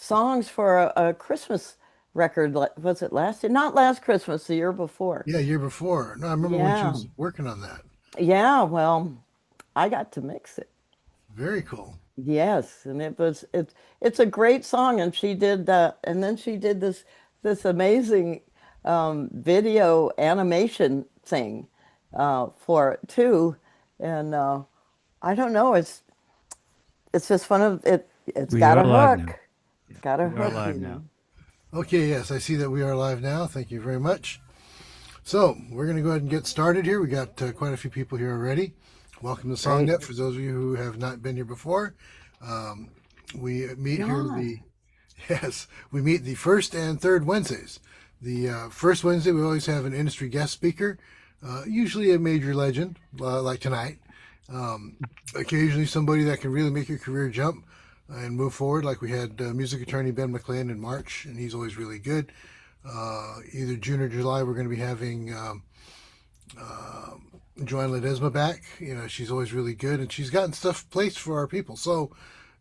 songs for a Christmas record. Was it last year? Not last Christmas, the year before. Yeah, year before. No, I remember when she Yeah. was working on that. Yeah, well, I got to mix it. Very cool. Yes, and it's a great song, and she did and then she did this amazing video animation thing for it too, and I don't know, it's just fun of it. It's We got are a live now. hook. It's Yeah, got a we are hook, live now. Okay, yes, I see that we are live now. Thank you very much. So we're going to go ahead and get started here. We got quite a few people here already. Welcome to Great. SongNet. For those of you who have not been here before, um, we meet here John. the yes, we meet the first and third Wednesdays. The first Wednesday we always have an industry guest speaker, usually a major legend like tonight. Occasionally somebody that can really make your career jump and move forward, like we had music attorney Ben McLean in March, and he's always really good. Either June or July, we're going to be having Joanne Ledesma back. You know, she's always really good, and she's gotten stuff placed for our people. So,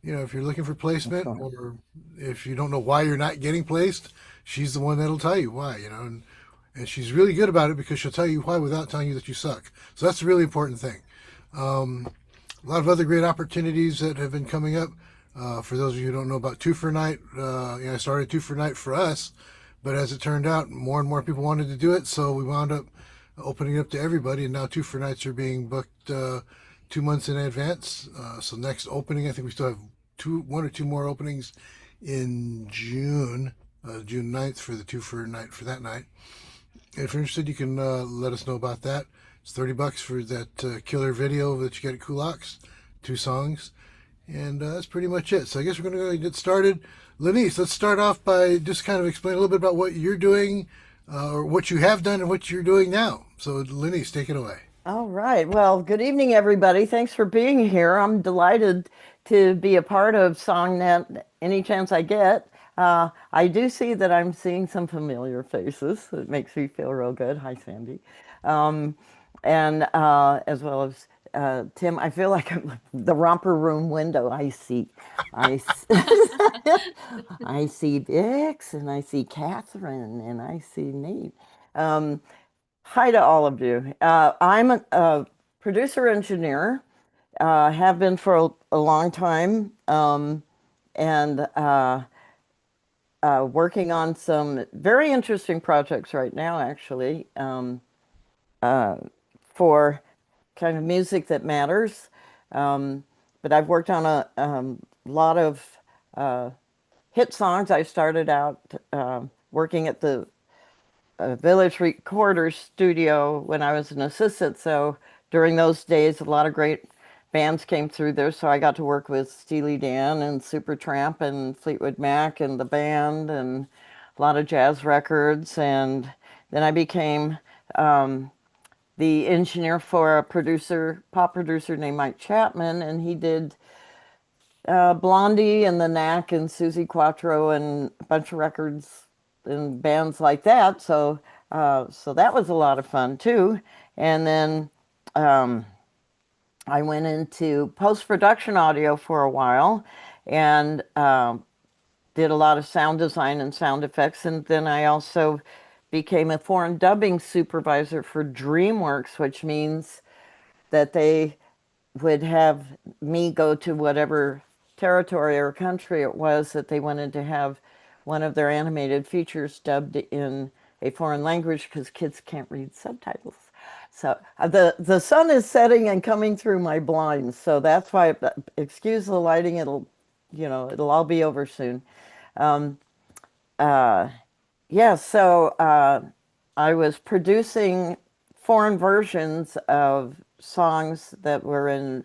you know, if you're looking for placement, Excellent. or if you don't know why you're not getting placed, she's the one that'll tell you why. You know, and she's really good about it because she'll tell you why without telling you that you suck. So that's a really important thing. A lot of other great opportunities that have been coming up. For those of you who don't know about Two for Night, you know, I started Two for Night for us, but as it turned out, more and more people wanted to do it, so we wound up opening it up to everybody, and now Two for Nights are being booked 2 months in advance. So next opening, I think we still have one or two more openings in June, June 9th for the Two for Night for that night. If you're interested, you can let us know about that. It's $30 for that killer video that you get at Kulak's, 2 songs. And that's pretty much it. So I guess we're going to go and get started. Lenise, let's start off by just kind of explain a little bit about what you're doing, or what you have done and what you're doing now. So Lenise, take it away. All right. Well, good evening, everybody. Thanks for being here. I'm delighted to be a part of SongNet any chance I get. I do see that I'm seeing some familiar faces. It makes me feel real good. Hi, Sandy. Um, and as well as Tim, I feel like I'm the romper room window. I, s- I see Vix, and I see Catherine, and I see Nate. Um, Hi to all of you. I'm a producer engineer, have been for a long time, and working on some very interesting projects right now, actually, uh, for kind of music that matters. Um, but I've worked on a lot of uh, hit songs. I started out working at the Village Recorder Studio when I was an assistant. So during those days, a lot of great bands came through there. So I got to work with Steely Dan and Supertramp and Fleetwood Mac and the band and a lot of jazz records. And then I became the engineer for a producer, pop producer named Mike Chapman, and he did Blondie and the Knack and Susie Quattro and a bunch of records and bands like that. So that was a lot of fun too. And then um, I went into post production audio for a while, and did a lot of sound design and sound effects. And then I also became a foreign dubbing supervisor for DreamWorks, which means that they would have me go to whatever territory or country it was that they wanted to have one of their animated features dubbed in a foreign language because kids can't read subtitles. So the sun is setting and coming through my blinds, so that's why. Excuse the lighting. It'll all be over soon. Um, uh, yeah, so I was producing foreign versions of songs that were in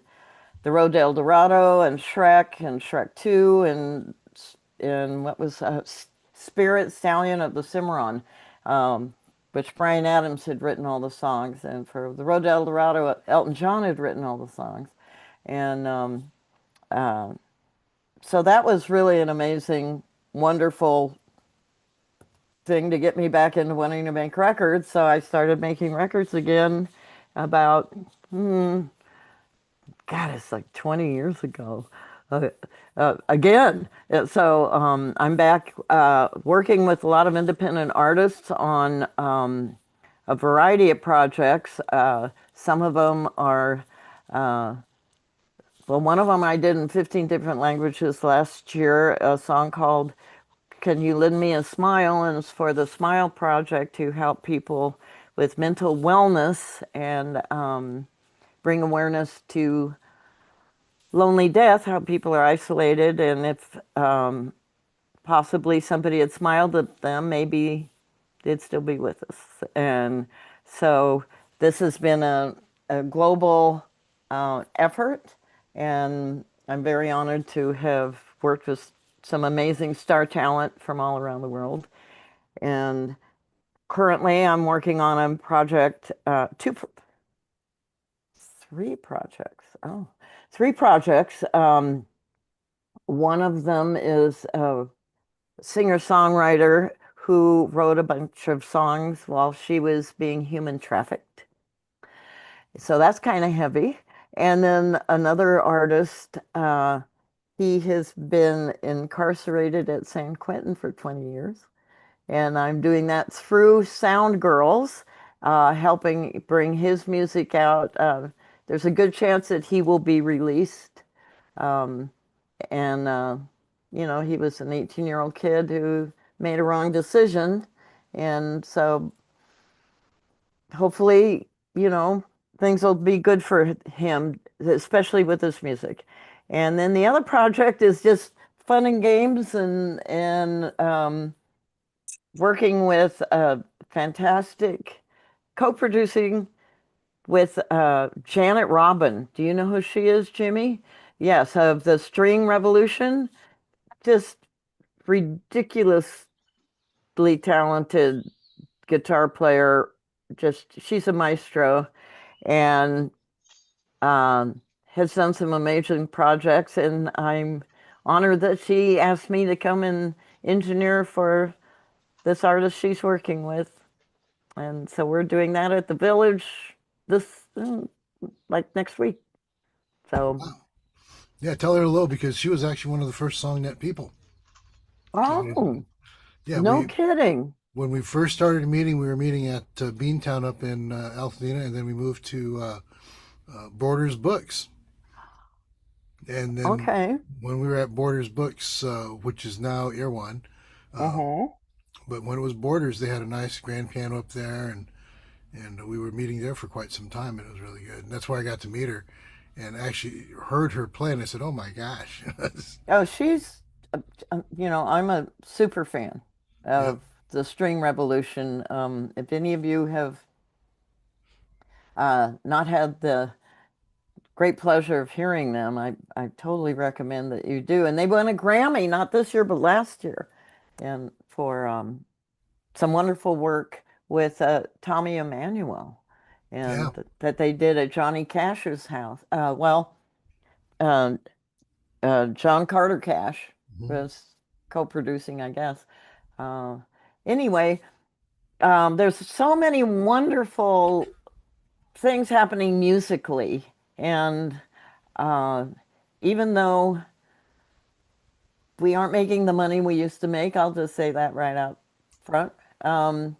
The Road to El Dorado and Shrek 2 and what was Spirit Stallion of the Cimarron, which Brian Adams had written all the songs. And for The Road to El Dorado, Elton John had written all the songs. And uh, so that was really an amazing, wonderful thing to get me back into wanting to make records. So I started making records again about, God, it's like 20 years ago. Uh, again. So I'm back working with a lot of independent artists on a variety of projects. Some of them are, well, one of them I did in 15 different languages last year, a song called Can You Lend Me a Smile? And it's for the Smile Project to help people with mental wellness and bring awareness to lonely death, how people are isolated, and if possibly somebody had smiled at them, maybe they'd still be with us. And so this has been a global effort, and I'm very honored to have worked with some amazing star talent from all around the world. And currently, I'm working on a project, three projects. Oh, three projects. One of them is a singer-songwriter who wrote a bunch of songs while she was being human trafficked. So that's kind of heavy. And then another artist, he has been incarcerated at San Quentin for 20 years. And I'm doing that through Sound Girls, helping bring his music out. There's a good chance that he will be released. Um, and he was an 18-year-old kid who made a wrong decision, and so hopefully, you know, things will be good for him, especially with his music. And then the other project is just fun and games and working with a fantastic co-producing with Janet Robin. Do you know who she is, Jimmy? Yes, of the String Revolution. Just ridiculously talented guitar player. Just she's a maestro and has done some amazing projects. And I'm honored that she asked me to come and engineer for this artist she's working with. And so we're doing that at the Village this like next week. So, Wow. Yeah, tell her hello because she was actually one of the first SongNet people. And oh, yeah, no we kidding. when we first started meeting, we were meeting at Beantown up in Altadena, and then we moved to Borders Books. And then Okay. when we were at Borders Books, which is now Irwan, uh, Uh-huh. but when it was Borders, they had a nice grand piano up there, and we were meeting there for quite some time, and it was really good. And that's where I got to meet her, and actually heard her play, and I said, "Oh my gosh!" Oh, she's, I'm a super fan Yep. of the String Revolution. If any of you have not had the great pleasure of hearing them, I totally recommend that you do. And they won a Grammy, not this year, but last year, and for some wonderful work with Tommy Emmanuel, Yeah. and that they did at Johnny Cash's house. Uh, John Carter Cash Mhm. was co-producing, I guess. Uh, anyway, there's so many wonderful things happening musically, and uh, even though we aren't making the money we used to make, I'll just say that right out front. Um,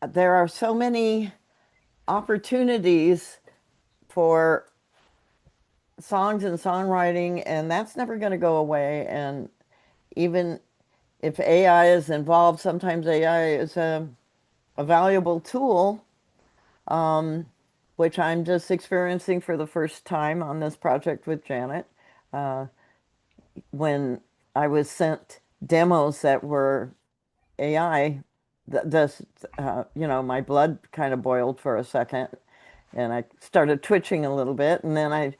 there are so many opportunities for songs and songwriting, and that's never going to go away. And even if AI is involved, sometimes AI is a valuable tool, um, which I'm just experiencing for the first time on this project with Janet. Uh, when I was sent demos that were AI, my blood kind of boiled for a second, and I started twitching a little bit, and then I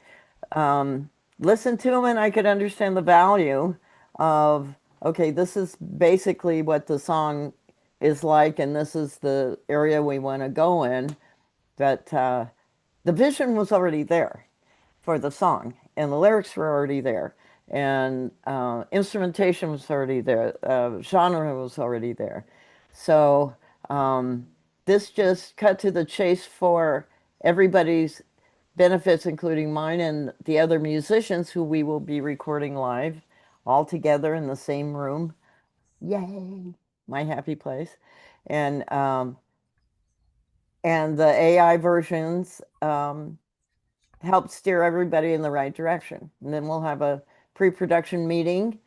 listened to them, and I could understand the value of, okay, this is basically what the song is like, and this is the area we want to go in. That the vision was already there for the song, and the lyrics were already there, and instrumentation was already there, genre was already there. So this just cut to the chase for everybody's benefits, including mine and the other musicians who we will be recording live all together in the same room. Yay, my happy place. And the AI versions help steer everybody in the right direction. And then we'll have a pre-production meeting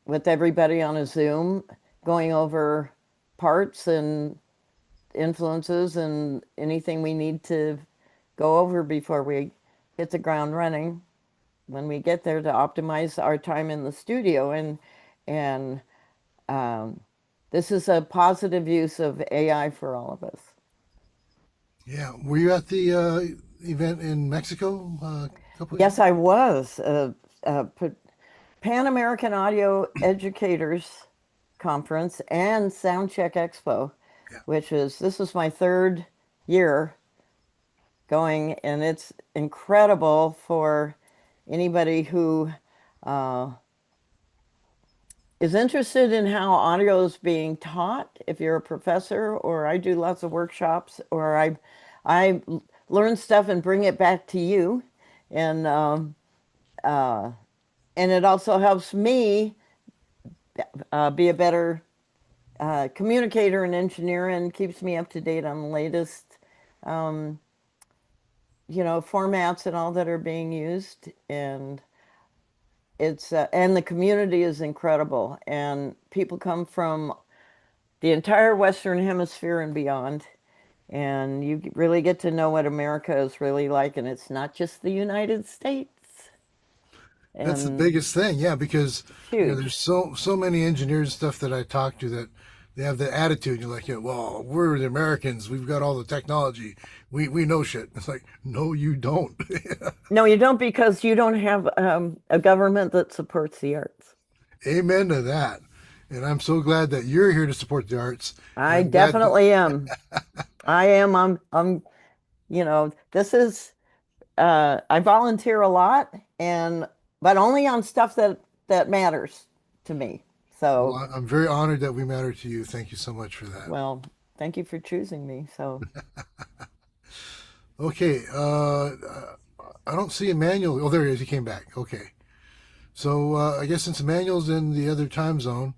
with everybody on a Zoom going over parts and influences and anything we need to go over before we hit the ground running when we get there to optimize our time in the studio. And um, this is a positive use of AI for all of us. Yeah. Were you at the event in Mexico a couple of years Yes, ago? I was. Pan American Audio Educators Conference and Soundcheck Expo, Yeah. which is this is my third year going, and it's incredible for anybody who uh, is interested in how audio is being taught. If you're a professor, or I do lots of workshops, or I learn stuff and bring it back to you, and uh, and it also helps me be a better communicator and engineer, and keeps me up to date on the latest, um, formats and all that are being used. And it's and the community is incredible, and people come from the entire Western Hemisphere and beyond. And you really get to know what America is really like, and it's not just the United States. That's the And biggest thing, yeah, because it's there's huge. so many engineers and stuff that I talk to that they have the attitude. You're like, yeah, well, we're the Americans. We've got all the technology. We know shit. It's like, no, you don't. No, you don't, because you don't have a government that supports the arts. Amen to that. And I'm so glad that you're here to support the arts. And I I'm glad that, definitely am. I am. This is, I volunteer a lot, and but only on stuff that matters to me. well, So, I'm very honored that we matter to you. Thank you so much for that. well, thank you for choosing me. So, Okay. I don't see Emmanuel. Oh, there he is. He came back. Okay. So I guess since Emmanuel's in the other time zone,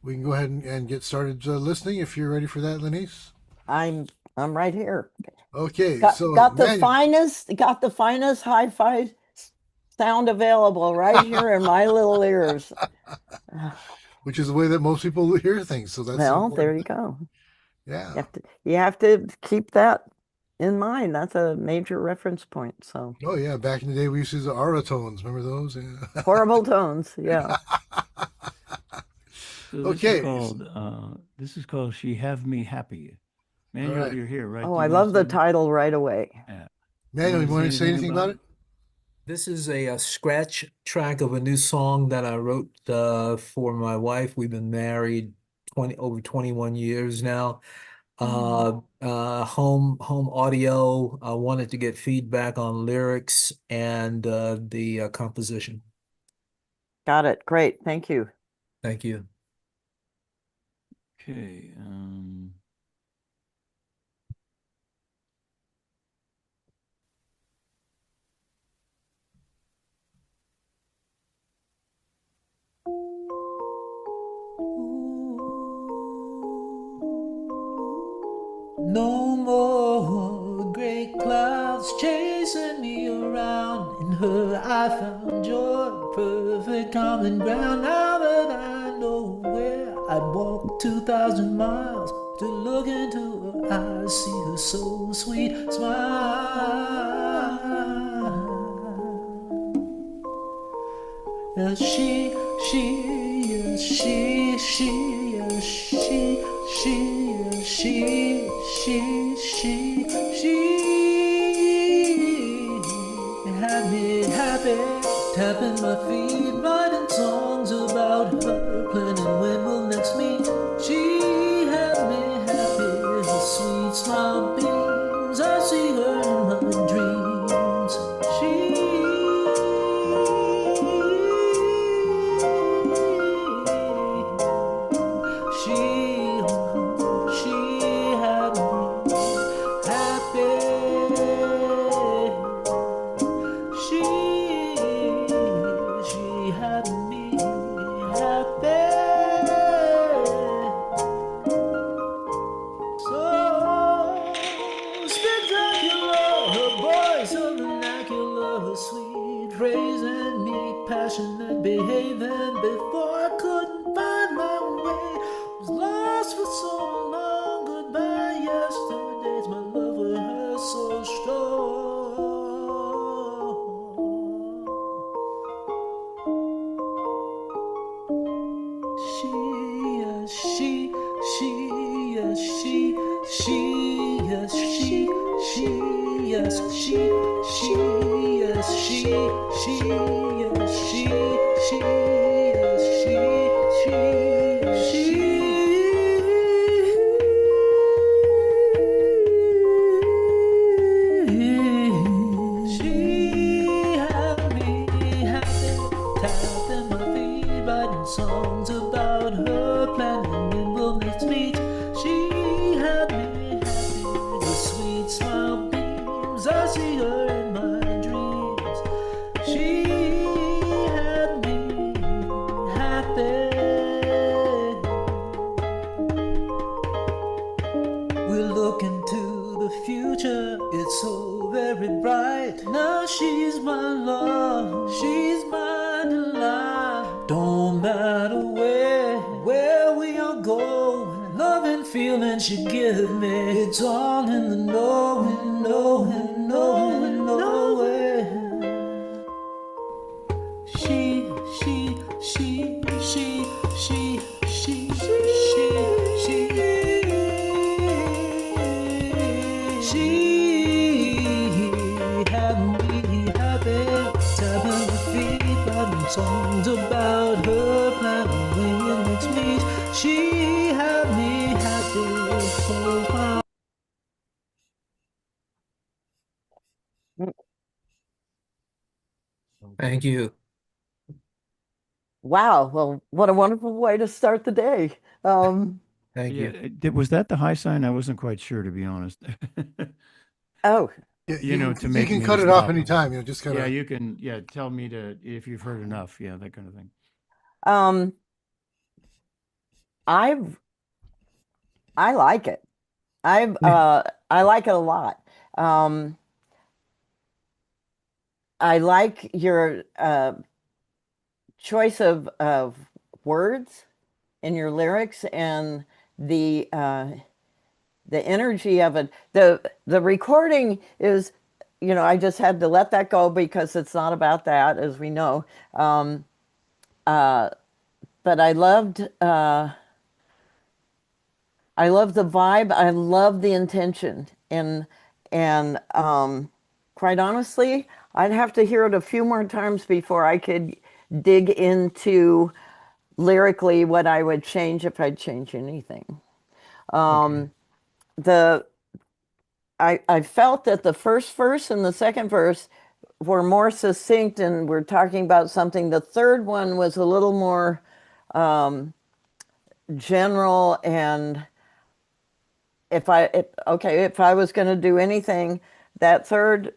we can go ahead and get started listening if you're ready for that, Lenise. I'm I'm right here. Okay, Got so got the Emmanuel, finest got the finest hi-fi sound available right here in my little ears. which is the way that most people hear things, so that's the Well, there important you thing. go. Yeah. You have to keep that in mind. That's a major reference point. So Oh yeah, back in the day we used to use the Aura tones. Remember those? Yeah. horrible tones. Yeah. So Okay. this is called She Have Me Happy. All Manuel, right. you're here, right? Oh, Do I you want to love say the anything? title right away. Yeah. You Manuel, want you to say want to say anything anything about about it? it? This is a scratch track of a new song that I wrote for my wife. We've been married over 21 years now. Home audio. I wanted to get feedback on lyrics and the composition. Got it. Great. Thank you. Thank you. Okay. No more gray clouds chasing me around. In her I found joy, perfect common ground. Now that I know where I'd walk 2,000 miles to look into her eyes, see her so sweet smile. Yes, yes, yes, she had me happy, tapping my feet, writing songs about her, planning when we'll next meet. She had me happy, her sweet smile beams, I see her in my dreams. She had me happy. and before I couldn't find my way. Was lost for so long. Goodbye, yesterdays. My love with her so strong. She, yes, she had me happy, tapping my feet, writing songs about her, planning when we'll next meet. She had me happy, the sweet smile beams, I see her in my dreams. She had me happy. We're looking to the future, it's so very bright. Now she's my love, she's my delight. Don't matter where we are going, love and feeling she give me. It's all in the knowing, knowing, knowing, knowing. She had me happy, tapping my feet, writing songs about her, planning when we'll next meet. She had me happy for a while. Thank you. Wow. Well, what a wonderful way to start the day. Thank Yeah, you. was that the high sign? I wasn't quite sure, to be honest. Oh, Yeah, You know, to you make can me cut it off stop. anytime. You know, just kind Yeah, of. you can. Yeah, tell me to if you've heard enough. Yeah, that kind of thing. um, I've I like it. I like it a lot. Um, I like your choice of words in your lyrics and the energy of it. The recording is, I just had to let that go because it's not about that, as we know. Um, uh, but I love the vibe. I love the intention, and quite honestly, I'd have to hear it a few more times before I could dig into lyrically what I would change if I'd change anything. Okay. The I felt that the first verse and the second verse were more succinct and we're talking about something. The third one was a little more general, and if I was going to do anything, that third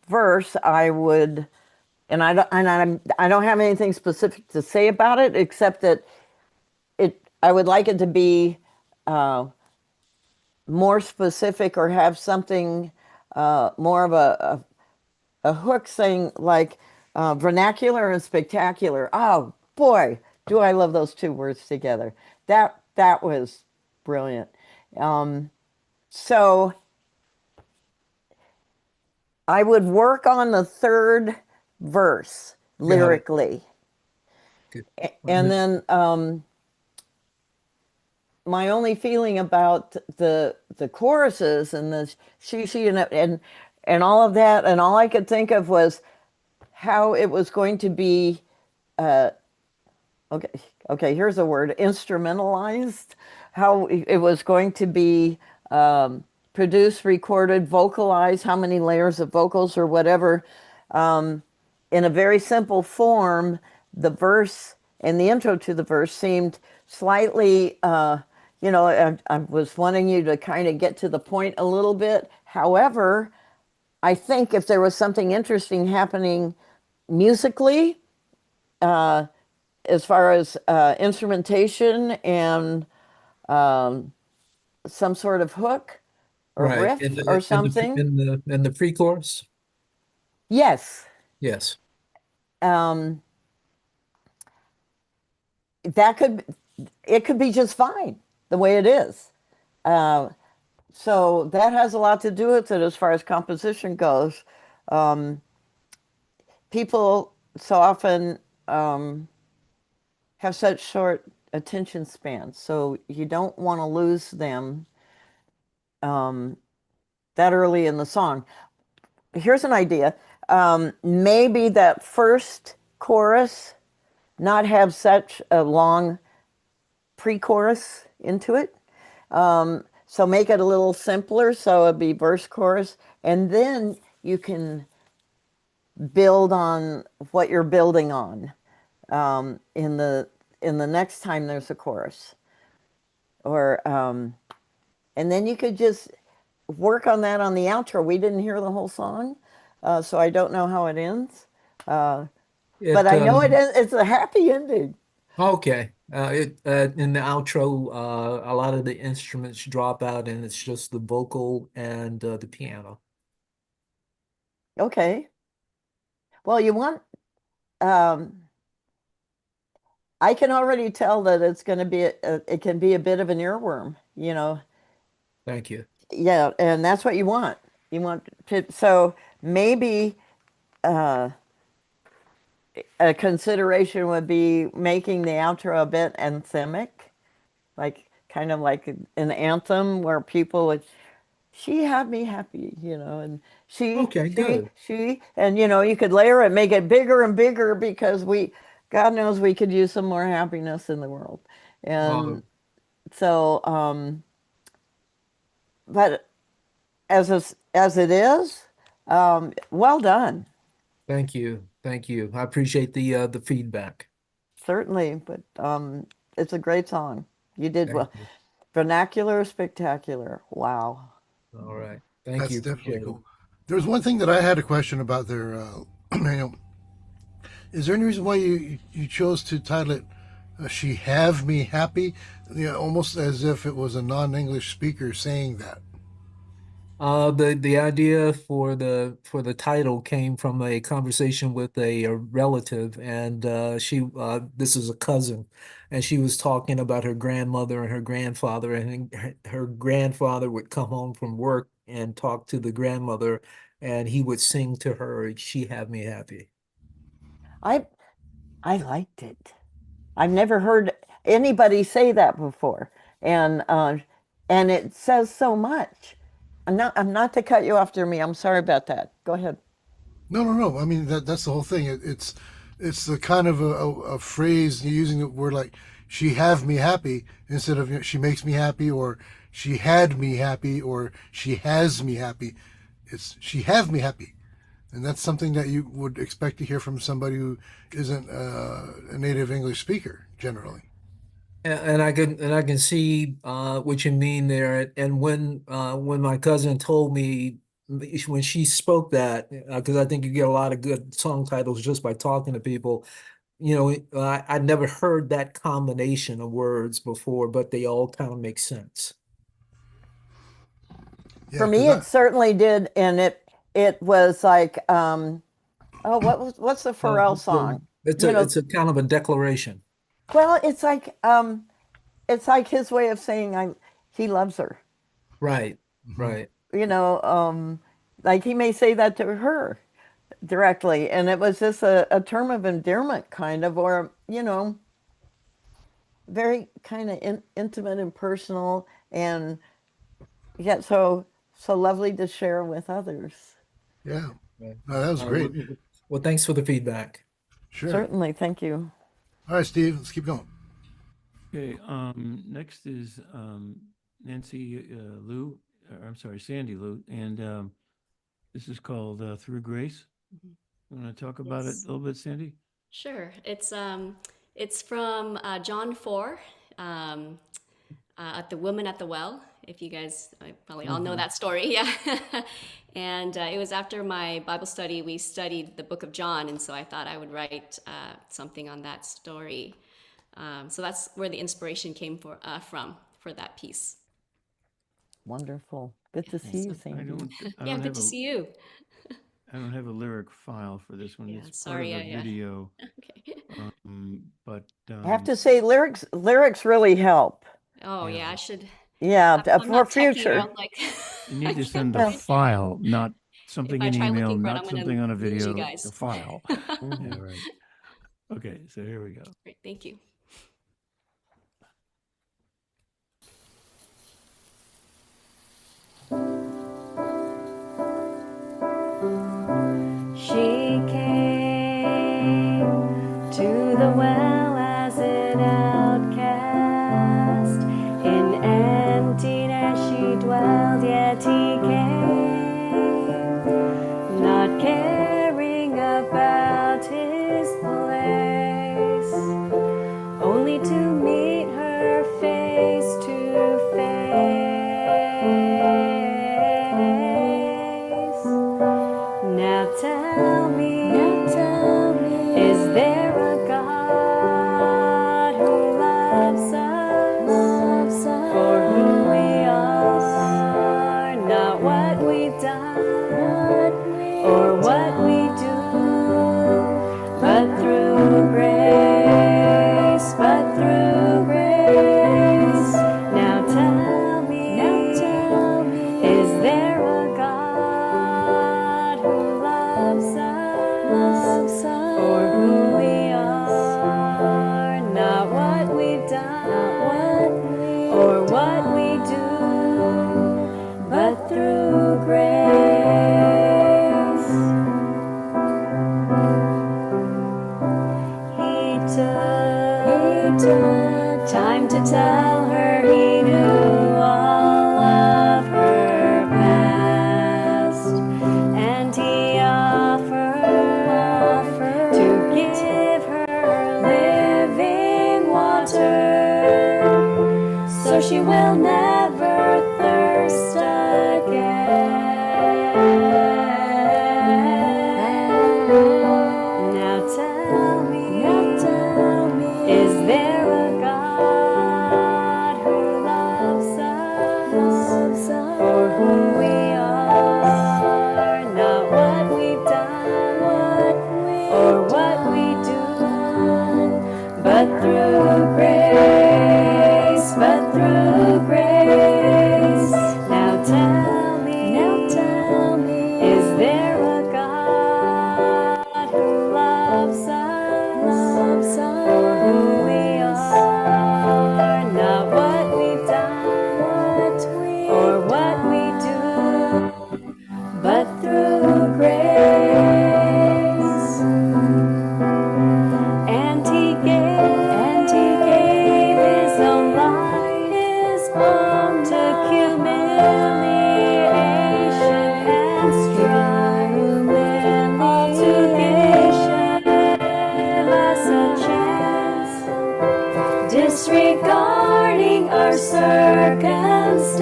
verse I would, and I don't have anything specific to say about it except that I would like it to be more specific or have something more of a hook saying like vernacular and spectacular. Oh boy, do I love those two words together. That was brilliant. So I would work on the third verse Got it. lyrically, Good. and then my only feeling about the choruses and the she and all of that, and all I could think of was how it was going to be okay. Okay, here's a word: instrumentalized. How it was going to be produced, recorded, vocalized. How many layers of vocals or whatever. In a very simple form, the verse and the intro to the verse seemed slightly, I was wanting you to kind of get to the point a little bit. However, I think if there was something interesting happening musically, as far as instrumentation and some sort of hook or Right. riff or something, In the pre-chorus? yes. Yes. Um, that could it could be just fine the way it is. Uh, so that has a lot to do with it as far as composition goes. Um, People so often have such short attention spans, so you don't want to lose them um, that early in the song. Here's an idea. Maybe that first chorus not have such a long pre-chorus into it. So make it a little simpler. So it'd be verse, chorus, and then you can build on what you're building on in the next time there's a chorus, or and then you could just work on that on the outro. We didn't hear the whole song, so I don't know how it ends. But It I know it's a happy ending. okay. In the outro, a lot of the instruments drop out, and it's just the vocal and the piano. Okay. Well, you want. Um, I can already tell that it's going to be. It can be a bit of an earworm. Thank you. Yeah, and that's what you want. You want to. So maybe uh, a consideration would be making the outro a bit anthemic, like kind of like an anthem where people would, she had me happy, and Okay, good. and you could layer it, make it bigger and bigger because God knows we could use some more happiness in the world. Uh, And so, but as it is, well done, Thank you. Thank you. I appreciate the feedback. certainly. But it's a great song. You did Thank well. you. Vernacular, spectacular. Wow. All right. Thank That's you. definitely Appreciate it. cool. There's one thing that I had a question about their manual. Is there any reason why you chose to title it "She Have Me Happy"? Almost as if it was a non-English speaker saying that. The idea for the title came from a conversation with a relative, and this is a cousin, and she was talking about her grandmother and her grandfather, and her grandfather would come home from work and talk to the grandmother, and he would sing to her, "She have me happy." I I liked it. I've never heard anybody say that before, and it says so much. I'm not to cut you off, dear me. I'm sorry about that. Go ahead. No, no, no. I mean that's the whole thing. It's the kind of a phrase using the word like "she have me happy" instead of "she makes me happy" or "she had me happy" or "she has me happy." It's "she have me happy," and that's something that you would expect to hear from somebody who isn't a native English speaker generally. And I can see what you mean there. And when my cousin told me when she spoke that, because I think you get a lot of good song titles just by talking to people. I'd never heard that combination of words before, but they all kind of make sense. Yeah, For because me, I it certainly did, and it was like, oh, what's the Pharrell song? It's You a know, it's a kind of a declaration. well, it's like his way of saying he loves her. Right, mhm. right. You know, like he may say that to her directly, and it was just a term of endearment, kind of, or very kind of intimate and personal, and yet so lovely to share with others. Yeah, Right. no, that was great. Well, thanks for the feedback. Sure. Certainly, thank you. All right, Steve, let's keep going. Okay, next is Nancy Lou, I'm sorry, Sandy Lou, and this is called Through Grace. Mhm. You want to talk about it a Yes, little bit, Sandy? sure. It's from John 4, um, at the woman at the well. If you guys probably all know Mm-hmm. that story, yeah. And it was after my Bible study, we studied the book of John, and so I thought I would write something on that story. So that's where the inspiration came from for that piece. Wonderful. Good to see you, So I Sandy. don't, I yeah, don't good have to a, see you. I don't have a lyric file for this one. Yeah, It's part of sorry, a yeah. video, Okay. but I have to say, lyrics really help. Oh yeah, yeah, I should. Yeah, I'm for not techie future. enough. Like you I need to can't send a Yeah. find. file, not If something I in try email, looking for it, I'm not gonna something on a lose you video, a guys. file. Yeah, Mhm. right. Okay, so here we go. Great, thank you. She came to the well as an outcast. In emptiness she dwelled, yet he came, not caring about his place, only to meet her face to face. Now tell me, is there a God who loves us for who we are, not what we've done or what we do, but through grace, but through grace. Now tell me, is there a God who loves us for who we are, not what we've done or what we do, but through grace. He took time to tell her he knew all of her past, and he offered to give her living water, so she will never thirst again. Now tell me, is there a God who loves us for who we are, not what we've done or what we do, but through grace, but through grace. Now tell me, is there a God who loves us for who we are, not what we've done or what we do, but through grace. And he gave his own life, took humiliation and strife, all to give us a chance, disregarding our circumstance.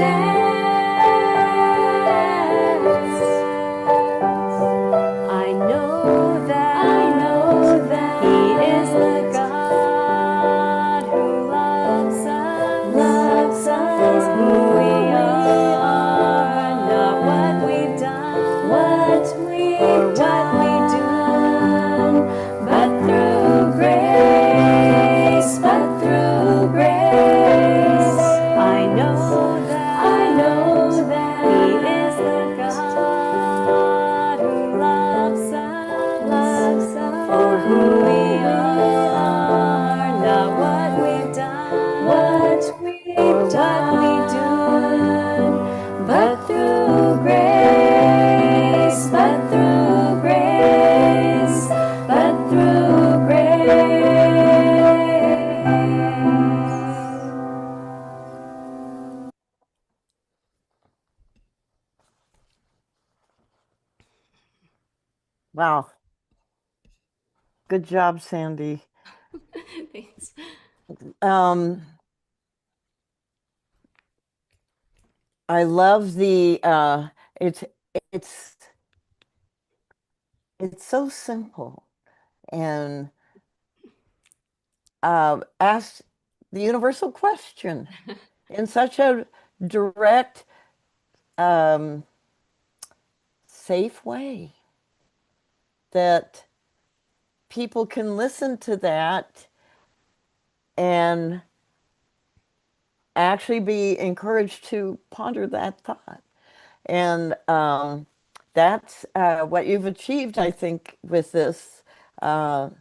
I know that He is the God who loves us who we are, not what we've done or what we do, but through grace, I know that He is the God who loves us for who we are, not what we've done or what we do, but through grace, but through grace. Wow. Good job, Sandy. Thanks. Um, I love the it's it's it's so simple and ask the universal question in such a direct, um, safe way that people can listen to that and actually be encouraged to ponder that thought. And that's what you've achieved, I think, with this so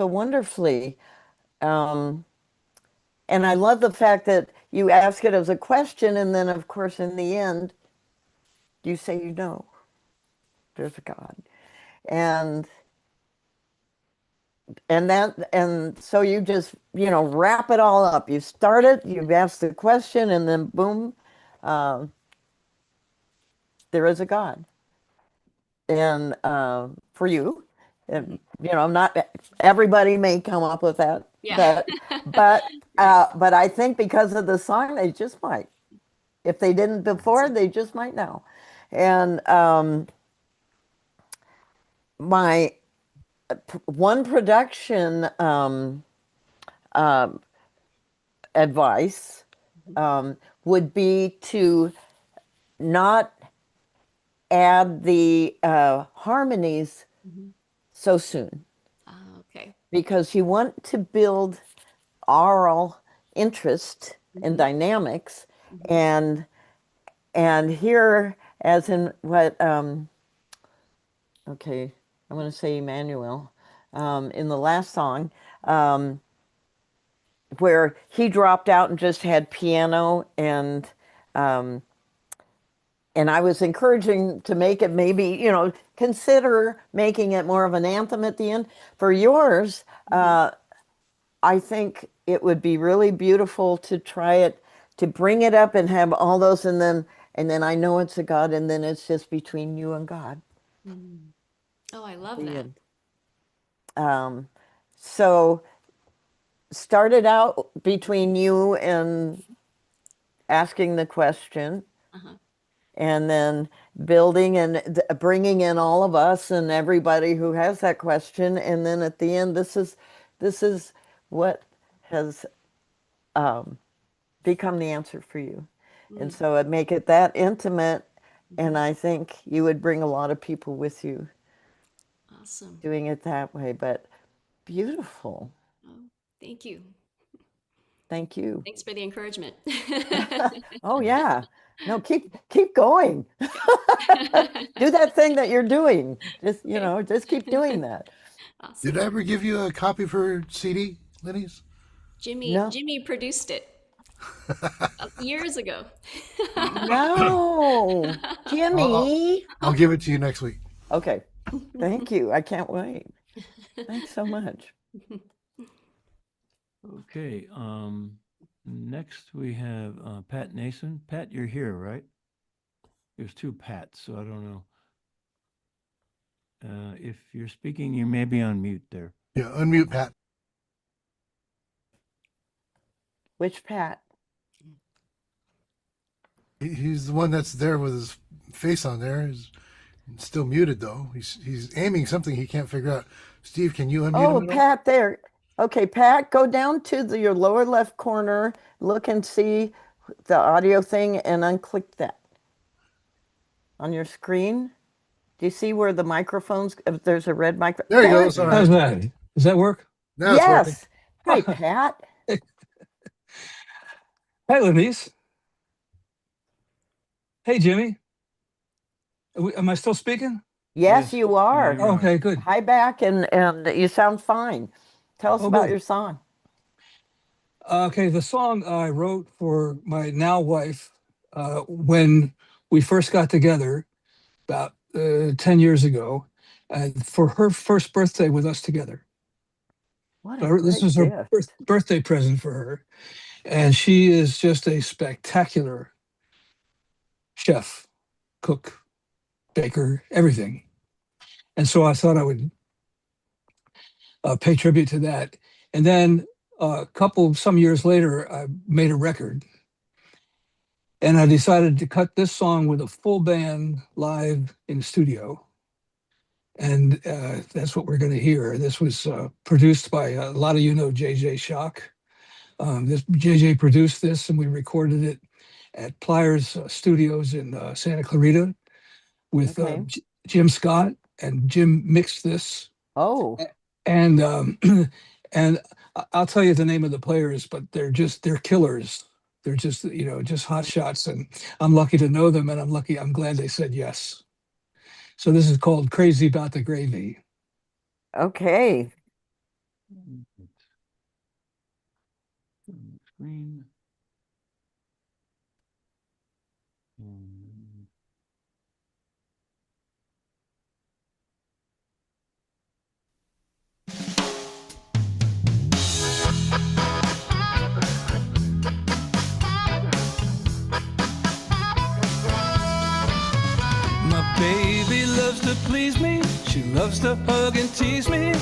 wonderfully. Um, and I love the fact that you ask it as a question, and then, of course, in the end, you say, you know, there's a God. And and so you just, you know, wrap it all up. You start it, you ask the question, and then boom, uh, there is a God. And for you, and, you know, not everybody may come up with that, Yeah. but I think because of the song, they just might. If they didn't before, they just might now. And my one production advice would be to not add the harmonies so soon, Okay. because you want to build aural interest and dynamics, and here, as in what okay, I want to say Emmanuel in the last song, where he dropped out and just had piano, um, and I was encouraging to make it, maybe, you know, consider making it more of an anthem at the end. For yours, I think it would be really beautiful to try it, to bring it up and have all those, and then I know it's a God, and then it's just between you and God. Oh, I love The that. end. So start it out between you and asking the question, Uh-huh. and then building and bringing in all of us and everybody who has that question, and then at the end, this is what has become the answer for you. And so it make it that intimate, and I think you would bring a lot of people with you Awesome. doing it that way. But beautiful. Oh, thank you. Thank you. Thanks for the encouragement. Oh yeah. No, keep going. Do that thing that you're doing. Just, you Okay. know, just keep doing that. Did Awesome. I ever give you a copy of her CD, Lenise? No. Jimmy produced it years ago. No. I'll, Jimmy. I'll give it to you next week. Okay. Thank you. I can't wait. Thanks so much. Okay, next we have Pat Nason. Pat, you're here, right? There's two Pats, so I don't know. If you're speaking, you may be on mute there. Yeah, unmute Pat. Which Pat? He's the one that's there with his face on there. He's still muted though. He's aiming something he can't figure out. Steve, can you unmute him Oh, at all? Pat there. Okay, Pat, go down to your lower left corner, look and see the audio thing, and unclick that on your screen. Do you see where the microphones, if there's a red micro? There he goes. All right. How's that? Does that work? Now it's working. Yes. Hi, Pat. Hi, Lenise. Hey, Jimmy. Am I still speaking? Yes, Yes, you yeah, are. you're on. Okay, good. Hi back, and you sound fine. Tell us Oh, about good. your song. Okay, the song I wrote for my now wife when we first got together about 10 years ago, and for her first birthday with us together. What a So this great was her gift. birthday present for her. And she is just a spectacular chef, cook, baker, everything. And so I thought I would pay tribute to that. And then some years later, I made a record. And I decided to cut this song with a full band live in studio. And that's what we're going to hear. This was produced by a lot of you know JJ Shock. This JJ produced this, and we recorded it at Pliers Studios in Santa Clarita with Okay. Jim Scott, and Jim mixed this. Oh, And and I'll tell you the name of the players, but they're killers. They're just, just hot shots, and I'm lucky to know them, and I'm glad they said yes. So this is called Crazy About the Gravy. Okay. Screen. And My baby loves to please me. She loves to hug and tease me.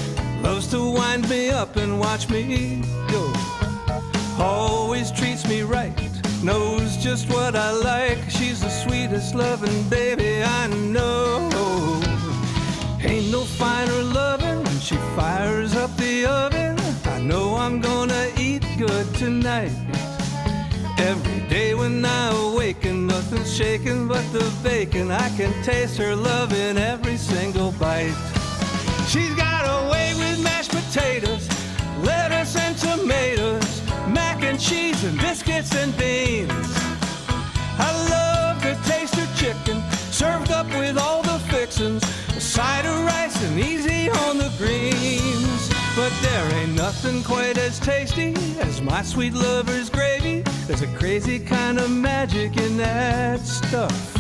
Loves to wind me up and watch me go. Always treats me right. Knows just what I like. She's the sweetest loving baby I know. Ain't no finer loving when she fires up the oven. I know I'm gonna eat good tonight. Every day when I awaken, nothing's shaking but the bacon. I can taste her love in every single bite. She's got a way with mashed potatoes, lettuce and tomatoes, mac and cheese and biscuits and beans. I love to taste her chicken, served up with all the fixings, a side of rice and easy on the greens. But there ain't nothing quite as tasty as my sweet lover's gravy. There's a crazy kind of magic in that stuff.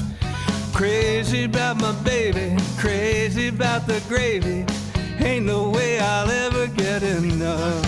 Crazy about my baby, crazy about the gravy. Ain't no way I'll ever get enough.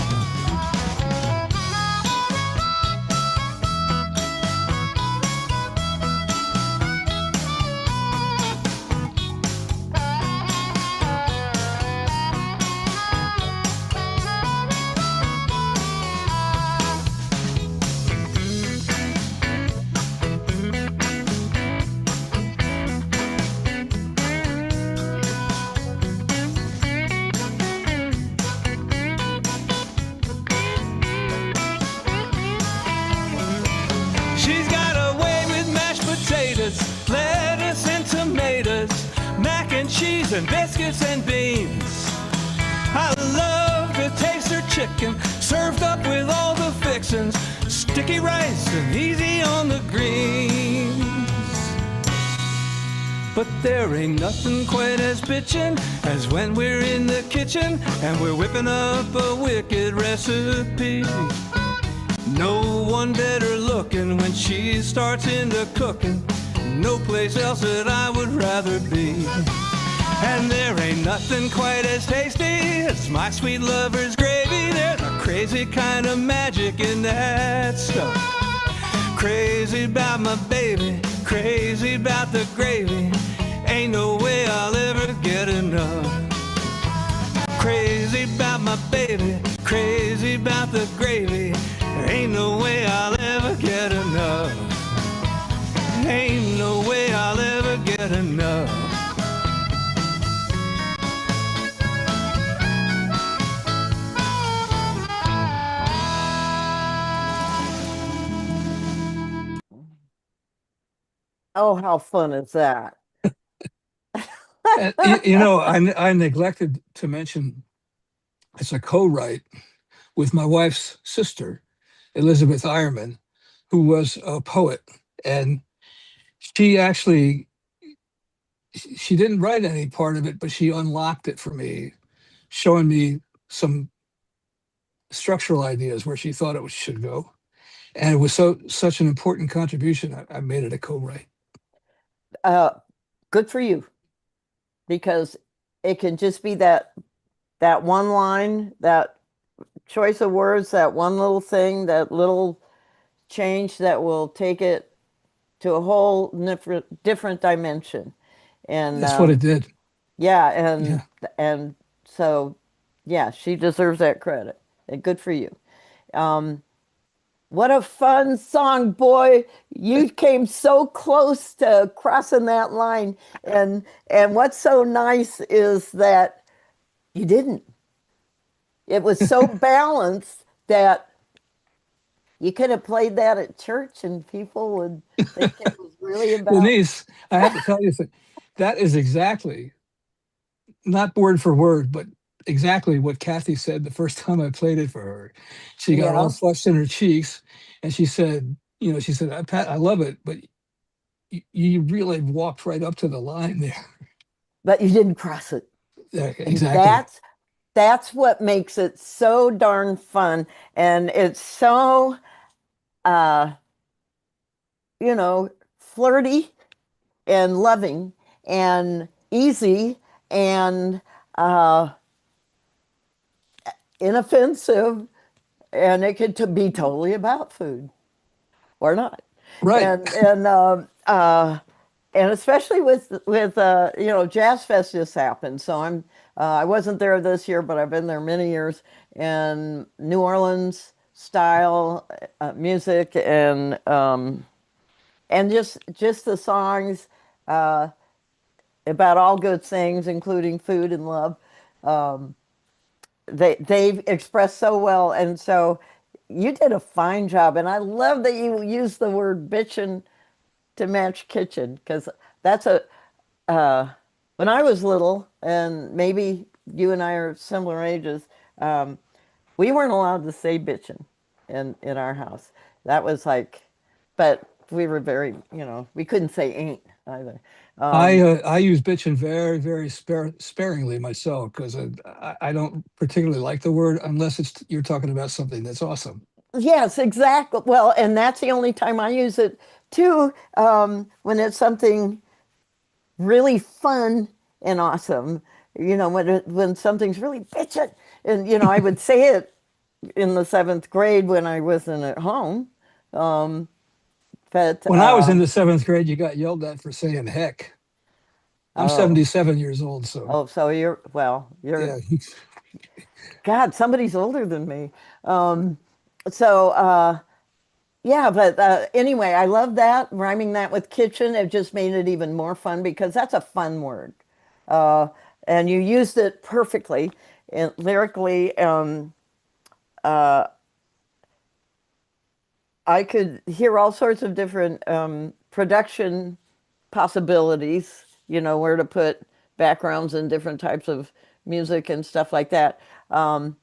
She's got a way with mashed potatoes, lettuce and tomatoes, mac and cheese and biscuits and beans. I love to taste her chicken, served up with all the fixings, sticky rice and easy on the greens. But there ain't nothing quite as bitchin' as when we're in the kitchen and we're whipping up a wicked recipe. No one better looking when she starts into cooking. No place else that I would rather be. And there ain't nothing quite as tasty as my sweet lover's gravy. There's a crazy kind of magic in that stuff. Crazy about my baby, crazy about the gravy. Ain't no way I'll ever get enough. Crazy about my baby, crazy about the gravy. There ain't no way I'll ever get enough. Ain't no way I'll ever get enough. Oh, how fun is that? And, I neglected to mention it's a co-write with my wife's sister, Elizabeth Ironman, who was a poet. And she didn't write any part of it, but she unlocked it for me, showing me some structural ideas where she thought it should go. And it was such an important contribution. I made it a co-write. Good for you, because it can just be that one line, that choice of words, that one little thing, that little change that will take it to a whole different dimension. And That's what it did. yeah, Yeah. and so yeah, she deserves that credit. And good for you. What a fun song, boy. You came so close to crossing that line. And what's so nice is that you didn't. It was so balanced that you could have played that at church and people would think it was really about. Lenise, I have to tell you that is exactly, not word for word, but exactly what Kathy said the first time I played it for her. She got all Yeah, flushed in her cheeks, and she said, she said, Pat, I love it, but you really walked right up to the line there. but you didn't cross it. Yeah, And exactly. that's what makes it so darn fun. And it's so uh, flirty and loving and easy and uh, inoffensive, and it could be totally about food or not. Right. And especially with Jazz Fest just happened. So I wasn't there this year, but I've been there many years. And New Orleans style music and just the songs uh, about all good things, including food and love. Um, they've expressed so well, and so you did a fine job. And I love that you used the word bitchin' to match kitchen because that's a uh, when I was little, and maybe you and I are similar ages, um, we weren't allowed to say bitchin' in our house. That was like, but we were very, we couldn't say ain't either. Um, I use bitchin' very, very sparingly myself because I don't particularly like the word unless you're talking about something that's awesome. yes, exactly. Well, and that's the only time I use it too, when it's something really fun and awesome. When something's really bitchin', and I would say it in the seventh grade when I wasn't at home. Um, but When I was in the seventh grade, you got yelled at for saying heck. I'm oh, 77 years old, so so you're yeah. God, somebody's older than me. Um, so yeah, but anyway, I love that rhyming that with kitchen. It just made it even more fun because that's a fun word, uh, and you used it perfectly and lyrically. Uh, I could hear all sorts of different production possibilities, where to put backgrounds and different types of music and stuff like that. Um,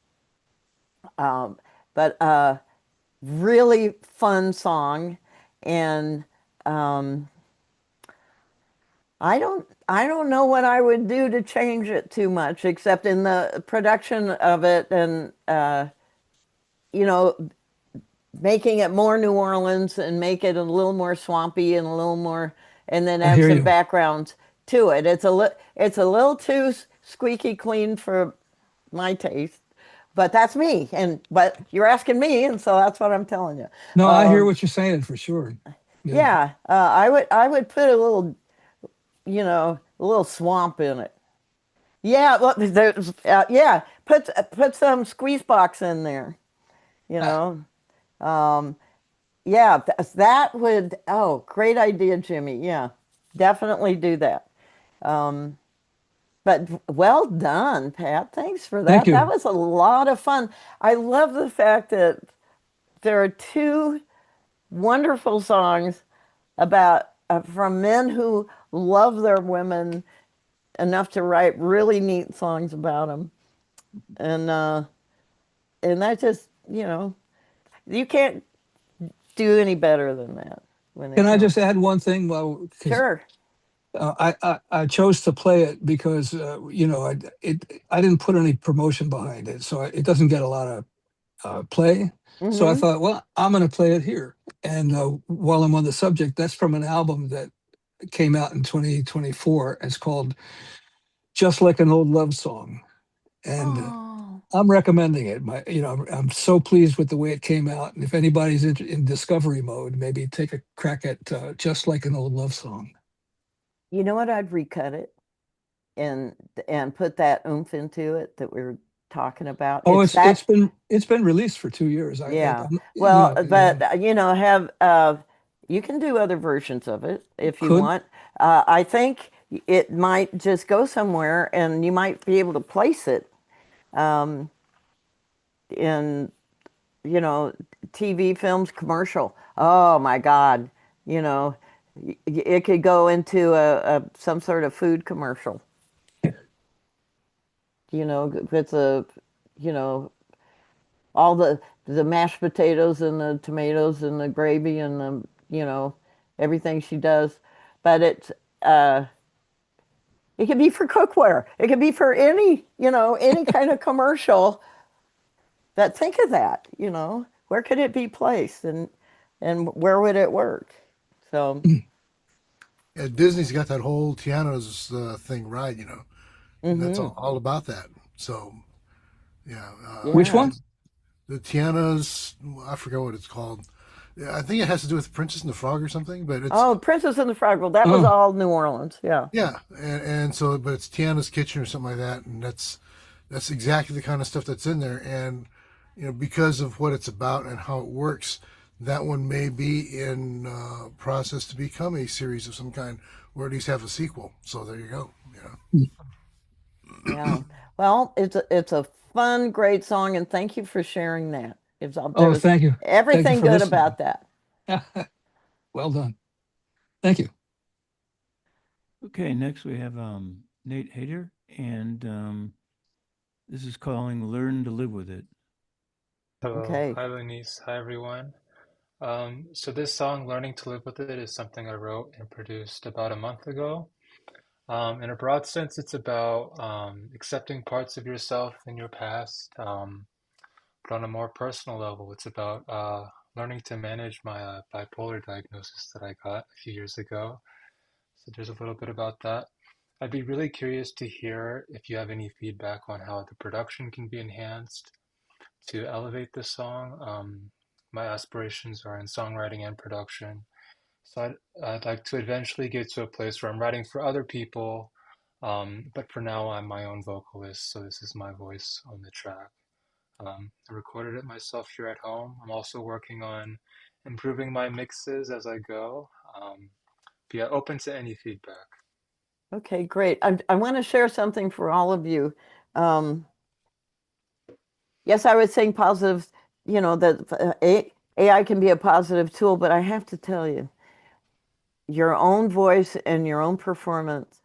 um, but really fun song, and um, I don't know what I would do to change it too much, except in the production of it, and you know making it more New Orleans and make it a little more swampy and a little more, and then I add hear some you. background to it. It's a little too squeaky clean for my taste, but that's me. But you're asking me, and so that's what I'm telling you. No, I hear Um, what you're saying for sure. Yeah. yeah, I would put a little swamp in it. Yeah, well, yeah, put some squeeze box in there. You Ah, know. Um, Yeah, that would, oh, great idea, Jimmy. Yeah, definitely do that. Um, but well done, Pat. Thanks for thank that. That you. was a lot of fun. I love the fact that there are two wonderful songs about from men who love their women enough to write really neat songs about them, and that just you can't do any better than that when Can it I just comes. add one thing? Well, because Sure. I chose to play it because I didn't put any promotion behind it, so it doesn't get a lot of play. So I Mm-hmm. thought, well, I'm going to play it here. And while I'm on the subject, that's from an album that came out in 2024. It's called Just Like an Old Love Song, and Oh. I'm recommending it. I'm so pleased with the way it came out. And if anybody's in discovery mode, maybe take a crack at Just Like an Old Love Song. You know what? I'd recut it and and put that oomph into it that we were talking about. Oh, It's that, it's been released for 2 years. yeah. I'm, Well, yeah, but have you can do other versions of it if you could. want. I think it might just go somewhere, and you might be able to place it um, in you know TV, films, commercial. Oh my God, you know, it could go into a some sort of food commercial. It's you know, all the mashed potatoes and the tomatoes and the gravy and everything she does. But uh, it can be for cookware. It can be for any kind of commercial that think of that. Where could it be placed and where would it work? So, Yeah, Disney's got that whole Tiana's thing right, and that's hmm all about that. So yeah, Which yeah. one? and the Tiana's, I forget what it's called. Yeah, I think it has to do with Princess and the Frog or something, but it's Oh, Princess and the Frog. Well, that was Oh, all New Orleans. Yeah. yeah, and so but it's Tiana's Kitchen or something like that, and that's exactly the kind of stuff that's in there, and because of what it's about and how it works, that one may be in process to become a series of some kind, or at least have a sequel. So there you go. Yeah. Well, it's a fun, great song, and thank you for sharing that. There oh, was thank you. Thank you everything for good listening. about that. Well done. Thank you. Okay, next we have Nate Hader, and this is calling Learn to Live with It. Hello, Okay. hi Lenise, hi everyone. So this song, Learning to Live with It, is something I wrote and produced about a month ago. In a broad sense, it's about accepting parts of yourself in your past, but on a more personal level, it's about learning to manage my bipolar diagnosis that I got a few years ago. So there's a little bit about that. I'd be really curious to hear if you have any feedback on how the production can be enhanced to elevate this song. My aspirations are in songwriting and production. So I'd like to eventually get to a place where I'm writing for other people. But for now, I'm my own vocalist, so this is my voice on the track. I recorded it myself here at home. I'm also working on improving my mixes as I go. But yeah, open to any feedback. Okay, great. I want to share something for all of you. Um, yes, I was saying positive, that AI can be a positive tool, but I have to tell you, your own voice and your own performance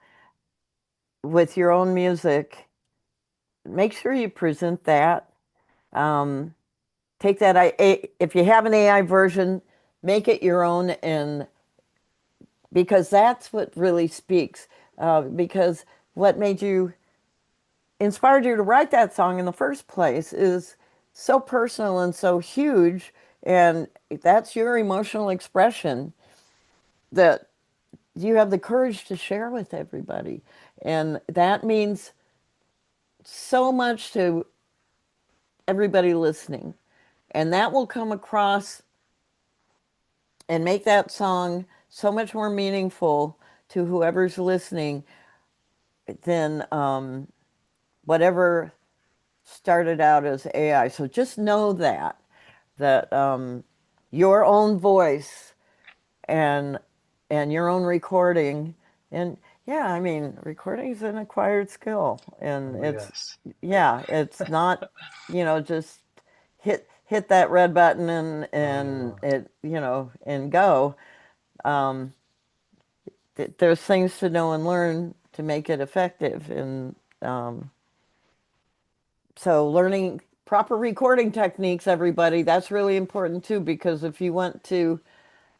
with your own music, make sure you present that. Um, take that, if you have an AI version, make it your own, and because that's what really speaks. Because what made you inspired you to write that song in the first place is so personal and so huge, and that's your emotional expression that you have the courage to share with everybody, and that means so much to everybody listening, and that will come across and make that song so much more meaningful to whoever's listening than whatever started out as AI. So just know that your own voice and your own recording, and yeah, I mean, recording is an acquired skill, and Oh, yes. it's not just hit that red button Oh, and no. it and go. There's things to know and learn to make it effective, and um, so learning proper recording techniques, everybody, that's really important too, because if you want to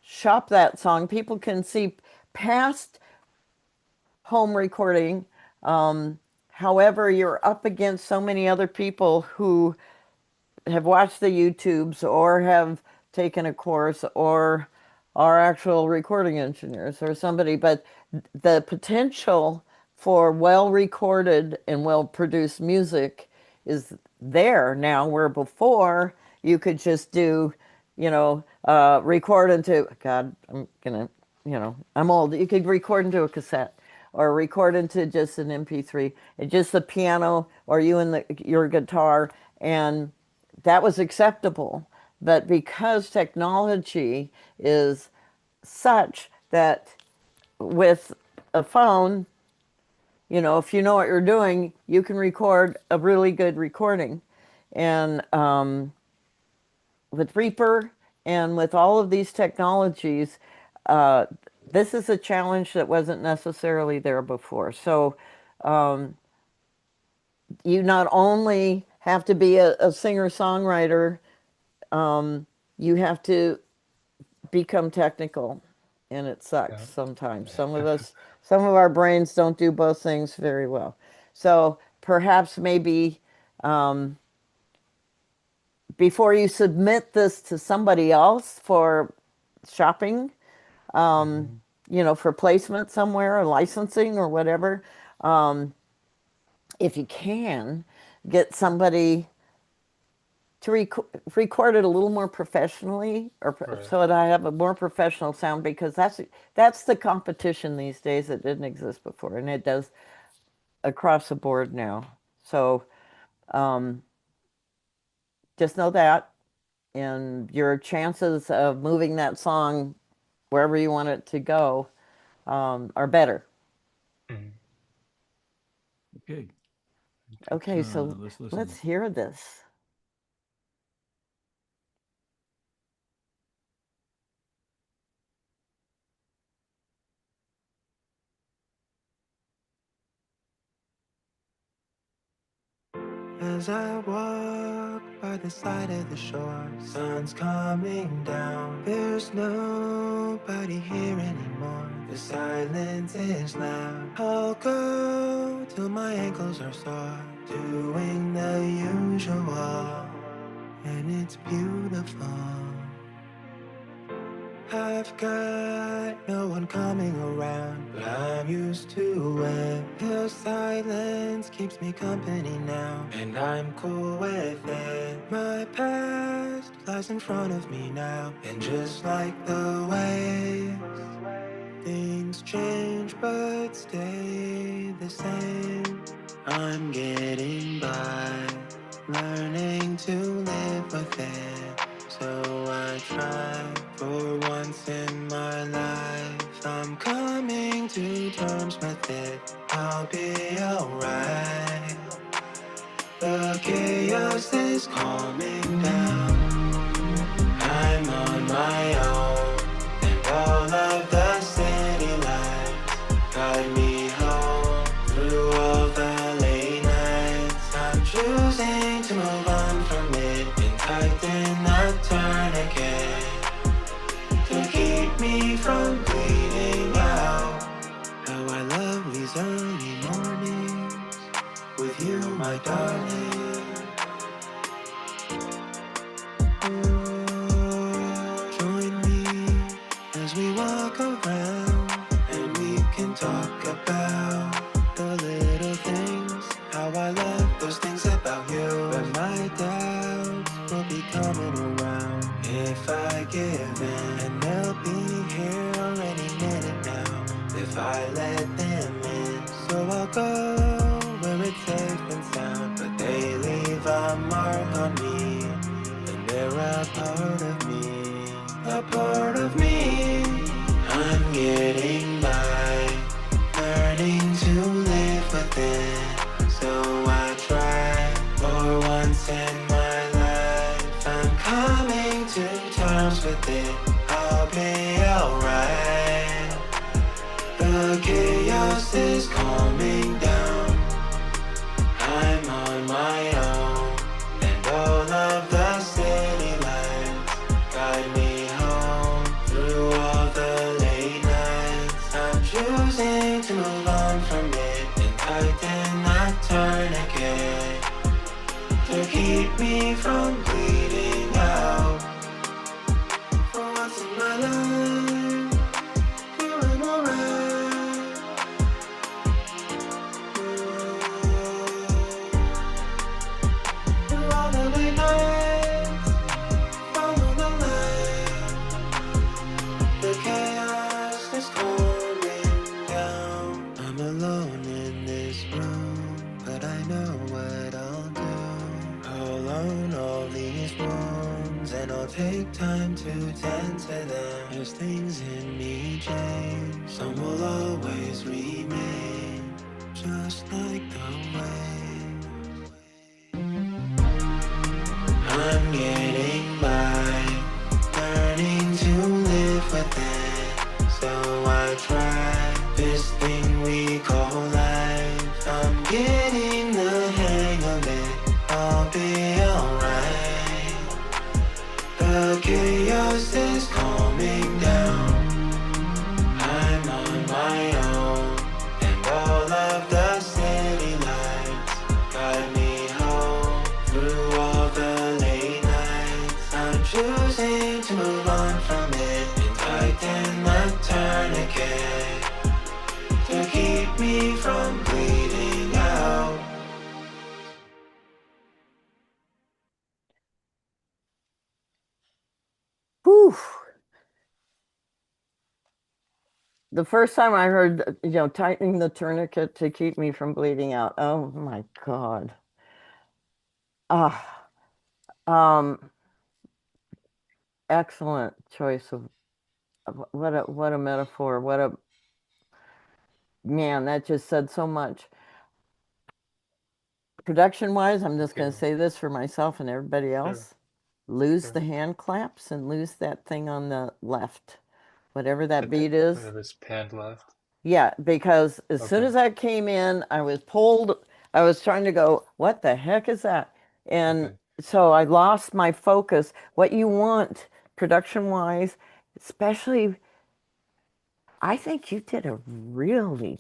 shop that song, people can see past home recording. However, you're up against so many other people who have watched the YouTubes or have taken a course or are actual recording engineers or somebody, but the potential for well recorded and well produced music is there now, where before you could just do, record into, God, I'm old. You could record into a cassette or record into just an MP3, and just the piano or you and your guitar, and that was acceptable. But because technology is such that with a phone, if you know what you're doing, you can record a really good recording. And with Reaper and with all of these technologies, uh, this is a challenge that wasn't necessarily there before. So you not only have to be a singer-songwriter, you have to become technical, and it sucks Yeah. sometimes. Some of our brains don't do both things very well. So perhaps maybe before you submit this to somebody else for shopping, Hmm. for placement somewhere or licensing or whatever, if you can, get somebody to record it a little more professionally, or Right. so that I have a more professional sound, because that's the competition these days that didn't exist before, and it does across the board now. So just know that, and your chances of moving that song wherever you want it to go are better. Mhm. Okay, Okay, so let's let's listen. hear this. As I walk by the side of the shore, sun's coming down. There's nobody here anymore. The silence is loud. I'll go till my ankles are sore, doing the usual, and it's beautiful. I've got no one coming around, but I'm used to it. The silence keeps me company now, and I'm cool with it. My past lies in front of me now, and just like the waves, things change but stay the same. I'm getting by, learning to live with it. So I try for once in my life. I'm coming to terms with it. I'll be alright. The chaos is calming down. I'm on my own, and all of the city lights guide me home through all the late nights. I'm choosing to move on from it and tighten that tourniquet to keep me from bleeding out. How I love these early mornings with you, my darling. Join me as we walk around, and we can talk about the little things. How I love those things about you. But my doubts will be coming around if I give in, and they'll be here any minute now if I let them in. So I'll go where it's safe and sound, but they leave a mark on me, and they're a part of me, a part of me. I'm getting by, learning to live with it. So I try for once in my life. I'm coming to terms with it. I'll be alright. The chaos is calming down. I'm on my own, and all of the city lights guide me home through all the late nights. I'm choosing to move on from it and tighten that tourniquet to keep me from bleeding out. For once in my life, feeling alright. Through all the late nights, follow the light. The chaos is calming down. I'm alone in this room, but I know what I'll do. I'll own all these wounds, and I'll take time to tend to them. There's things in me change, some will always remain, just like the waves. I'm getting by, learning to live with it. So I try this thing we call life. I'm getting the hang The chaos is calming down. I'm on my own, and all of the city lights guide me home. Through all the late nights, I'm choosing to move on from it and tighten the tourniquet to keep me from bleeding out. Whew. The first time I heard, tightening the tourniquet to keep me from bleeding out. Oh my God. Ah, um, excellent choice of what a metaphor. What a man, that just said so much. Production wise, I'm just Thank going to you. say this for myself and everybody Sure, else. Lose sure. the hand claps and lose that thing on the left, whatever that The beat is. whatever's panned left. Yeah, because as soon Okay, as that came in, I was pulled. I was trying to go, what the heck is that? And okay, so I lost my focus. What you want, production wise, especially, I think you did a really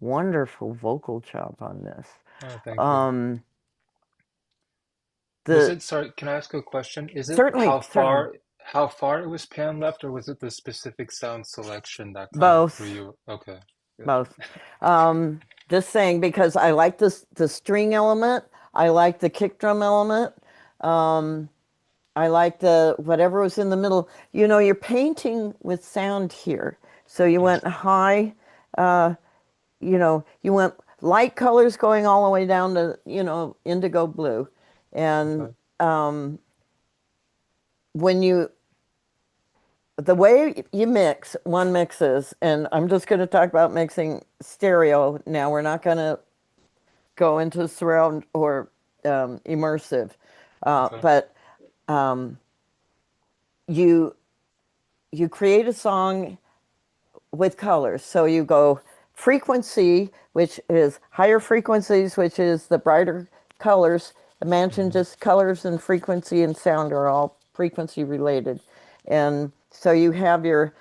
wonderful vocal job on this. oh, thank you. Um, Was the it, sorry, can I ask a question? Is it certainly, certainly how far it was pan left, or was it the specific sound selection that kind of threw both, you? Okay, good. both. Just saying because I like this the string element. I like the kick drum element. Um, I like the whatever was in the middle. You're painting with sound here. So you Mm, went high, you went light colors going all the way down to, indigo blue. And okay. when you, the way you mix, one mixes, and I'm just going to talk about mixing stereo now. We're not going to go into surround or immersive. Okay. But you you create a song with colors. So you go frequency, which is higher frequencies, which is the brighter colors. Imagine Hmm. just colors and frequency and sound are all frequency related. And so you have your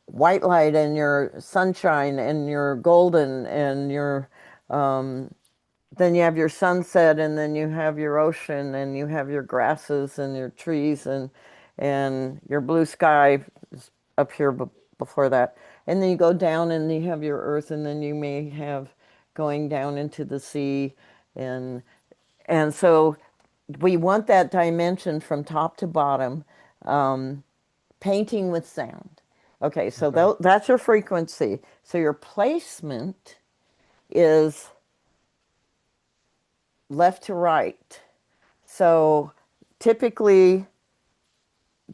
white light and your sunshine and your golden and your then you have your sunset and then you have your ocean and you have your grasses and your trees and your blue sky is up here before that, and then you go down and you have your earth, and then you may have going down into the sea, and and so we want that dimension from top to bottom, painting with sound. Okay, so Okay. that's your frequency. So your placement is left to right. So typically,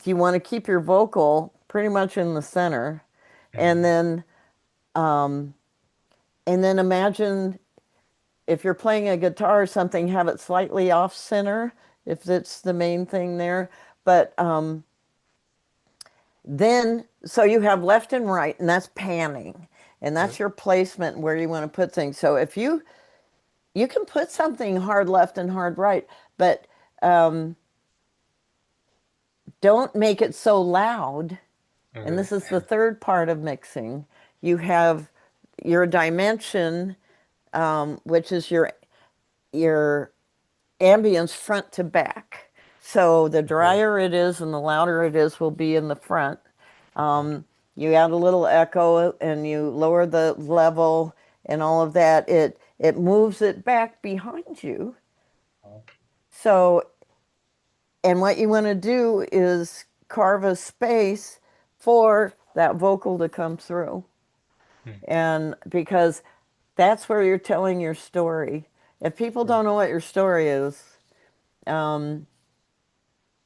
you want to keep your vocal pretty much in the center, and Hmm. then imagine if you're playing a guitar or something, have it slightly off center if that's the main thing there. But then, so you have left and right, and that's panning, and Yep. that's your placement where you want to put things. So if you can put something hard left and hard right, but don't make it so loud. And Okay. this is the third part of mixing. You have your dimension, which is your ambience front to back. So the Okay. drier it is and the louder it is will be in the front. Okay. You add a little echo and you lower the level and all of that. It moves it back behind you. Oh, So, and what you want to do is carve a space for that vocal to come through. hmm. And because that's where you're telling your story. If people Sure. don't know what your story is,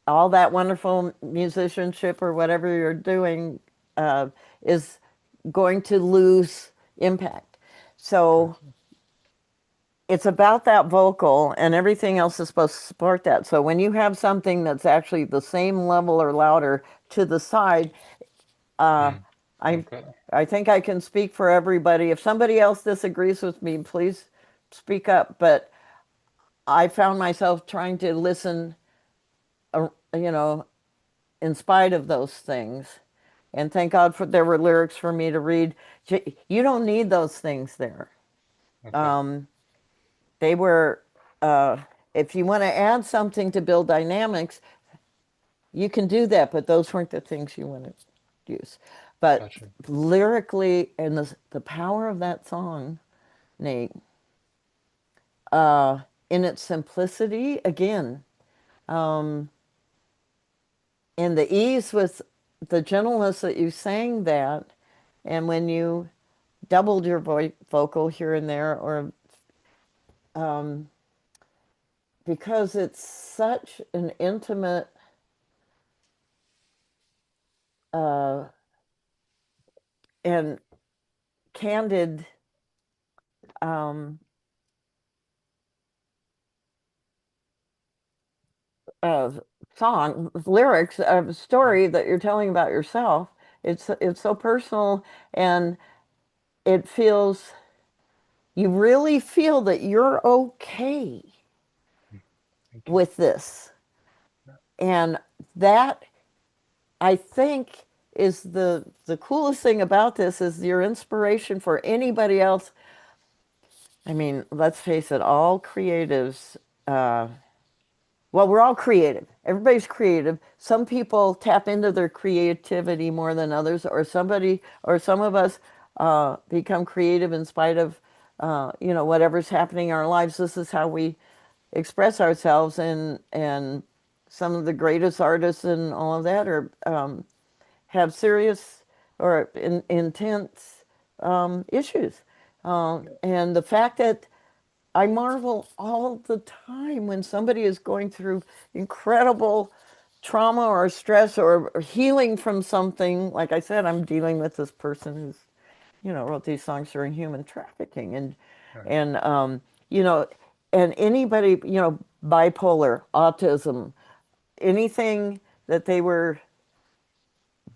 all that wonderful musicianship or whatever you're doing is going to lose impact. So Gotcha. it's about that vocal, and everything else is supposed to support that. So when you have something that's actually the same level or louder to the side, Hmm. I Okay. I think I can speak for everybody. If somebody else disagrees with me, please speak up. But I found myself trying to listen, in spite of those things. And thank God for there were lyrics for me to read. You don't need those things there. Okay. Um, they were, if you want to add something to build dynamics, you can do that, but those weren't the things you want to use. But Gotcha. lyrically, and the power of that song, Nate, in its simplicity, again, um, and the ease with the gentleness that you sang that, and when you doubled your vocal here and there, or um, because it's such an intimate uh, and candid um, uh, song lyrics of a Mm, story that you're telling about yourself. It's so personal, and it feels you really feel that you're okay mm. Thank you. with this, Yeah. and that I think is the coolest thing about this is your inspiration for anybody else. I mean, let's face it, all creatives. Well, we're all creative. Everybody's creative. Some people tap into their creativity more than others, or somebody, or some of us become creative in spite of, whatever's happening in our lives. This is how we express ourselves, and some of the greatest artists and all of that are have serious or intense issues. Yeah. And the fact that I marvel all the time when somebody is going through incredible trauma or stress or healing from something. Like I said, I'm dealing with this person who's, wrote these songs during human trafficking, and All right. and um, you know, and anybody, bipolar, autism, anything that they were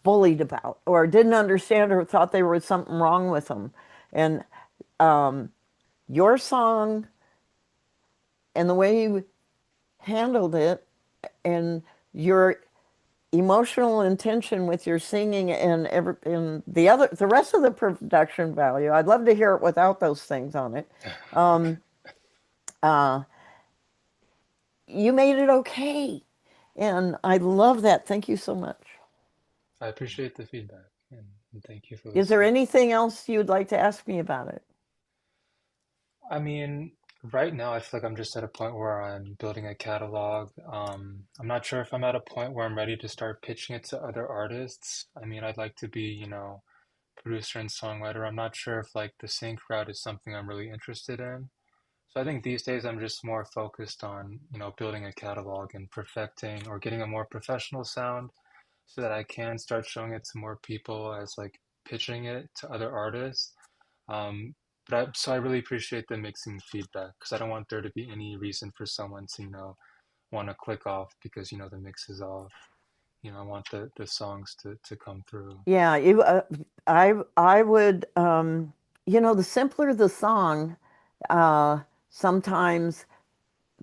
bullied about or didn't understand or thought there was something wrong with them. And your song and the way you handled it and your emotional intention with your singing and the rest of the production value. I'd love to hear it without those things on it. Okay. Uh, you made it okay. And I love that. Thank you so much. I appreciate the feedback and thank you for Is there listening. anything else you'd like to ask me about it? I mean, right now I feel like I'm just at a point where I'm building a catalog. I'm not sure if I'm at a point where I'm ready to start pitching it to other artists. I mean, I'd like to be, producer and songwriter. I'm not sure if like the sync route is something I'm really interested in. So I think these days I'm just more focused on, building a catalog and perfecting or getting a more professional sound so that I can start showing it to more people as like pitching it to other artists. Um, so I really appreciate the mixing feedback because I don't want there to be any reason for someone to, want to click off because, the mix is off. I want the songs to come through. Yeah, I would the simpler the song, uh, sometimes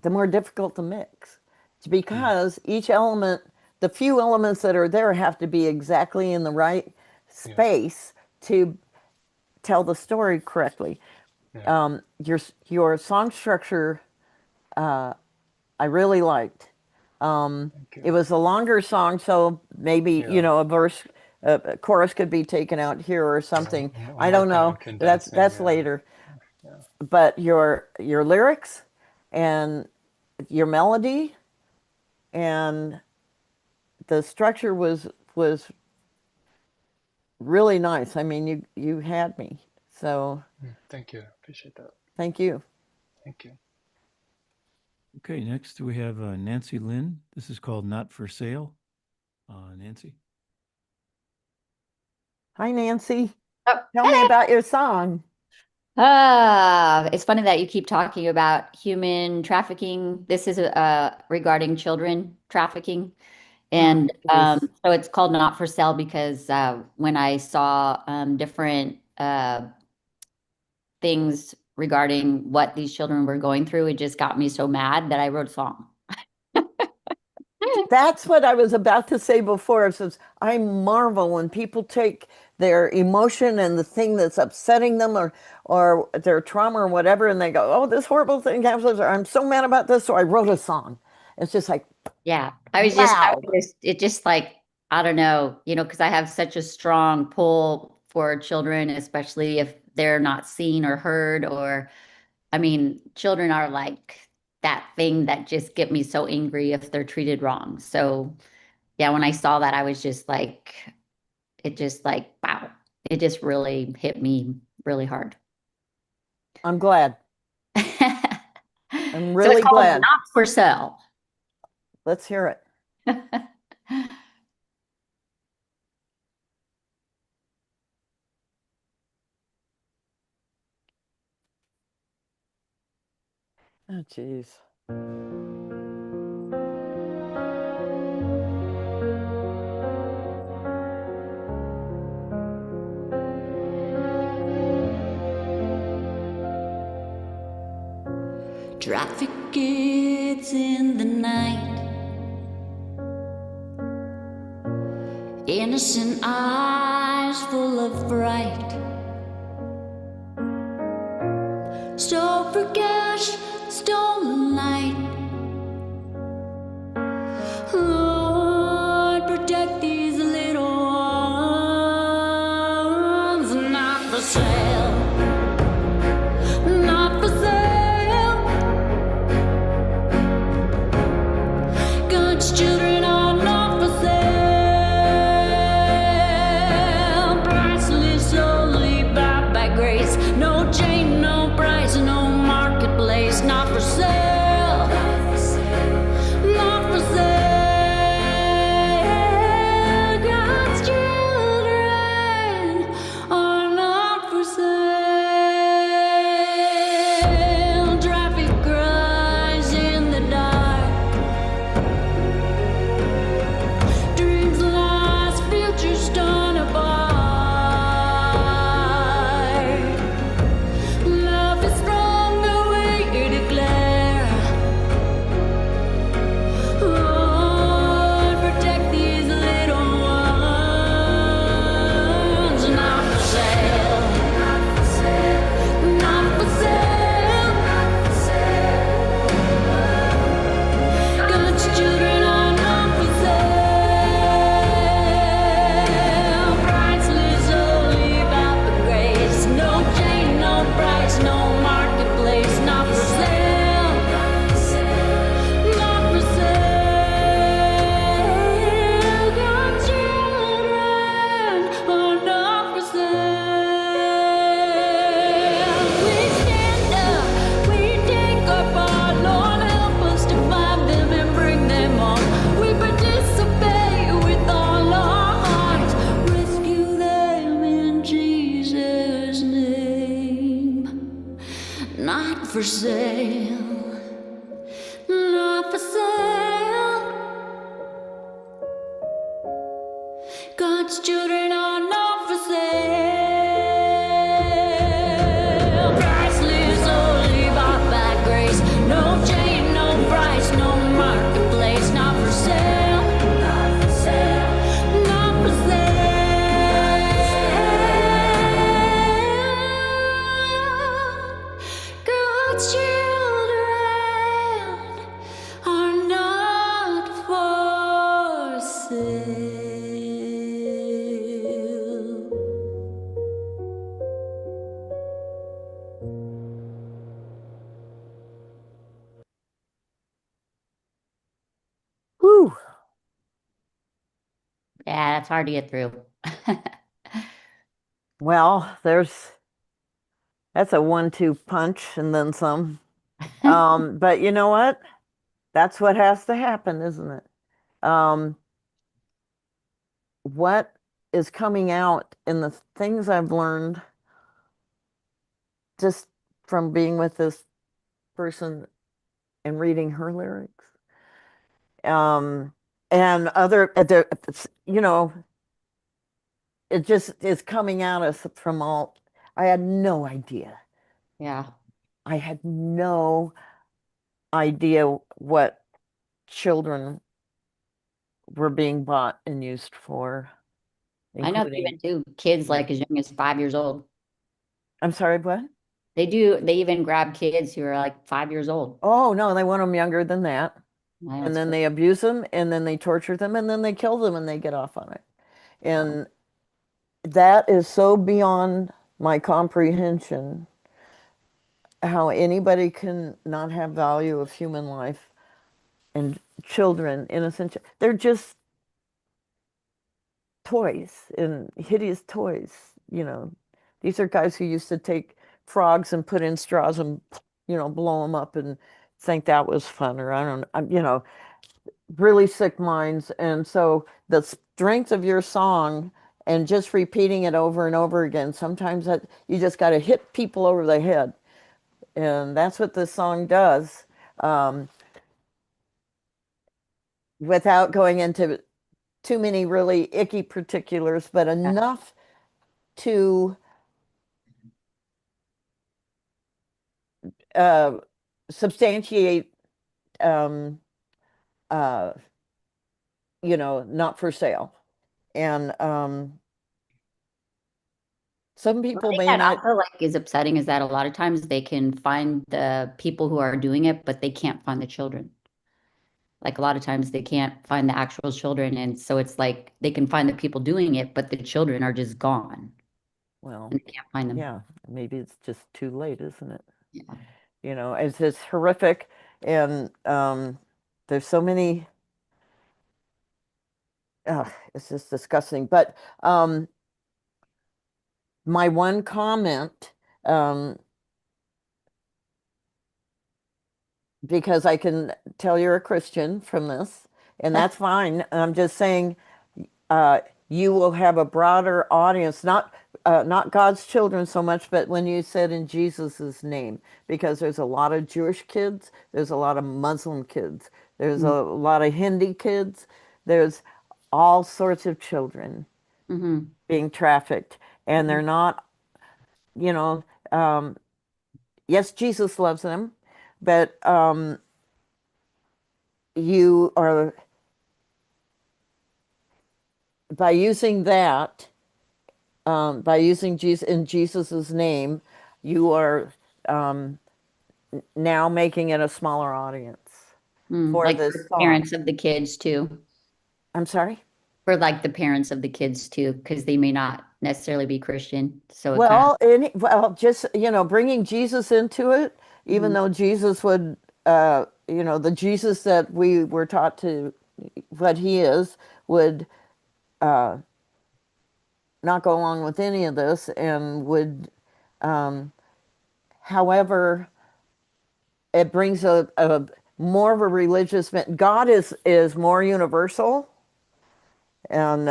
the more difficult the mix. It's Mm, because each element, the few elements that are there have to be exactly in the right yeah, space to tell the story correctly. yeah. Your song structure I really liked. Thank It you. was a longer song, so maybe, Yeah, a chorus could be taken out here or yeah. something. I'm I don't working on know. condensing. That's Yeah, later. yeah. But your lyrics and your melody and the structure was really nice. I mean, you had me. So Thank you. Appreciate that. thank you. Thank you. Okay, next we have Nancy Lynn. This is called Not for Sale. Nancy. Hi, Nancy. Oh, Tell me hello. about your song. It's funny that you keep talking about human trafficking. This is regarding children trafficking. And It is. so it's called Not for Sale because when I saw different things regarding what these children were going through, it just got me so mad that I wrote a song. That's what I was about to say before. It says, I marvel when people take their emotion and the thing that's upsetting them or their trauma or whatever, and they go, oh, this horrible thing happens, or I'm so mad about this, so I wrote a song. It's just like, Yeah. wow. It just like, I don't know, because I have such a strong pull for children, especially if they're not seen or heard, or, I mean, children are like that thing that just get me so angry if they're treated wrong. So, yeah, when I saw that, I was just like, it just like, wow, it just really hit me really hard. I'm glad. So I'm it's really called glad. Not for Sale. Let's hear it. Oh, geez. Traffic gets in the night, innocent eyes full of fright. Stole for cash, stolen light. Lord, protect these little ones. Not for sale, not for sale. God's children are not for sale. Priceless, only bought by grace. No chain, no price, no marketplace. Not for sale, not for sale. God's children are not for sale. Traffic cries in the dark. Dreams lost, futures torn apart. Love is stronger, we declare. Lord, protect these little ones. Not for sale, not for sale, not for sale. God's children are not for sale. Priceless, only about the grace. No chain, no price, no marketplace. Not for sale, not for sale. God's children are not for sale. We stand up, we take our part. Lord, help us to find them and bring them on. We participate with all our hearts. Rescue them in Jesus' name. Not for sale, not for sale. God's children are not for sale. Priceless, only bought by grace. No chain, no price, no marketplace. Not for sale, not for sale, not for sale. God's children are not for sale. Whew. Yeah, that's hard to get through. Well, that's a 1-2 punch and then some. But you know what? That's what has to happen, isn't it? What is coming out in the things I've learned just from being with this person and reading her lyrics, and you know, it just is coming at us from all. I had no idea. Yeah. I had no idea what children were being bought and used for, I know they including, even do kids yeah. like as young as 5 years old. I'm sorry, what? They even grab kids who are like 5 years old. Oh, no, they want them younger than that. I know And it's then crazy. they abuse them, and then they torture them, and then they kill them, and they get off on it. Wow. And that is so beyond my comprehension how anybody can not have value of human life and children, innocent. They're just toys and hideous toys. You know, these are guys who used to take frogs and put in straws and blow them up and think that was fun, or I don't, really sick minds. And so the strength of your song and just repeating it over and over again, sometimes that you just got to hit people over the head, and that's what this song does. Um, Without going into too many really icky particulars, but Yeah. enough to uh, substantiate, um, uh, not for sale. And some One people thing may that not, also like is upsetting is that a lot of times they can find the people who are doing it, but they can't find the children. Like a lot of times they can't find the actual children, and so it's like they can find the people doing it, but the children are just gone well, and they can't find them. yeah, maybe it's just too late, isn't it? Yeah. It's just horrific. And there's so many, it's just disgusting. But my one comment, um, because I can tell you're a Christian from this, and that's fine. I'm just saying, uh, you will have a broader audience, not God's children so much, but when you said in Jesus's name, because there's a lot of Jewish kids, there's a lot of Muslim kids, there's a lot of Hindi kids, there's all sorts of children Mm-hmm. being trafficked, and they're not, you know, um, yes, Jesus loves them, but you are, by using that, by using Jesus in Jesus's name, you are um, now making it a smaller audience for Like this the song. parents of the kids too, I'm sorry? for like the parents of the kids too, because they may not necessarily be Christian. So it kind of, Just, bringing Jesus into it, even Mhm. though Jesus would, the Jesus that we were taught to, what he is, would uh, not go along with any of this and would, um, however, it brings a more of a religious. God is more universal. And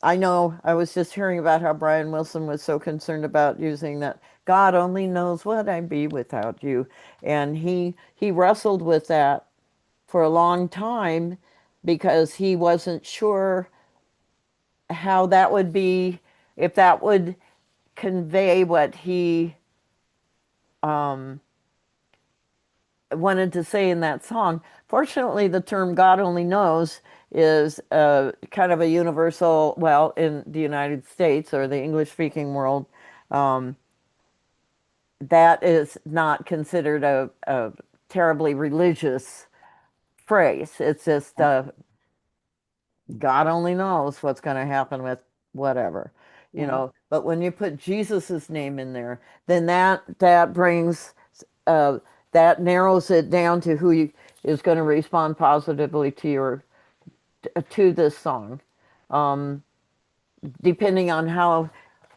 I know I was just hearing about how Brian Wilson was so concerned about using that God only knows what I'd be without you. And he wrestled with that for a long time because he wasn't sure how that would be, if that would convey what he um, wanted to say in that song. Fortunately, the term God only knows is kind of a universal, well, in the United States or the English speaking world, um, that is not considered a terribly religious phrase. It's just God only knows what's going to happen with whatever, yeah, But when you put Jesus's name in there, then that brings uh, that narrows it down to is going to respond positively to this song, um, depending on how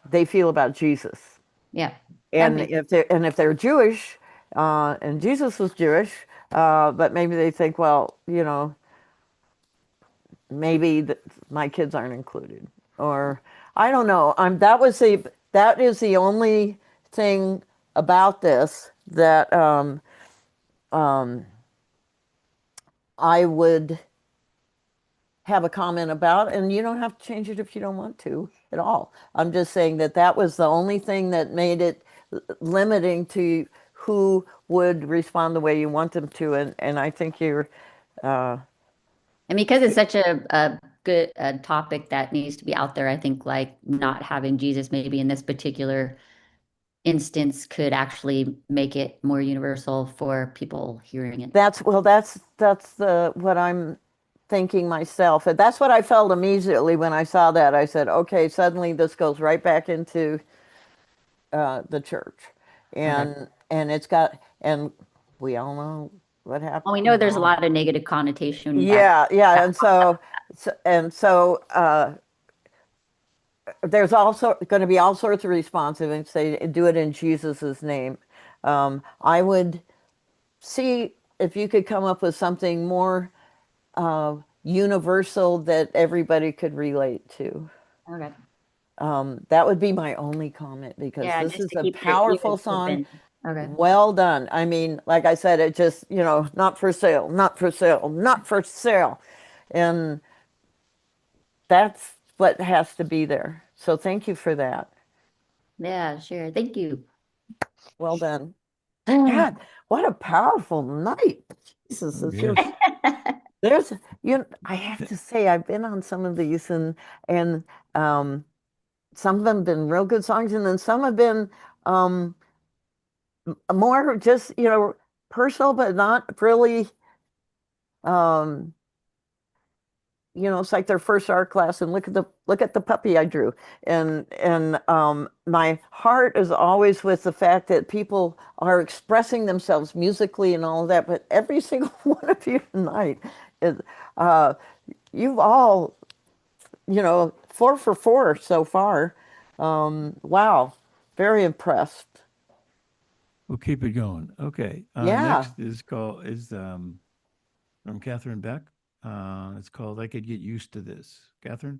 they feel about Jesus. yeah, that And makes if they're Jewish, and Jesus was Jewish, but maybe they think, well, maybe my kids aren't included, or I don't know. That is the only thing about this that I would have a comment about, and you don't have to change it if you don't want to at all. I'm just saying that was the only thing that made it limiting to who would respond the way you want them to, and I think you're And because it's such a good topic that needs to be out there, I think like not having Jesus maybe in this particular instance could actually make it more universal for people hearing it. That's the what I'm thinking myself. And that's what I felt immediately when I saw that. I said, okay, suddenly this goes right back into the church. Okay. And it's got, and we all know what Well, happened, we know you there's a know. lot of negative connotation Yeah, yeah. that And so there's also going to be all sorts of responsive and say, do it in Jesus's name. I would see if you could come up with something more universal that everybody could relate to. Okay. That would be my only comment because Yeah, this just is to a keep your powerful ears song. open. Okay. Well done. I mean, like I said, it just, not for sale, not for sale, not for sale. And that's what has to be there. So thank you for that. Yeah, sure. Thank you. Well done. God, what a powerful night. Jesus, it's Yes. just there's I have to say I've been on some of these and um some of them have been real good songs and then some have been um more just, personal but not really um it's like their first art class and look at the puppy I drew. And my heart is always with the fact that people are expressing themselves musically and all of that, but every single one of you tonight is uh you've all, 4 for 4 so far. Wow. Very impressed. We'll keep it going. Okay. Yeah. Next is from Catherine Beck. It's called I Could Get Used to This. Catherine?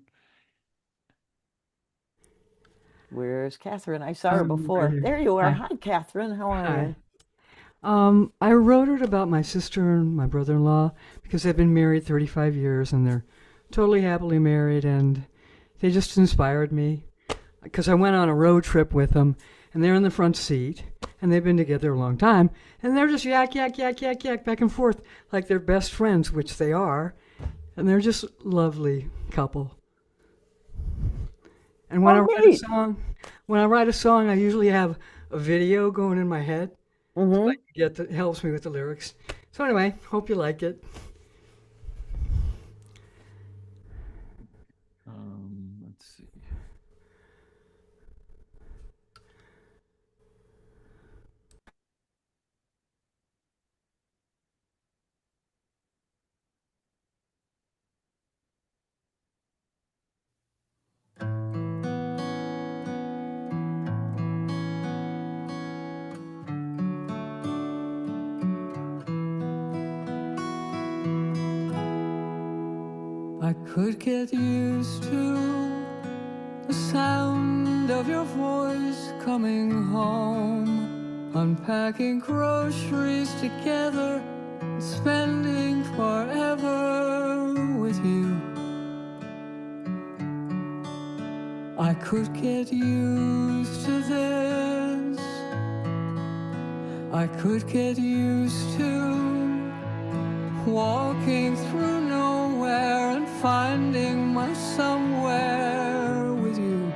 Where's Catherine? I saw her Right before. here. There you are. Hi. Hi, Catherine. How are Hi. you? I wrote it about my sister and my brother-in-law because they've been married 35 years and they're totally happily married, and they just inspired me because I went on a road trip with them and they're in the front seat and they've been together a long time and they're just yak, yak, yak, yak, yak back and forth like they're best friends, which they are, and they're just lovely couple. And when Oh, I write a neat. song, I usually have a video going in my head. Mm-hmm. It helps me with the lyrics. So anyway, hope you like it. Let's see. I could get used to the sound of your voice coming home, unpacking groceries together, and spending forever with you. I could get used to this. I could get used to walking through nowhere and finding my somewhere with you.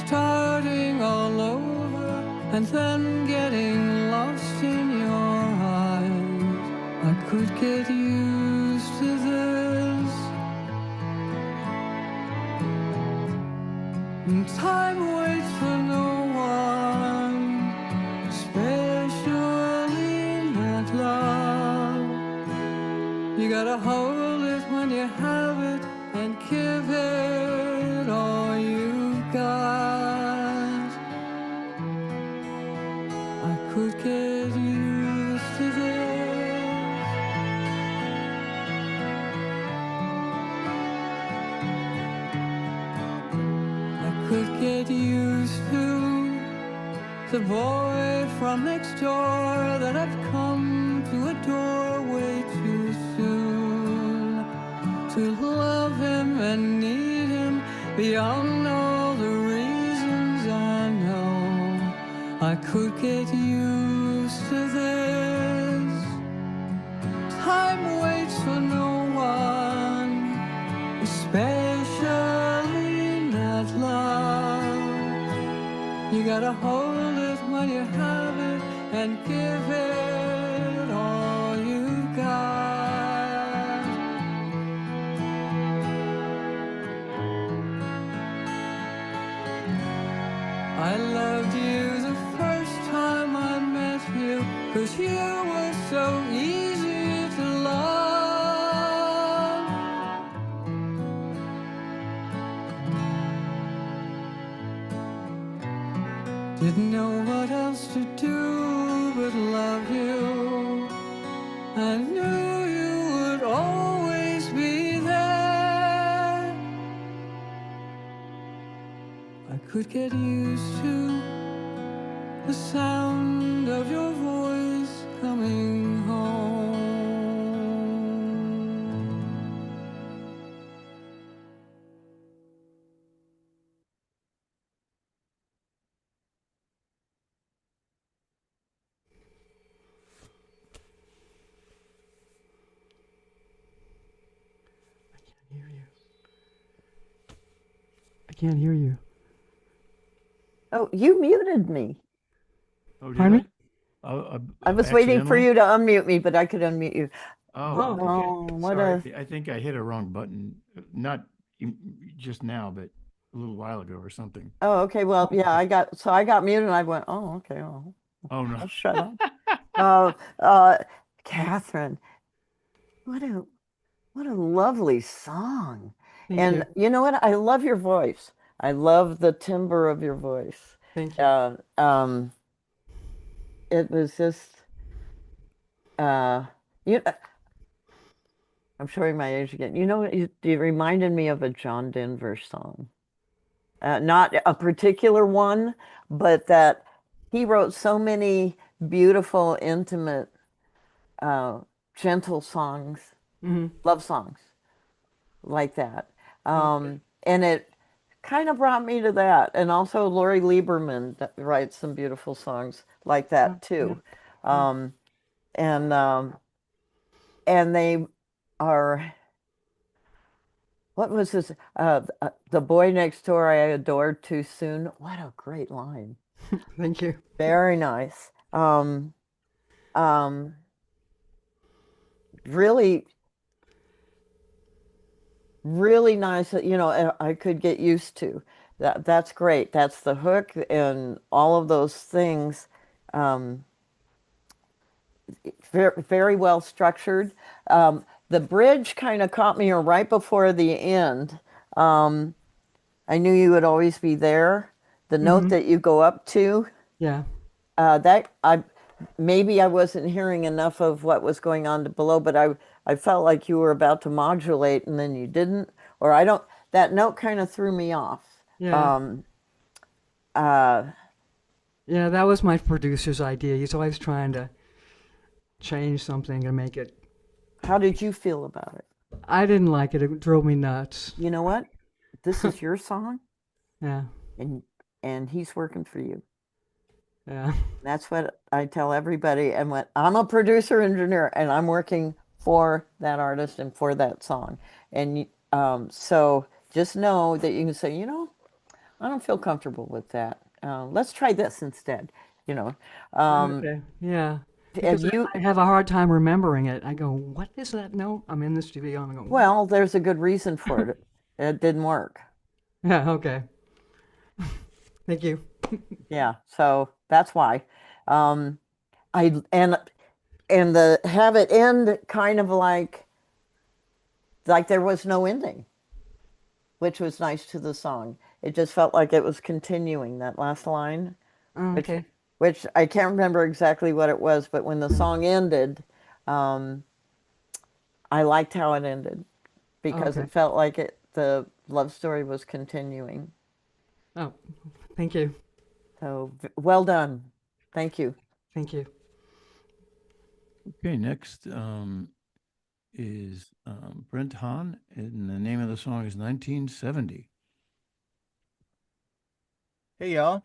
Starting all over and then getting lost in your eyes. I could get used to this. And time waits for no one, especially not love. You gotta hold it when you have it and give it all you've got. I could get used to this. I could get used to the boy from next door that I've come to adore way too soon. To love him and need him beyond all the reasons I know. I could get used to this. Time waits for no especially that love. You gotta hold it when you have it and give it all you got. I loved you the first time I met you, 'cause you were so easy to love. Didn't know what else to do but love you. I knew you would always be there. I could get used to the sound of your voice coming home. Hear you. I can't hear you. Oh, you muted me. Oh, did Pardon me? I was waiting for accidentally? you to unmute me, but I could unmute you. Oh, Oh, okay. Oh, what sorry. a I think I hit a wrong button. Not just now, but a little while ago or something. Oh, okay. Well, yeah, I got muted and I went, oh, okay. Well, Oh, no. I'll shut up. Oh, Catherine, what a what a lovely song. Thank And you. you know what? I love your voice. I love the timbre of your voice. Thank you. It was just uh you I'm showing my age again. You know, it reminded me of a John Denver song. Not a particular one, but that he wrote so many beautiful, intimate, uh, gentle songs, Hmm. love songs like that. Okay. And it kind of brought me to that. And also Lori Lieberman that writes some beautiful songs like Oh, that yeah. too. Yeah. Um, and um, and they are what was this? The boy next door I adored too soon. What a great line. Thank you. Very nice. Um, really, really nice. You know, I could get used to that. That's great. That's the hook and all of those things. Um, very, very well structured. The bridge kind of caught me right before the end. Um, I knew you would always be there. The note Hmm. that you go up to, Yeah. that I maybe I wasn't hearing enough of what was going on below, but I felt like you were about to modulate and then you didn't, or I don't. That note kind of threw me off. Yeah. Um, uh, Yeah. That was my producer's idea. He's always trying to change something and make it. how did you feel about it? I didn't like it. It drove me nuts. You know what? This is your song, Yeah. and he's working for you. Yeah. That's what I tell everybody. And what I'm a producer engineer, and I'm working for that artist and for that song. And so just know that you can say, you know, I don't feel comfortable with that. Let's try this instead. You know, um, Okay. Yeah. and Because you. I have a hard time remembering it. I go, what is that note? I'm in the studio and I go, what? Well, there's a good reason for it. It didn't work. Yeah. Okay. Thank you. Yeah, so that's why. Um, I and the have it end kind of like there was no ending, which was nice to the song. It just felt like it was continuing that last line, Oh, which okay. which I can't remember exactly what it was, but when the song ended, um, I liked how it ended because Okay. it felt like the love story was continuing. Oh, thank you. So well done. Thank you. Thank you. Okay, next is Brent Hahn, and the name of the song is 1970. Hey y'all.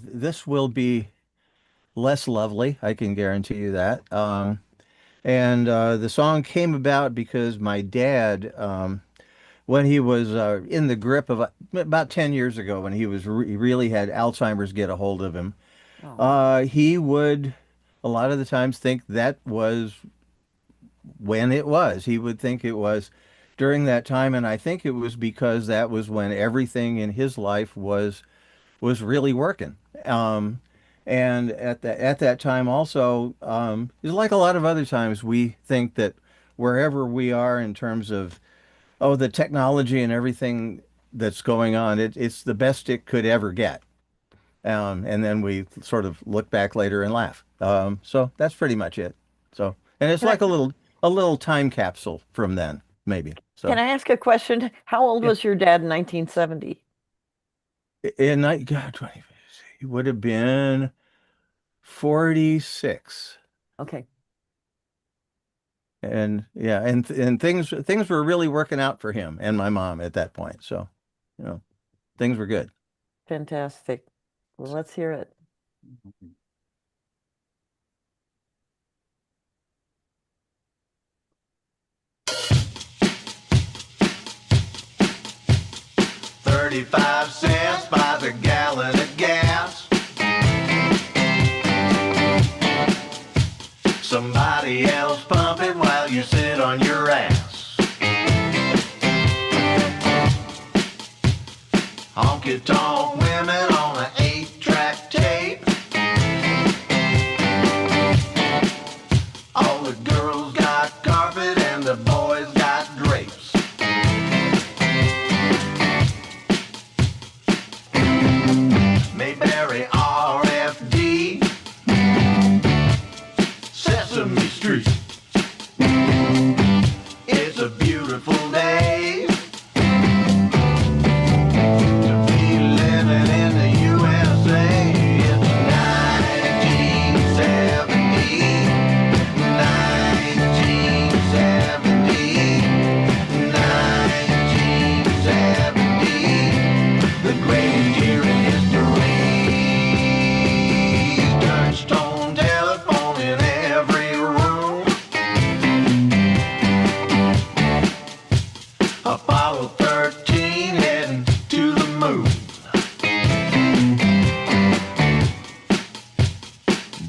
This will be less lovely, I can guarantee you that. And the song came about because my dad, when he was in the grip of about 10 years ago, when he was he really had Alzheimer's get a hold of him, Oh, he would a lot of the times think that was when it was. He would think it was during that time, and I think it was because that was when everything in his life was really working. Um, and at that time also, it's like a lot of other times we think that wherever we are in terms of the technology and everything that's going on, it's the best it could ever get. And then we sort of look back later and laugh. So that's pretty much it. So, and it's can I like a little time capsule from then, maybe. can So, I ask a question? How old yeah. was your dad in 1970? In night, God, 20, he would have been 46. Okay. And yeah, and things were really working out for him and my mom at that point. So, you know, things were good. Fantastic. Well, let's hear it. 35 cents buys a gallon of gas. Somebody else pump it while you sit on your ass. Honky tonk women on an 8-track tape. All the girls got carpet and the boys got drapes. Mayberry RFD, Sesame Street. It's a beautiful day to be living in the USA. It's 1970, 1970, the greatest year in history. Turnstone telephone in every room. Apollo 13 heading to the moon.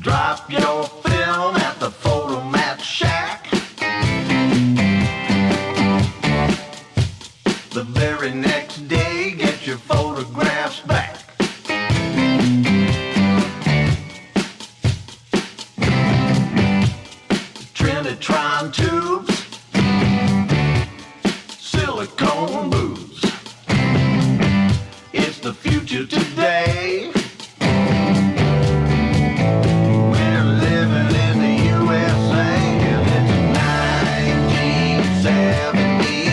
Drop your film at the photomat shack. The very next day, get your photographs back. Trinitron tubes, silicone boobs. It's the future today. We're living in the USA, and it's 1970,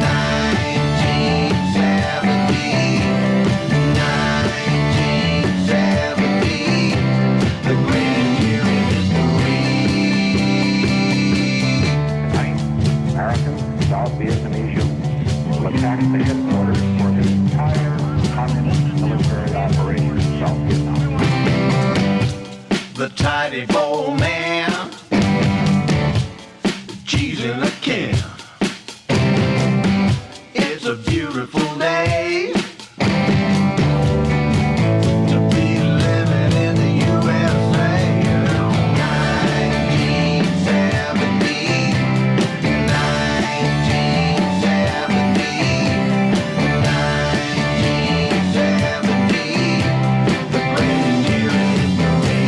1970, 1970, the greatest year in history. Tonight, American South Vietnamese will attack the headquarters for the entire communist military operation in South Vietnam. The tidy bowl man, cheese in a can. It's a beautiful day to be living in the USA. 1970, 1970, the greatest year in history.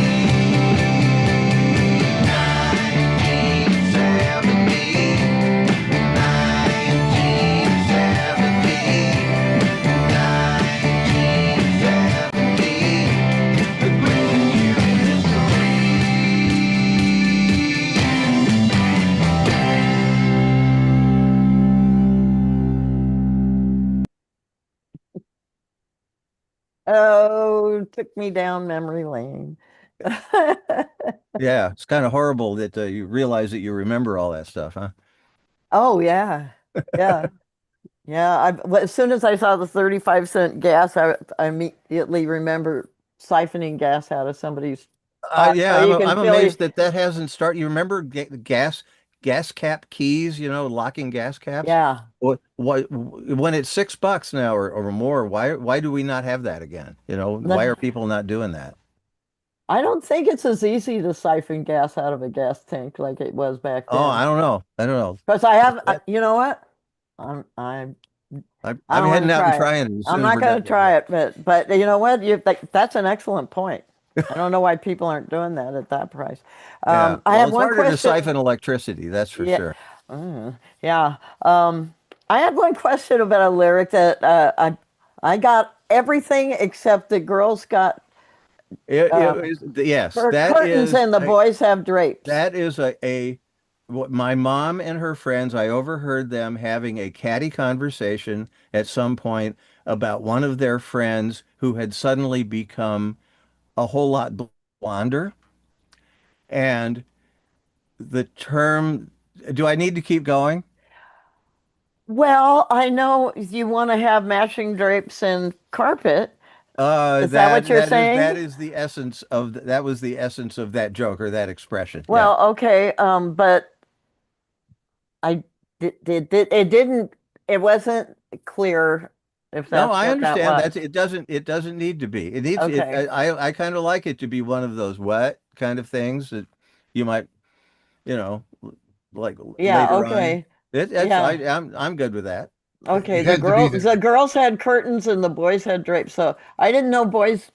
1970, Oh, took me down memory lane. Yeah, it's kind of horrible that you realize that you remember all that stuff, huh? Oh, yeah. Yeah. Yeah. As soon as I saw the 35-cent gas, I immediately remember siphoning gas out of somebody's so Yeah, you can I'm feel amazed that that hasn't started. You remember gas cap keys, locking gas caps? yeah. What when it's $6 now or more, why do we not have that again? Why The- are people not doing that? I don't think it's as easy to siphon gas out of a gas tank like it was back Oh, then. I don't know. I don't know. Because I have, That, you know what? I'm I I'm don't want heading to out and try it. trying it as I'm soon as not we're going done to here. try it, but you know what? That's an excellent point. I don't know why people aren't doing that at that price. Yeah. I Well, have it's one harder to question. siphon electricity, that's for Yeah, sure. yeah. I had one question about a lyric that I got everything except the girls got Yes, curtains and the boys have drapes. that is what my mom and her friends, I overheard them having a catty conversation at some point about one of their friends who had suddenly become a whole lot blonder. And the term, do I need to keep going? Well, I know you want to have matching drapes and carpet. Is that what you're That saying? is the essence that was the essence of that joke or that expression. Yeah. Well, okay, but I it didn't it wasn't clear if No, that's I what that understand was. that it doesn't need to be. It needs it Okay. I kind of like it to be one of those what kind of things that you might, you know, like Yeah, later on. okay. It's Yeah. I'm good with that. Okay, It had to be the there. girls had curtains and the boys had drapes. So I didn't know boys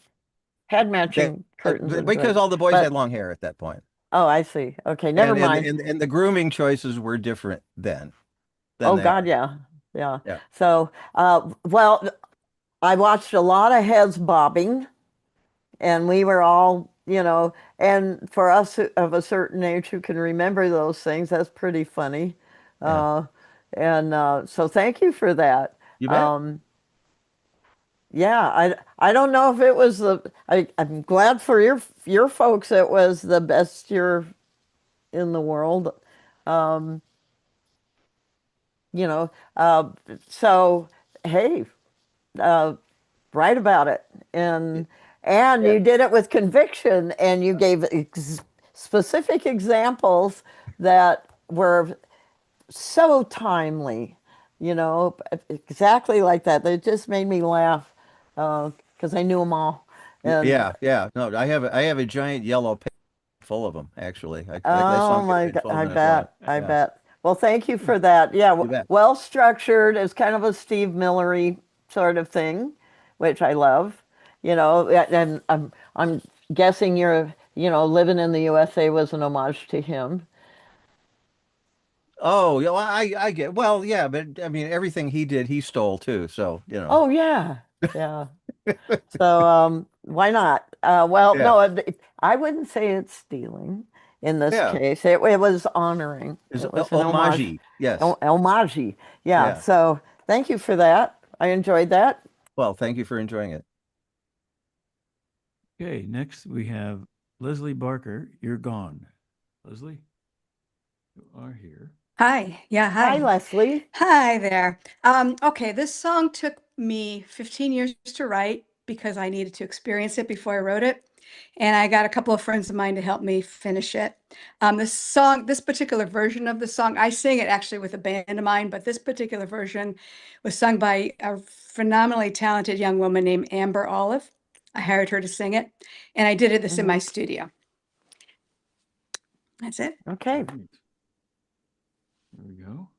had That matching curtains and because drapes. all the boys had But long hair at that point. oh, I see. Okay, never mind. And the grooming choices were different than Oh they God, are. yeah. Yeah. Yeah. So, well, I watched a lot of heads bobbing, and we were all, and for us of a certain age who can remember those things, that's pretty funny. Yeah. Uh, and so thank you for that. You bet. Um, yeah, I don't know if it was I'm glad for your folks it was the best year in the world. Um, you know, uh, so hey, uh, write about it, and Yeah. you did it with conviction, and you gave specific examples that were so timely, exactly like that. They just made me laugh because I knew them all. And Yeah, yeah. No, I have a giant yellow pen full of them, actually. That oh song could have my been God, 12 I minutes long. bet, I Yeah, bet. Well, thank you for that. Yeah, you bet. well structured is kind of a Steve Millery sort of thing, which I love. And I'm guessing living in the USA was an homage to him. Oh, yeah, well, I get, well, yeah, but I mean, everything he did, he stole too. So. Oh yeah, yeah. So why not? Well, Yeah, no, I wouldn't say it's stealing in this yeah. case. It was honoring. It's It was an homage. homage. Yes. Homage. Yeah. Yeah. So thank you for that. I enjoyed that. Well, thank you for enjoying it. Okay, next we have Leslie Barker. You're gone. Leslie, you are here. Hi. Yeah, Hi, hi. Leslie. Hi there. Okay, this song took me 15 years to write because I needed to experience it before I wrote it. And I got a couple of friends of mine to help me finish it. This particular version of the song, I sing it actually with a band of mine, but this particular version was sung by a phenomenally talented young woman named Amber Olive. I hired her to sing it, and I did this in my Hmm. studio. That's it. Okay. Great. There we go.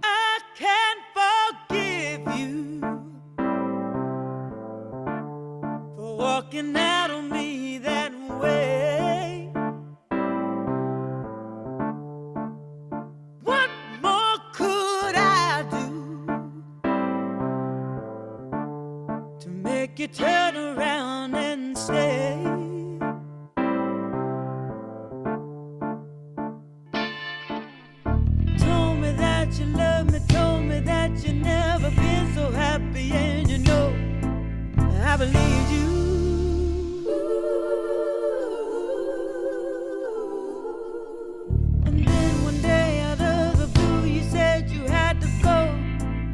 I can't forgive you for walking out on me that way. What more could I do to make you turn around and stay? believed you. And then one day out of the blue, you said you had to go.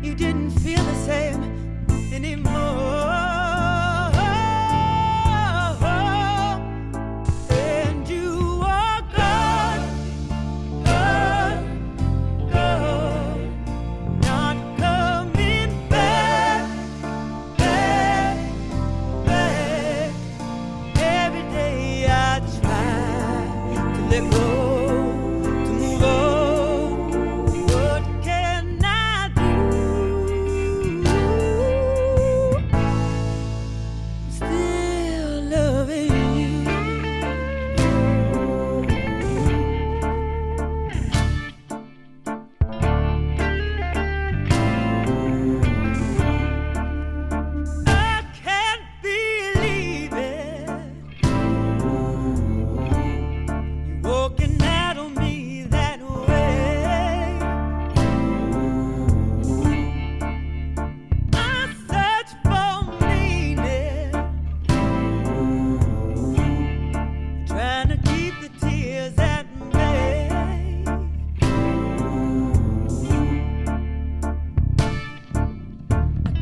You didn't feel the same anymore. And you are gone, gone, gone, not coming back, back, back. Every day I try to let go, to move on. What can I do? Still loving you. I can't believe it. You walking out on me that way. I search for meaning, trying to keep the tears at bay.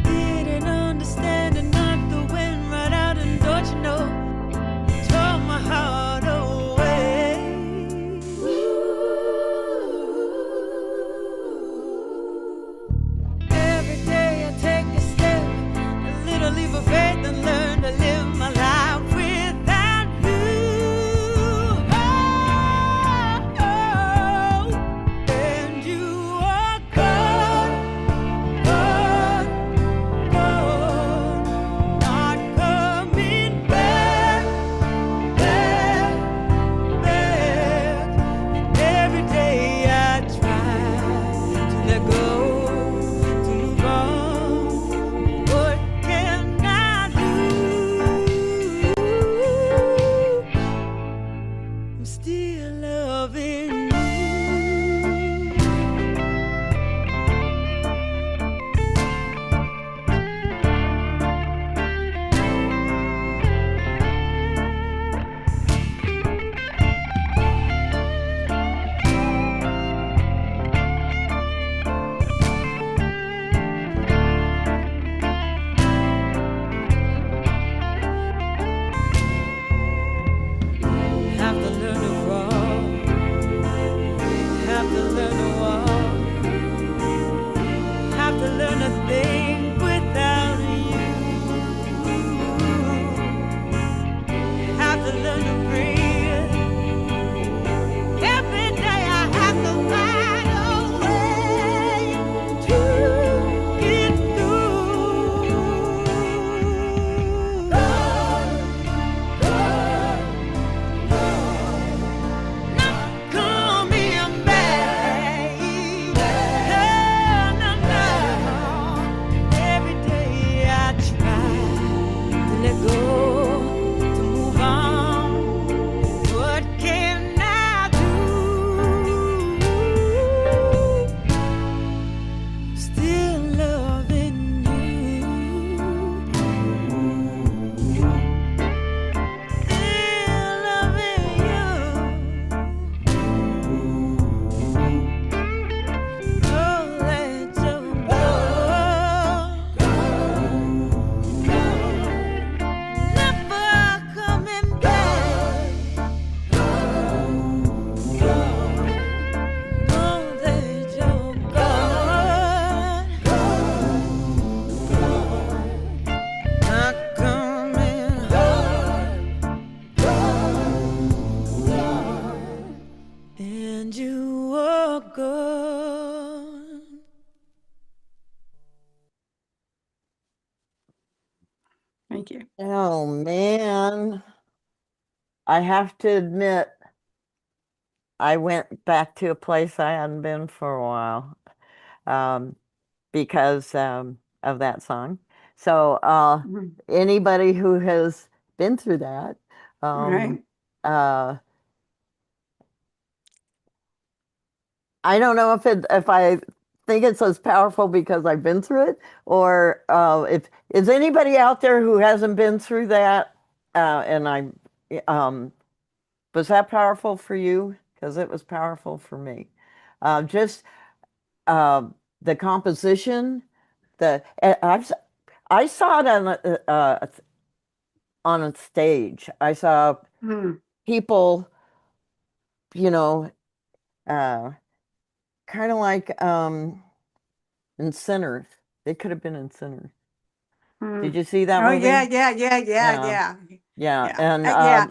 Didn't understand and knocked the wind right out, and don't you know, tore my heart away. Every day I take a step, a little leap of faith, and learn to live my life without you. Oh, and you are gone, gone, gone, not coming back, back, back. Every day I try to let go, to move on. What can I do? I'm still loving you. Have to learn to walk, have to learn to walk, have to learn to think without you, have to learn to breathe. Every day I have to find a way to get through. Coming back, no, no, no. Every day I try to let go, to move on. What can I do? Still loving you. Still loving you. Oh, let you go. Never coming back. Oh, let you go. Not coming and you are gone. Thank you. Oh man, I have to admit, I went back to a place I hadn't been for a while, because of that song. So Mhm. anybody who has been through that, Right. uh, I don't know if I think it's as powerful because I've been through it, or if is anybody out there who hasn't been through that, and I, um, was that powerful for you? Because it was powerful for me. Just uh, the composition, I saw it on a stage. I saw Mm, people, you know, kind of like in Sinners. They could have been in Sinners. Did mm. you see that Oh yeah, movie? yeah, yeah, yeah, Yeah, yeah, yeah. yeah, And yeah.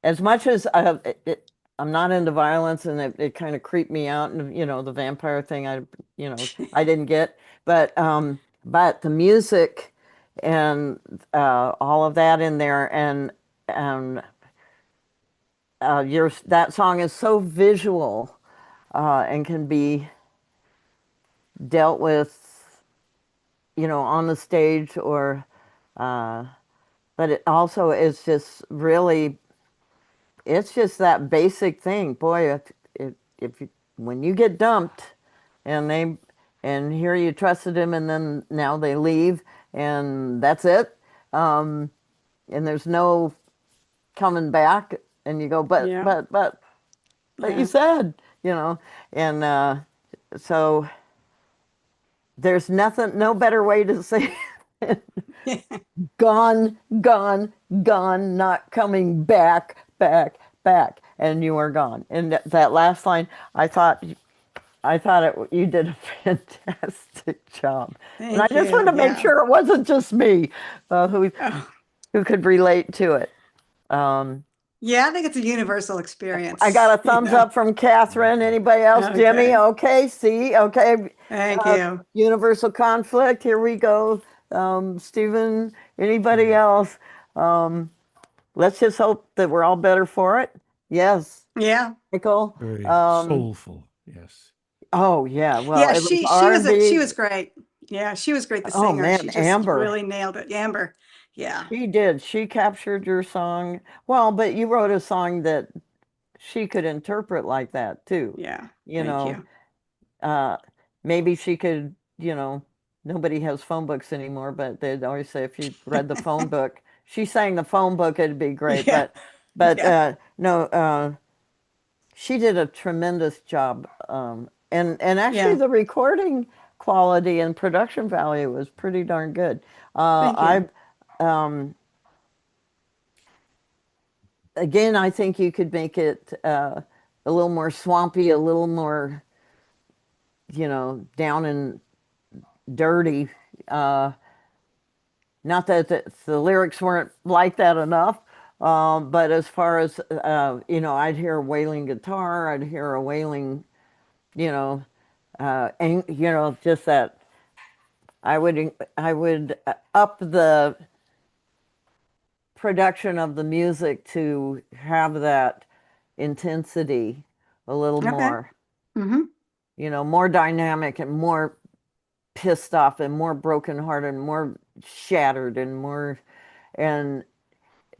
as much as I'm not into violence, and it kind of creeped me out, and the vampire thing, I didn't get, but the music and all of that in there, and that song is so visual, and can be dealt with, on the stage, or uh, but it also is just really, it's just that basic thing. Boy, if you, when you get dumped, and here you trusted him, and then now they leave, and that's it, and there's no coming back, and you go, but Yeah, but but but you yeah. said, and so there's nothing, no better way to say gone, gone, gone, not coming back, back, back, and you are gone. And that last line, you did a fantastic job. And I Thank just you. wanted to make Yeah. sure it wasn't just me, who Oh, could relate to it. Um, yeah, I think it's a universal I got experience, a thumbs up from Catherine. Anybody else? Jimmy? Okay. Okay. See? Okay. Thank Uh, you. Universal conflict. Here we go. Stephen, anybody else? Um, let's just hope that we're all better for it. Yes. Yeah. Michael. Very soulful. Yes. Oh yeah. Well, Yeah, it was she R&B. was great. Yeah, she was great, the Oh singer. She man, just Amber. really nailed it. Amber. Yeah. She did. She captured your song. Well, but you wrote a song that she could interpret like that too. Yeah. You Thank know, you. uh, maybe she could, nobody has phone books anymore, but they'd always say if you read the phone book, she sang the phone book, it'd be great. Yeah. But Yeah. no, she did a tremendous job. And actually Yeah. the recording quality and production value was pretty darn good. Thank you. Um, again, I think you could make it a little more swampy, a little more, down and dirty. Uh, Not that the lyrics weren't like that enough, but as far as, I'd hear a wailing guitar, I'd hear a wailing, you know, just that. I would up the production of the music to have that intensity a little Okay. more, Mm-hmm. more dynamic, and more pissed off, and more brokenhearted, and more shattered, and more, and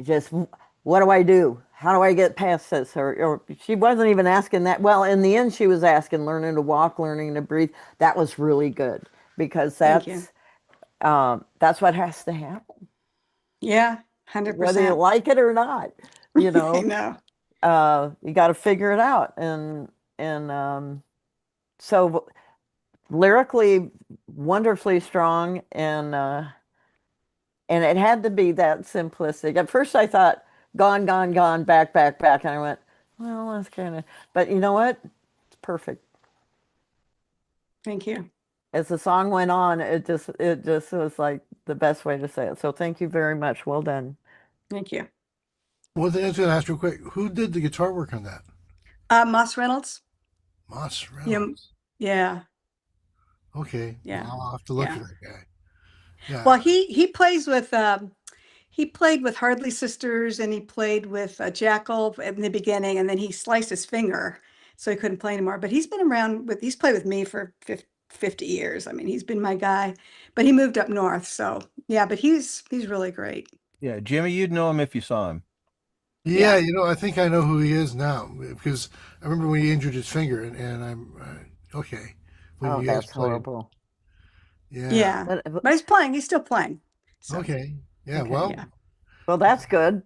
just, what do I do? How do I get past this? Or she wasn't even asking that. Well, in the end, she was asking, learning to walk, learning to breathe. That was really good, because Thank you. that's what has to happen, Yeah. whether you 100%. like it or not. You I know, know. you got to figure it out, and so lyrically, wonderfully strong, and it had to be that simplistic. At first, I thought, gone, gone, gone, back, back, back. And I went, well, that's kind of, but you know what? It's perfect. Thank you. As the song went on, it just was like the best way to say it. So thank you very much. Well done. Thank you. One thing I was going to ask real quick: who did the guitar work on that? Moss Reynolds. Moss Yeah. Reynolds. Yeah. Okay, well, Yeah. I'll have to look Yeah. for that guy. Yeah, Well, he played with Hardley Sisters, and he played with Jackal in the beginning, and then he sliced his finger, so he couldn't play anymore. But he's played with me for 50 years. I mean, he's been my guy, but he moved up north. So yeah, but he's really great. Yeah, Jimmy, you'd know him if you saw him. yeah. Yeah. I think I know who he is now because I remember when he injured his finger, and I'm okay. when Oh, you guys that's played. horrible. Yeah. Yeah. But he's playing. He's still playing. So, Okay. Yeah. okay, Well, yeah. Well, that's good.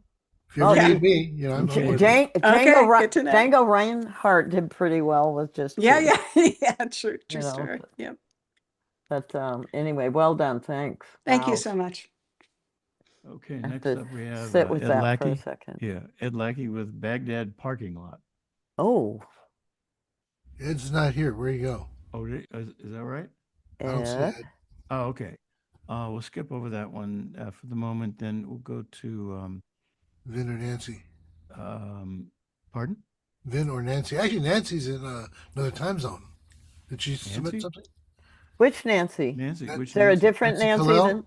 if you ever Yeah. need me, you know, I'm J- with Jane, it. Django, Good to know. Django Reinhardt did pretty well with just Yeah, two. yeah, yeah. True You know, story. Yeah. but anyway, well done. Thanks. Thank you Wow. so much. Okay, I have next to up we have sit with Ed that for a Lackey. second. Yeah, Ed Lackey with Baghdad Parking Lot. Oh, Ed's not here. Where you go? Oh, is that right? I don't see Ed. Ed. Oh, okay. We'll skip over that one for the moment. Then we'll go to Vin or Nancy? pardon? Vin or Nancy? Actually, Nancy's in another time zone. Did she submit Nancy? something? Which Nancy? Nancy. Is Which Is there a Nancy? different Nancy Nancy Kalel? than?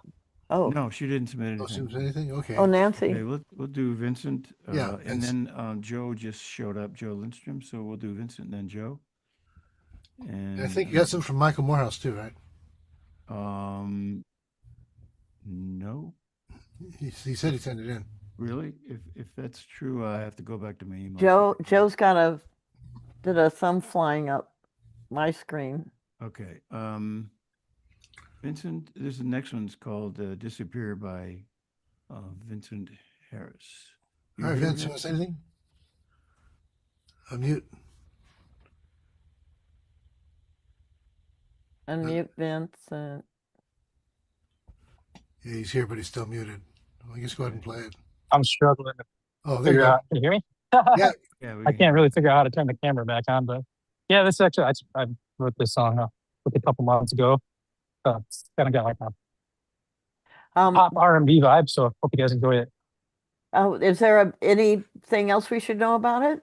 Oh, No, she didn't submit Oh, she anything. submit anything? Okay. oh, Nancy. Okay, we'll do Vincent. Yeah, and Vincent. then Joe just showed up, Joe Lindstrom. So we'll do Vincent and then Joe. And I think you got some from Michael Morehouse too, right? No, He said he sent it in. really. If that's true, I have to go back to my email. Joe's did a thumb flying up my screen. Okay. Vincent, this the next one's called "Disappear" by Vincent Harris. You All right, hear Vince, that? you want to say anything? Unmute. Unmute Vincent. Yeah, he's here, but he's still muted. Well, I guess go ahead and play it. I'm struggling to Oh, there you figure go. out. Can you hear me? Yeah. Yeah, we I can- can't really figure out how to turn the camera back on, but yeah, this actually I wrote this song a couple months ago. It's kind of got like a pop R&B vibe, so I hope you guys enjoy it. Oh, is there anything else we should know about it?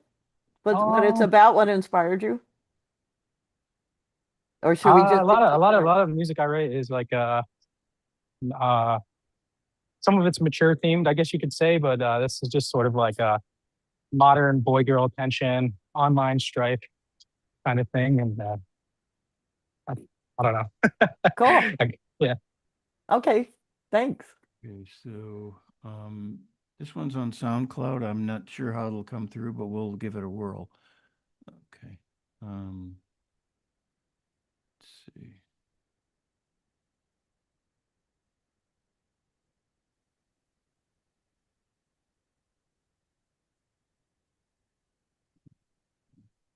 What it's Oh. about? What inspired you? Or should we just a lot of music I write is like some of it's mature themed, I guess you could say, but this is just sort of like a modern boy girl tension, online strife kind of thing, and I don't know. Cool. Yeah. Okay, thanks. Okay, so this one's on SoundCloud. I'm not sure how it'll come through, but we'll give it a whirl. Okay. Let's see.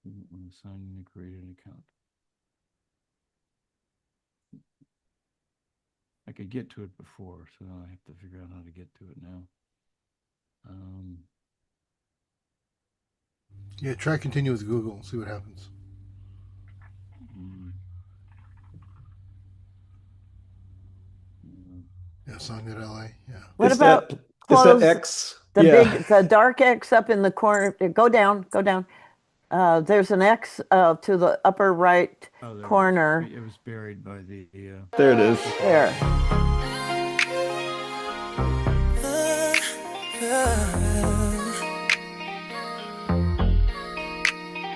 You don't want to sign in and create an account. I could get to it before, so now I have to figure out how to get to it now. Yeah, try continue with Google. See what happens. Yeah, SongNet LA. Yeah. What Is about that close X? the Yeah. the dark X up in the corner? Go down, go down. There's an X to the upper right Oh, there corner. It was buried by the. There it is. There.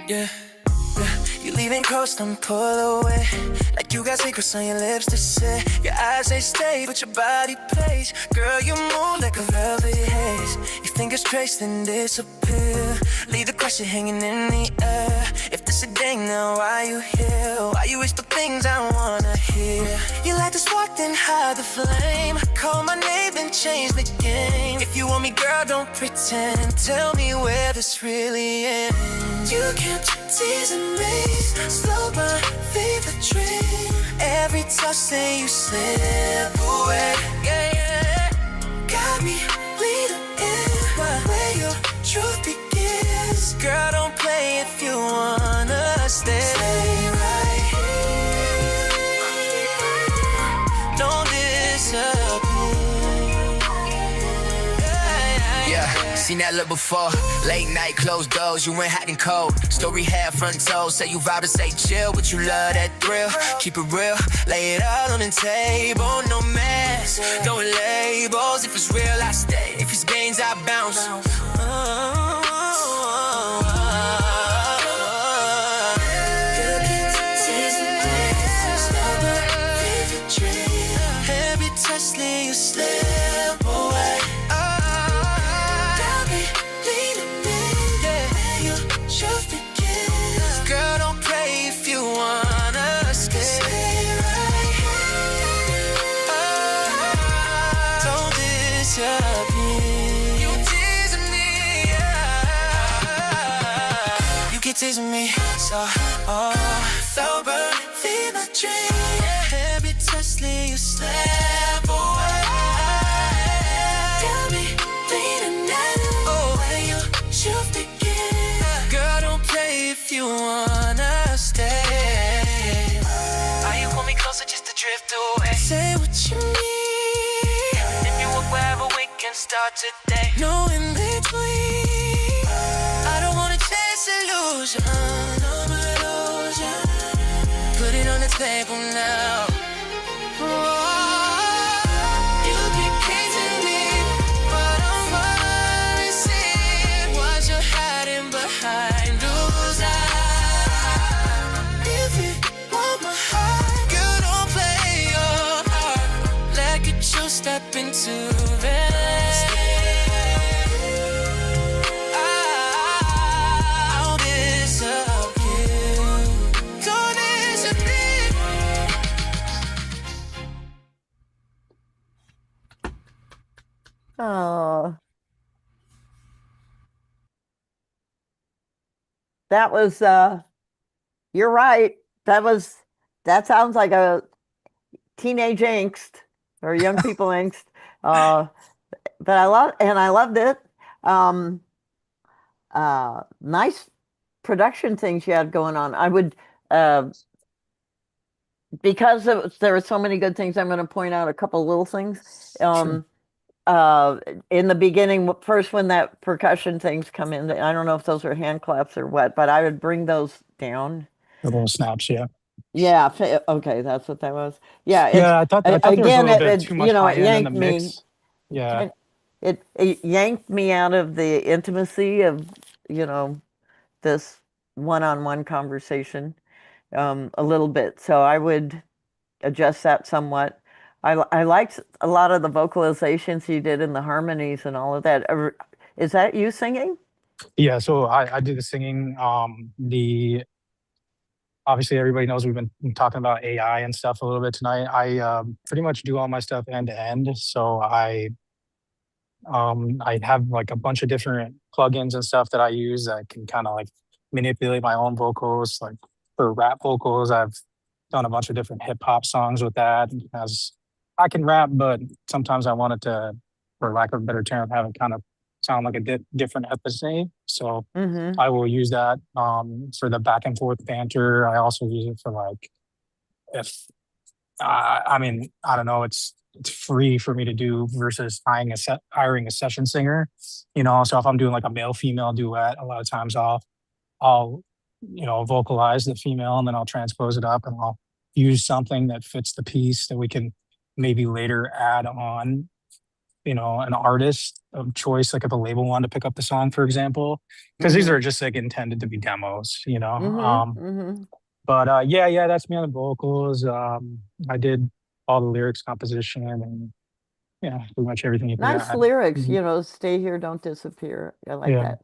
Yeah, you leaving coast and pull away. Like you got secrets on your lips to say. Your eyes they stay, but your body plays. Girl, you move like a velvet haze. You think it's traced and disappear. Leave the question hanging in the air. If this a game, now why you here? Why you whisper things I wanna hear? You like to spark, then hide the flame. Call my name, then change the game. If you want me, girl, don't pretend. Tell me where this really ends. You kept teasing me, slow my favorite dream. Every touch that you slip away, yeah, yeah. Got me bleeding in where your truth begins. Girl, don't play if you wanna stay. Stay right here. Don't disappear. Yeah, seen that look before. Late night, closed doors, you went hot and cold. Story had front toes, say you vow to stay chill, but you love that thrill. Keep it real, lay it all on the table, no mess, no labels. If it's real, I stay. If it's games, I bounce. Every touch that you slip away. Got me leaning in, yeah. You truth begins. Girl, don't play if you wanna stay. teasing me. So, slow burn, feel my dream. Every touch leave you slip away. Got me bleeding out when you shoot again. Girl, don't play if you wanna stay. Why you pull me closer just to drift away? Say what you need. If you walk wherever we can start today. No in between. I don't wanna chase illusion. Put it on the table now. You keep chasing me, but I'm finally seeing what you're hiding behind those eyes. If you want my heart, girl, don't play your part. Like a true step into this. I'll disappear. Don't disappear. Oh, that was you're right. That sounds like a teenage angst or young people angst. Uh, but I loved it. Um, nice production things you had going on. I would because there were so many good things, I'm going to point out a couple little things. In the beginning, first when that percussion things come in, I don't know if those are hand claps or what, but I would bring those down. The little snaps, yeah. Yeah, okay, that's what that was. Yeah, Yeah, I thought there was a again, little bit too much high it end in the yanked me. mix. Yeah. It yanked me out of the intimacy of, this one-on-one conversation a little bit. So I would adjust that somewhat. I liked a lot of the vocalizations you did and the harmonies and all of that. Is that you singing? Yeah, so I do the singing. Obviously everybody knows we've been talking about AI and stuff a little bit tonight. I pretty much do all my stuff end to end. So I have like a bunch of different plugins and stuff that I use that can kind of like manipulate my own vocals. Like for rap vocals, I've done a bunch of different hip hop songs with that. As I can rap, but sometimes I wanted to, for lack of a better term, have it kind of sound like a different episode. So Mm-hmm. I will use that for the back and forth banter. I also use it for like if I mean, I don't know, it's free for me to do versus hiring a session singer, So if I'm doing like a male female duet, a lot of times I'll vocalize the female and then I'll transpose it up and I'll use something that fits the piece that we can maybe later add on, an artist of choice, like if a label wanted to pick up the song, for example, because these are just like intended to be demos. Mm-hmm. Mm-hmm. But yeah, that's me on the vocals. I did all the lyrics composition and pretty much everything you can. Nice lyrics, stay here, don't disappear. I like Yeah.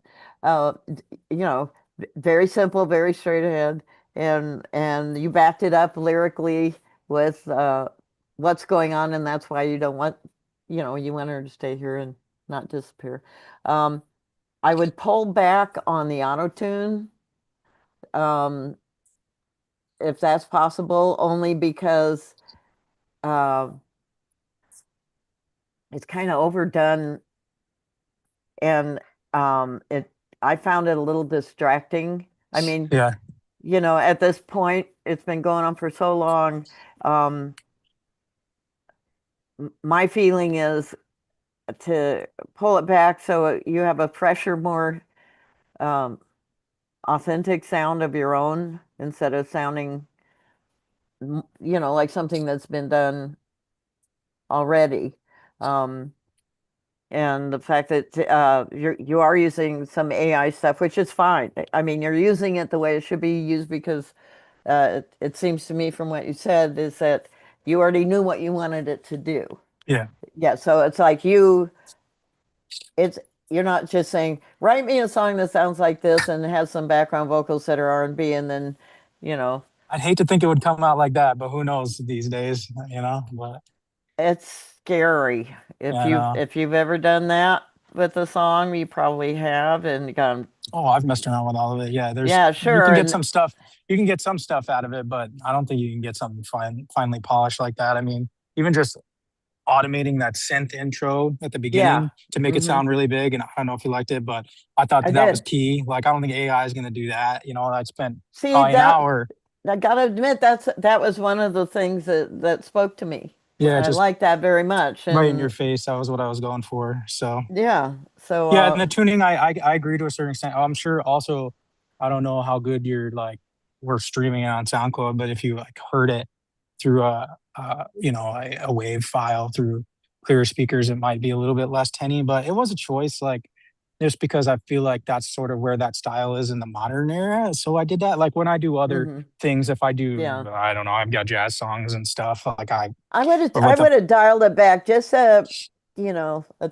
that. Very simple, very straight ahead, and you backed it up lyrically with what's going on, and that's why you don't want, you want her to stay here and not disappear. I would pull back on the auto tune, if that's possible, only because it's kind of overdone, and I found it a little distracting. I mean, Yeah. at this point, it's been going on for so long. My feeling is to pull it back so you have a fresher, more authentic sound of your own instead of sounding, like something that's been done already. And the fact that you are using some AI stuff, which is fine. I mean, you're using it the way it should be used because it seems to me from what you said is that you already knew what you wanted it to do. Yeah. Yeah, so it's like you're not just saying, write me a song that sounds like this and has some background vocals that are R&B, and then, I'd hate to think it would come out like that, but who knows these days, But it's scary yeah, I know. if you've ever done that. with the song? You probably have, and gone, Oh, I've messed around with all of it. Yeah, there's yeah, you sure, can get and some stuff. You can get some stuff out of it, but I don't think you can get something finely polished like that. I mean, even just automating that synth intro at the yeah, beginning to make it hmm sound really big. And I don't know if you liked it, but I thought I that was did. key. Like, I don't think AI is going to do that. You know, I spent See probably an that hour. I gotta admit that was one of the things that spoke to me. Yeah, I just like that very much, right in your and face. That was what I was going for. So, yeah, so yeah, and the tuning, I agree to a certain extent. I'm sure also, I don't know how good you're like, we're streaming it on SoundCloud, but if you like heard it through a wave file through clearer speakers, it might be a little bit less tinny, but it was a choice, like just because I feel like that's sort of where that style is in the modern era. So I did that. Like when I do other hmm things, if I do, yeah. I don't know, I've got jazz songs and stuff, like or I with a would have dialed it back just a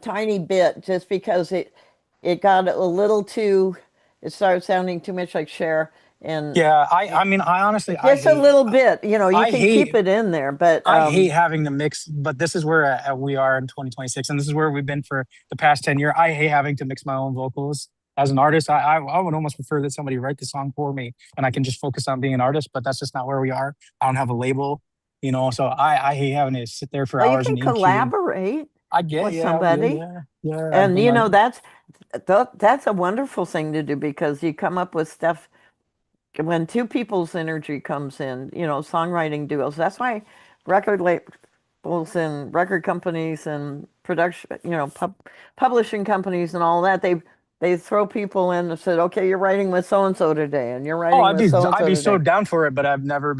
tiny bit, just because it got a little too, it started sounding too much like Cher, and yeah, I mean, I honestly, just a little bit. You I can hate keep it in there, but I hate having to mix, but this is where we are in 2026, and this is where we've been for the past 10 years. I hate having to mix my own vocals as an artist. I would almost prefer that somebody write the song for me, and I can just focus on being an artist. But that's just not where we are. I don't have a label, so I hate having to sit there for well, you hours can and EQ. And collaborate I get, with yeah, yeah, somebody, yeah, yeah. I've and been like, that's a wonderful thing to do, because you come up with stuff when two people's energy comes in, songwriting duos. That's why record labels and record companies and production, publishing companies and all that, they throw people in and said, okay, you're writing with so and so today, and you're oh, writing with so and I'd so be so today. down for it, but I've never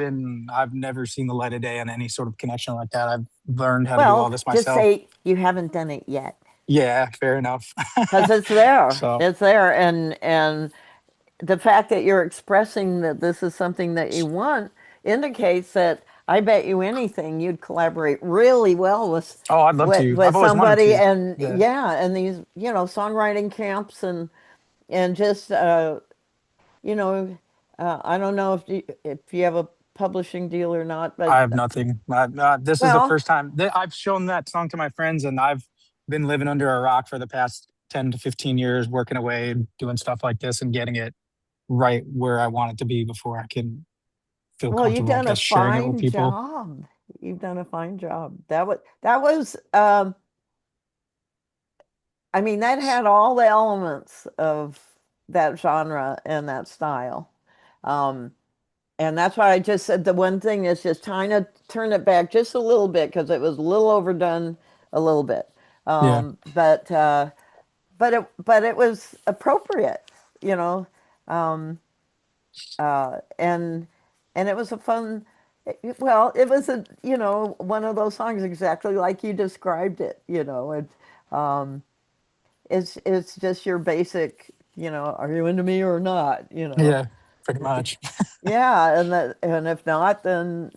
seen the light of day on any sort of connection like that. I've learned how to do all Well, this just myself. say you haven't done it yet, Yeah, fair enough. because it's there. So. It's there, and the fact that you're expressing that this is something that you want indicates that I bet you anything you'd collaborate really well Oh, I'd love to. with I've always wanted somebody, to. and Yeah. yeah, and these songwriting camps, and just you know I don't know if you have a publishing deal or not, I but have nothing. This is the well, first time that I've shown that song to my friends, and I've been living under a rock for the past 10 to 15 years, working away, doing stuff like this, and getting it right where I want it to be before I can feel you've comfortable, I done a guess, sharing it with fine people. job. You've done a fine job. That was I mean, that had all the elements of that genre and that style. Um, and that's why I just said the one thing is just trying to turn it back just a little bit, because it was a little overdone a little bit. Yeah. But it was appropriate, you know. Um, and it was a fun, well, it was one of those songs exactly like you described it, um, it's just your basic, are you into me or not, Yeah, pretty much. yeah, and if not, then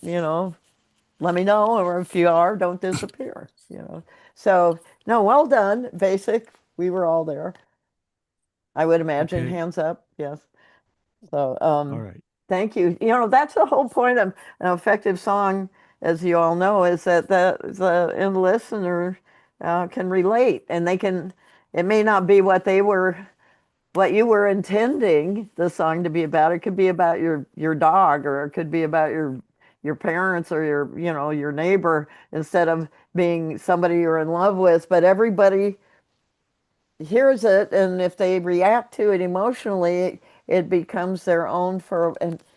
let me know, or if you are, don't disappear, so no, well done, basic. We were all there, I would imagine. Okay. Hands up, yes. So All right. thank you. That's the whole point of an effective song, as you all know, is that the listener can relate, and they can. It may not be what you were intending the song to be about. It could be about your dog, or it could be about your parents, or your neighbor, instead of being somebody you're in love with. But everybody hears it, and if they react to it emotionally, it becomes their own,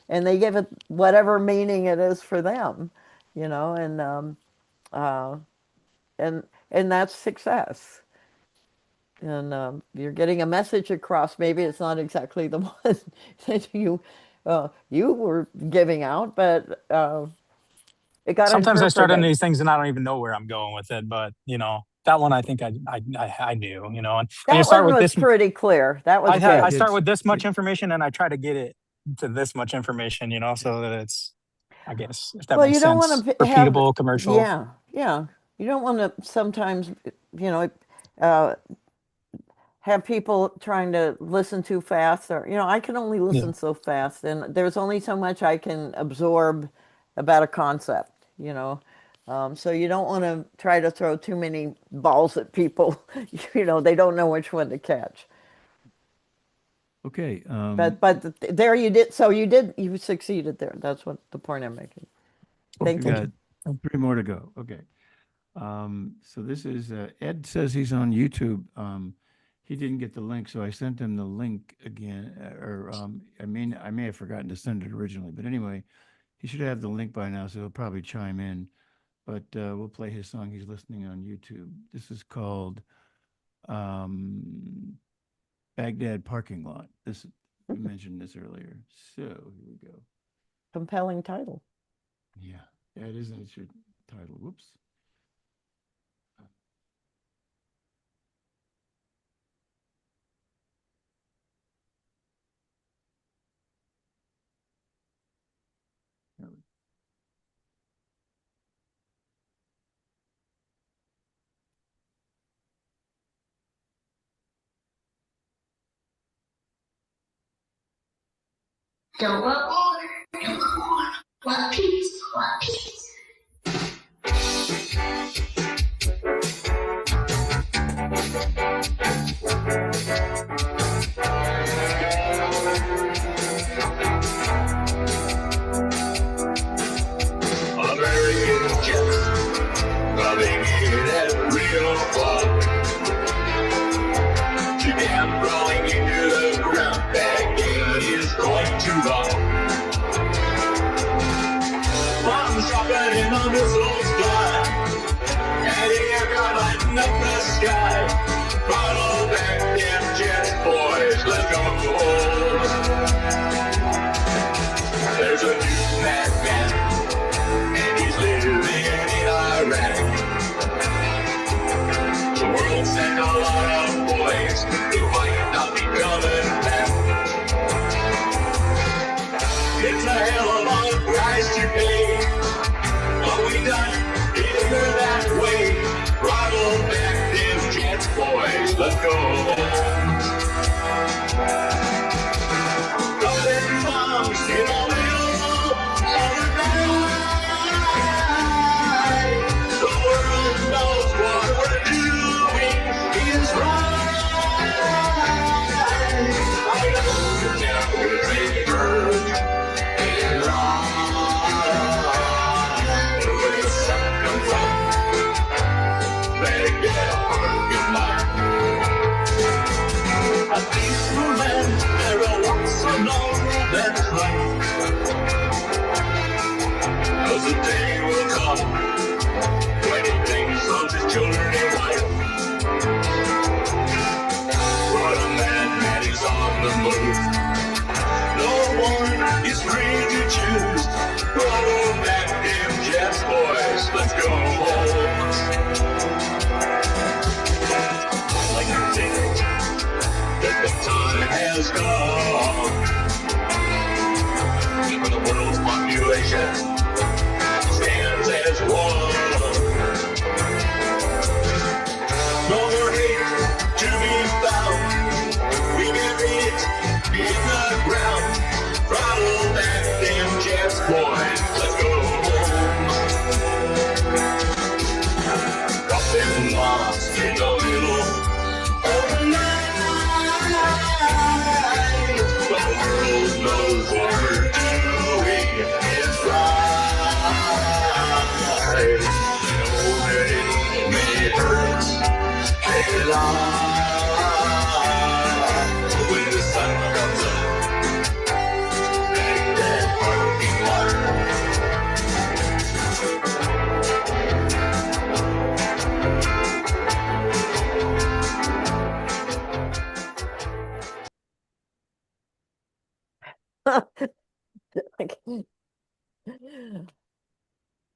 and they give it whatever meaning it is for them, and uh, and that's success. And you're getting a message across. Maybe it's not exactly the one that you were giving out, but it got Sometimes I start on interpreted. these things and I don't even know where I'm going with it, but that one I think I knew, and you That start one with was this. pretty clear. That was Okay. I good. start It's with this much it, information and I try to get it to this much information, so that it's, I guess, if that Well, makes you don't sense, want to have, repeatable, commercial. yeah, yeah. You don't want to sometimes, you know, uh, have people trying to listen too fast, or, I can only Yeah. listen so fast, and there's only so much I can absorb about a concept, So you don't want to try to throw too many balls at people. They don't know which one to catch. Okay. There you did. So you succeeded there. That's what the point I'm making. We Thank you. got 3 more to go. Okay. So this is Ed says he's on YouTube. He didn't get the link, so I sent him the link again. I may have forgotten to send it originally, but anyway, he should have the link by now, so he'll probably chime in. But we'll play his song. He's listening on YouTube. This is called Baghdad Parking Lot. This we mentioned this earlier. So here we go. Compelling title. Yeah, it is. It's your title. Whoops. There we- Don't want more, don't want more. Want peace, want peace. American jets coming in at real o'clock. Japan rolling into the ground. Baghdad is going to rock. Bombs dropping in the missile sky, and the aircraft lighting up the sky. Follow back them jets, boys. Let's go. There's a new madman, and he's living in Iraq. The world sent a lot of boys who might not be coming back. It's a hell of a price to pay. What we done either that way. Throttle back them jets, boys. Let's go. Dropping bombs in the middle of the night. The world knows what we're doing is right. I know you're never ready. It's right. When the sun comes up, Baghdad parking lot. A peaceful man never walks alone. That's right. 'Cause the day will come when he thinks of his children and wife. But a madman is on the move. No one is free to choose. Throttle back them jets, boys. Let's go home. Like you think that the time has come when the world's population stands as one. No more hate to be found. We bury it in the ground. Throttle back them jets, boys. Let's go home. Drop them bombs in the middle of the night. The world knows what we're doing is right. They know that it may hurt a lot. When the sun comes up, Baghdad parking lot.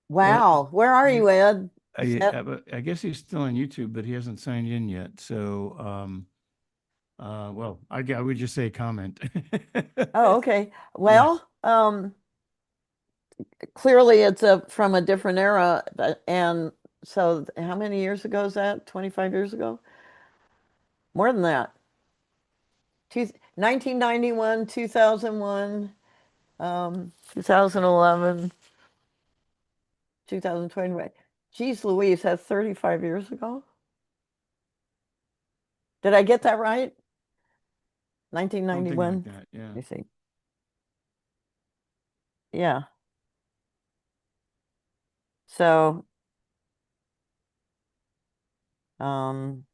Wow. Where are you, Ed? I guess he's still on YouTube, but he hasn't signed in yet. So, well, I would just say comment. Oh, okay. Well, clearly it's from a different era. And so how many years ago is that? 25 years ago? More than that. 1991, 2001, 2011. 2020. Geez Louise, that's 35 years ago. Did I get that right? Something 1991. like that, yeah. Let me see. Yeah. So, um,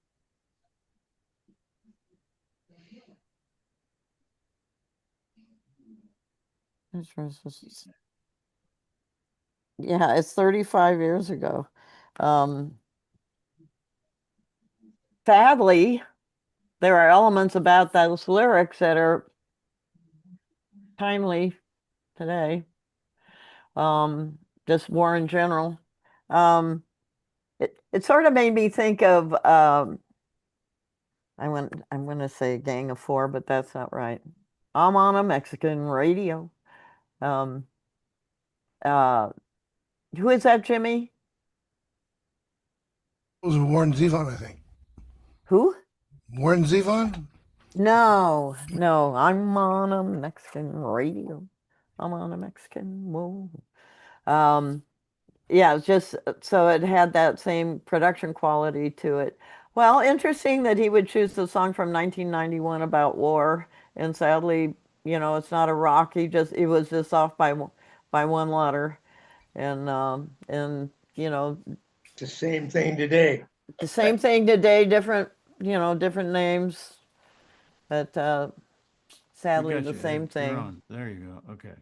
yeah, it's 35 years ago. Sadly, there are elements about those lyrics that are timely today. Just war in general. It sort of made me think of I'm gonna say Gang of Four, but that's not right. I'm on a Mexican radio. Um, uh, who is that, Jimmy? It was Warren Zevon, I think. Who? Warren Zevon? No, no, I'm on a Mexican radio. I'm on a Mexican whoa. Yeah, it's just so it had that same production quality to it. Well, interesting that he would choose the song from 1991 about war, and sadly, it's not a rock. It was just off by one letter, and The same thing today. the same thing today, different names, but We sadly got the you, same Ed. You're thing. on. There you go. Okay.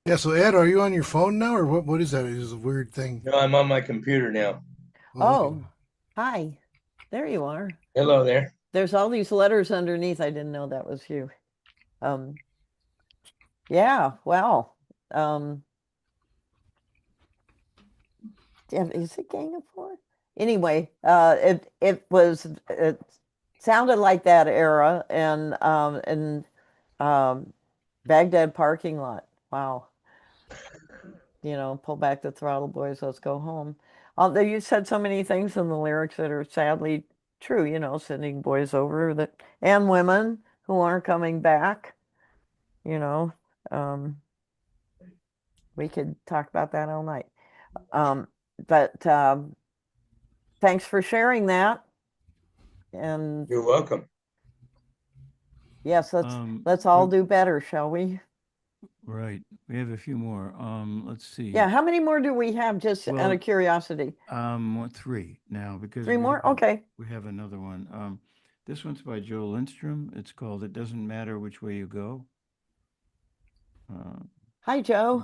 Yeah, so Ed, are you on your phone now, or what is that? It is a weird thing. No, I'm on my computer now. Oh, hi. There you are. Hello there. There's all these letters underneath. I didn't know that was you. Yeah, well, is it Gang of Four? Anyway, it sounded like that era and Baghdad parking lot. Wow. Pull back the throttle, boys, let's go home. Although you said so many things in the lyrics that are sadly true, sending boys over and women who aren't coming back, you know. We could talk about that all night. But thanks for sharing that. And You're welcome. yes, let's all do better, shall we? Right. We have a few more. Let's see. Yeah, how many more do we have, just out of curiosity? Three now because Three more? Okay. We have another one. This one's by Joe Lindstrom. It's called "It Doesn't Matter Which Way You Go." Hi, Joe.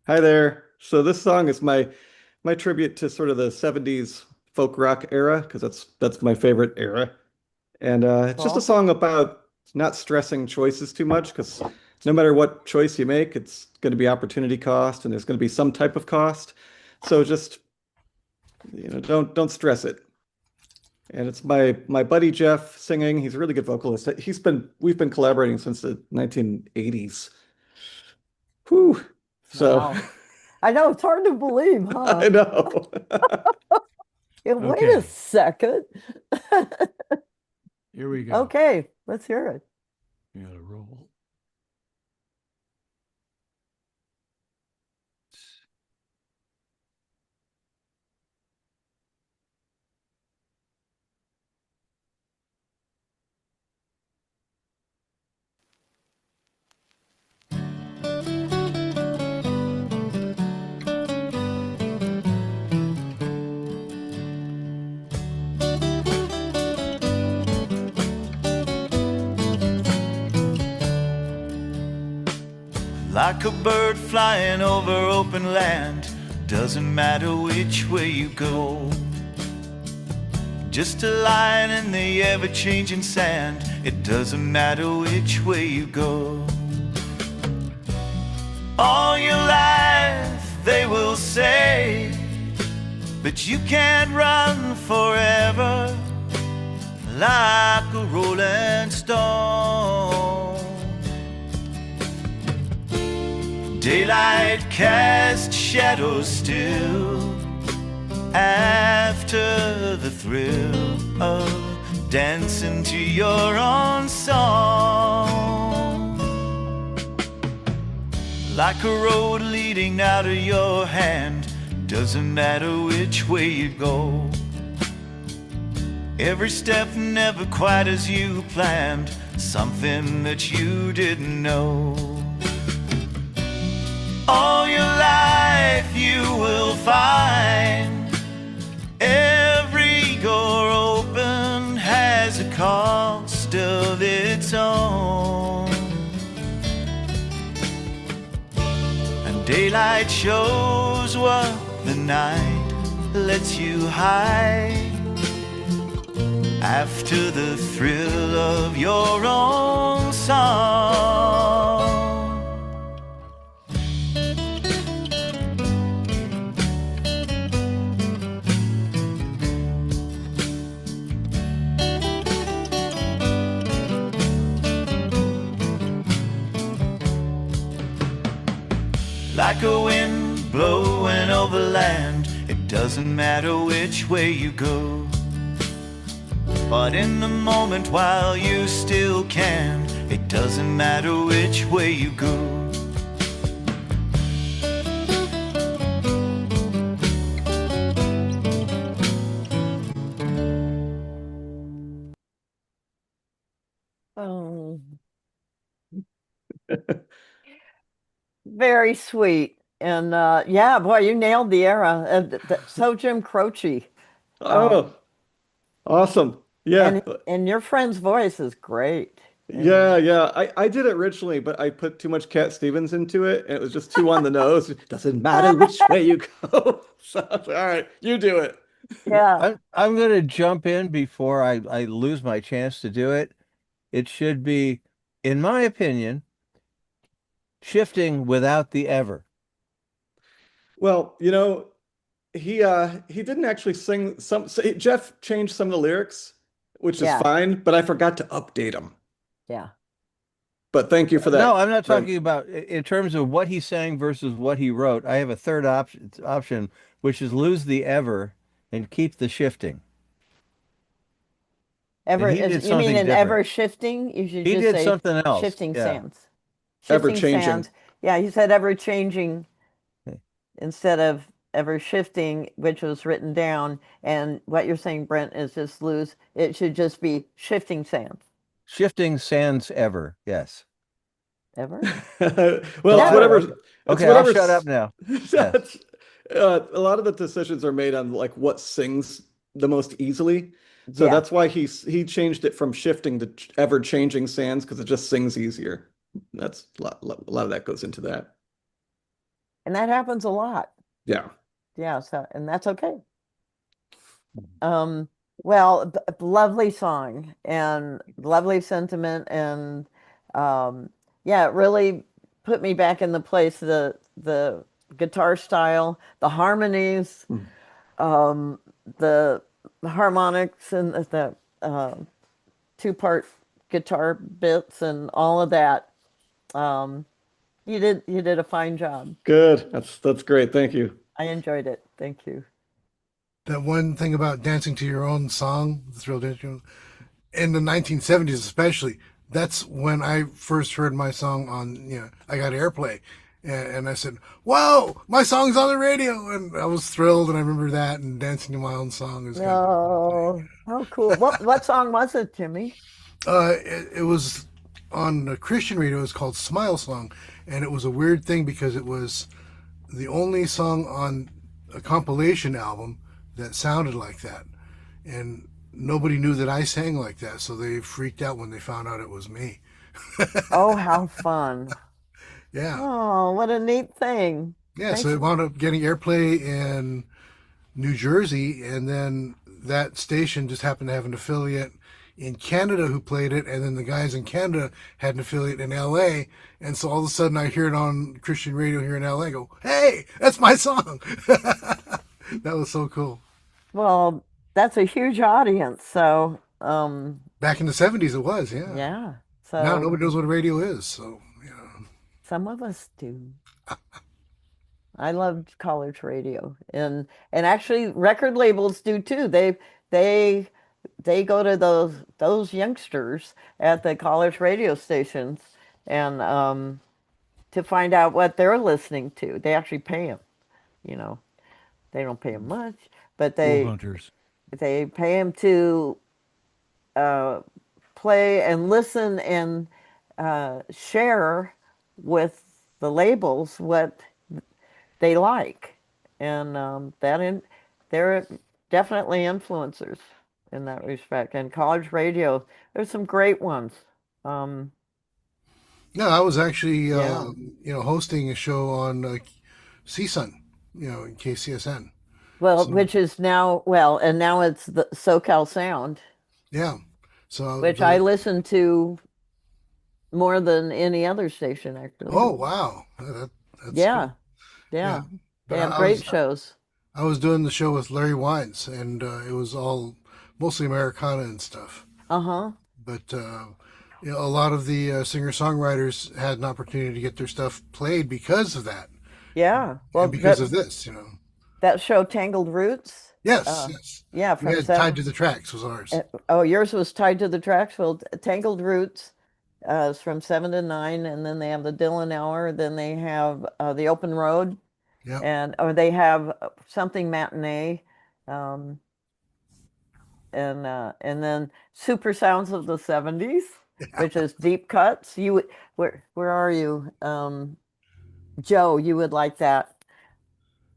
Hi there. So this song is my tribute to sort of the 70s folk rock era because that's my favorite era. And it's just a song about not stressing choices too much because no matter what choice you make, it's going to be opportunity cost and there's going to be some type of cost. So just don't stress it. And it's my buddy Jeff singing. He's a really good vocalist. We've been collaborating since the 1980s. Whew. So wow. I know it's hard to believe, huh? I know. Yeah, wait a second. Here we go. Okay, let's hear it. You gotta roll. Like a bird flying over open land, doesn't matter which way you go. Just a line in the ever-changing sand, it doesn't matter which way you go. All your life they will say, but you can't run forever like a rolling stone. Daylight casts shadows still after the thrill of dancing to your own song. like a road leading out of your hand. Doesn't matter which way you go. Every step never quite as you planned, something that you didn't know. All your life you will find every door open has a cost of its own. And daylight shows what the night lets you hide. After the thrill of your own song. Like a wind blowing over land, it doesn't matter which way you go. But in the moment while you still can, it doesn't matter which way you go. Oh, very sweet. And yeah, boy, you nailed the era. So Jim Croce. Oh, awesome. Yeah. And your friend's voice is great. Yeah, yeah. I did it originally, but I put too much Cat Stevens into it, and it was just too on the nose. Doesn't matter which way you go. So I was like, all right, you do it. Yeah. I'm going to jump in before I lose my chance to do it. It should be, in my opinion, shifting without the ever. Well, he didn't actually sing some. So Jeff changed some of the lyrics, which is Yeah. fine, but I forgot to update them. Yeah. But thank you for that. No, I'm not Brent. talking about in terms of what he sang versus what he wrote. I have a third option, which is lose the ever and keep the shifting. Ever And he did you mean something an different. ever shifting? You should He just did say something else. shifting Yeah. sands. Ever Shifting changing. sands. Yeah, he said ever changing instead of ever shifting, which was written down. And what you're saying, Brent, is just lose. It should just be shifting sands. Shifting sands ever. Yes. Ever? Well, it's whatever. Okay, It's okay, whatever. I'll shut up now. Yes. A lot of the decisions are made on like what sings the most easily. So Yeah. that's why he changed it from shifting to ever changing sands because it just sings easier. That's a lot of that goes into that. And that happens a lot. Yeah. Yeah, so and that's okay. Well, lovely song and lovely sentiment and yeah, it really put me back in the place the guitar style, the harmonies, the harmonics and the two-part guitar bits and all of that. You did a fine job. Good. That's great. Thank you. I enjoyed it. Thank you. That one thing about dancing to your own song, the thrill dancing, in the 1970s especially, that's when I first heard my song on, I got airplay. And I said, whoa, my song's on the radio. And I was thrilled. And I remember that and dancing to my own song. Is Oh, how cool. What song was it, Jimmy? it was on the Christian radio. It was called Smile Song. And it was a weird thing because it was the only song on a compilation album that sounded like that. And nobody knew that I sang like that. So they freaked out when they found out it was me. Oh, how fun. Yeah. Oh, what a neat thing. Yeah, Thanks. so it wound up getting airplay in New Jersey, and then that station just happened to have an affiliate in Canada who played it, and then the guys in Canada had an affiliate in LA, and so all of a sudden I hear it on Christian radio here in LA. I go, hey, that's my song. That was so cool. Well, that's a huge audience. So, Back in the 70s, it was, yeah. yeah. Now So nobody knows what radio is, so some of us do. I loved college radio, and actually record labels do too. They go to those youngsters at the college radio stations, and to find out what they're listening to. They actually pay them. You know, they don't pay them much, but Wolf hunters. they pay them to play and listen and share with the labels what they like, and they're definitely influencers in that respect. And college radio, there's some great ones. Yeah, I was actually Yeah. hosting a show on CSUN, in KCSN. Well, So, which is now and now it's the SoCal Sound, yeah. So which I listen to more than any other station actually. Oh wow, that's Yeah, good. yeah, But they have great shows. I was doing the show with Larry Wines, and it was all mostly Americana and stuff. Uh-huh. But a lot of the singer-songwriters had an opportunity to get their stuff played because of that. Yeah, well, and because of this, that show Tangled Roots. Yes, yes. Yeah, we had Tied to the Tracks was ours. Oh, yours was Tied to the Tracks. Well, Tangled Roots is from 7 to 9, and then they have the Dylan Hour. Then they have the Open Road, or they have something matinee, and then Super Sounds of the 70s, which is deep cuts. Where are you, Joe? You would like that.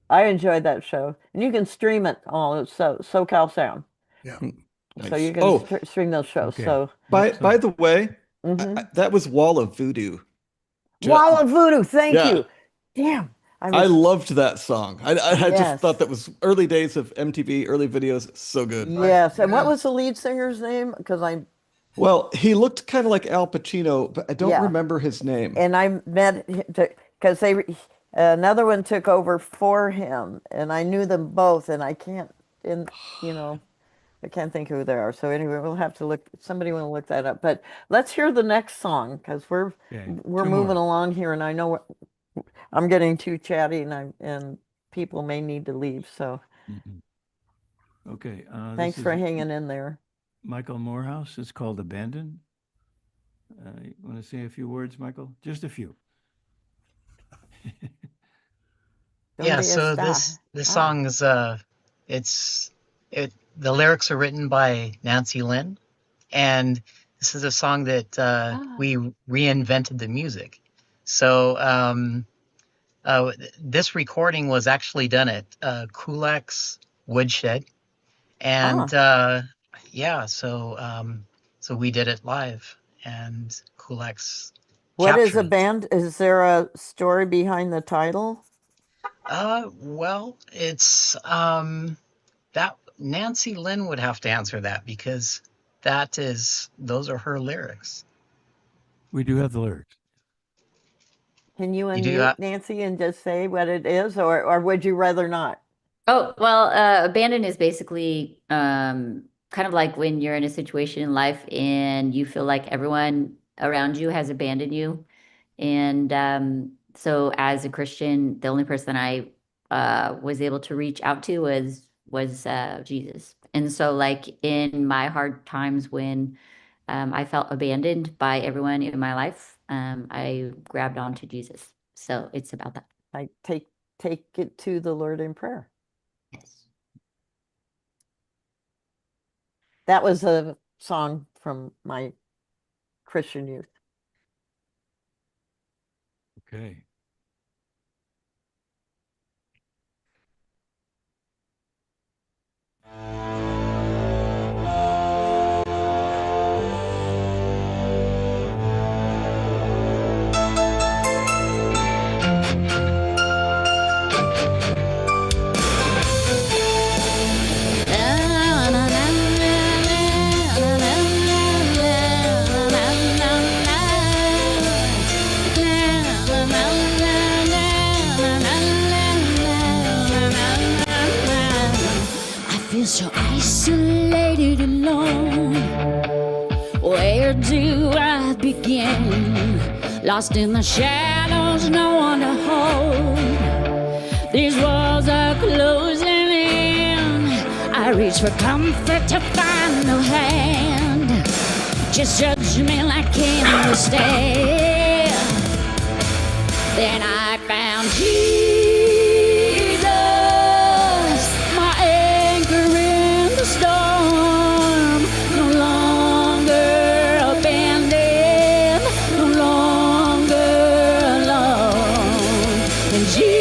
I enjoyed that show, and you can stream it all. It's SoCal Sound. Yeah. So you can stream those shows. Okay. So by the way, that was Wall of Voodoo. Wall of Voodoo. Thank Yeah. you. Damn. I loved that song. I Yes. just thought that was early days of MTV, early videos. So good. Yes. And what was the lead singer's name? Because Well, he looked kind of like Al Pacino, but I don't remember his name. And I met because another one took over for him, and I knew them both, and I can't think who they are. So anyway, we'll have to look. Somebody will look that up. But let's hear the next song because we're Two moving more. along here, and I know I'm getting too chatty, and people may need to leave. So Okay. thanks for hanging in there. Michael Morehouse. It's called Abandon. You want to say a few words, Michael? Just a few. Yeah, so this song is the lyrics are written by Nancy Lynn, and this is a song that we reinvented the music. So this recording was actually done at Kulak's Woodshed, and so we did it live, and Kulak's. What is a band? Is there a story behind the title? Well, it's that Nancy Lynn would have to answer that because those are her lyrics. We do have the lyrics. Can you You do unmute that? Nancy and just say what it is, or would you rather not? Oh, well, abandon is basically kind of like when you're in a situation in life and you feel like everyone around you has abandoned you. And so as a Christian, the only person I was able to reach out to was Jesus. And so like in my hard times when I felt abandoned by everyone in my life, I grabbed onto Jesus. So it's about that. Like take it to the Lord in prayer. Yes. That was a song from my Christian youth. Okay. I feel so isolated, alone. Where do I begin? Lost in the shadows, no one to hold. These walls are closing in. I reach for comfort to find no hand. Just judge me like I can't understand. Then I found Jesus, my anchor in the storm. No longer abandoned, no longer alone. And Jesus,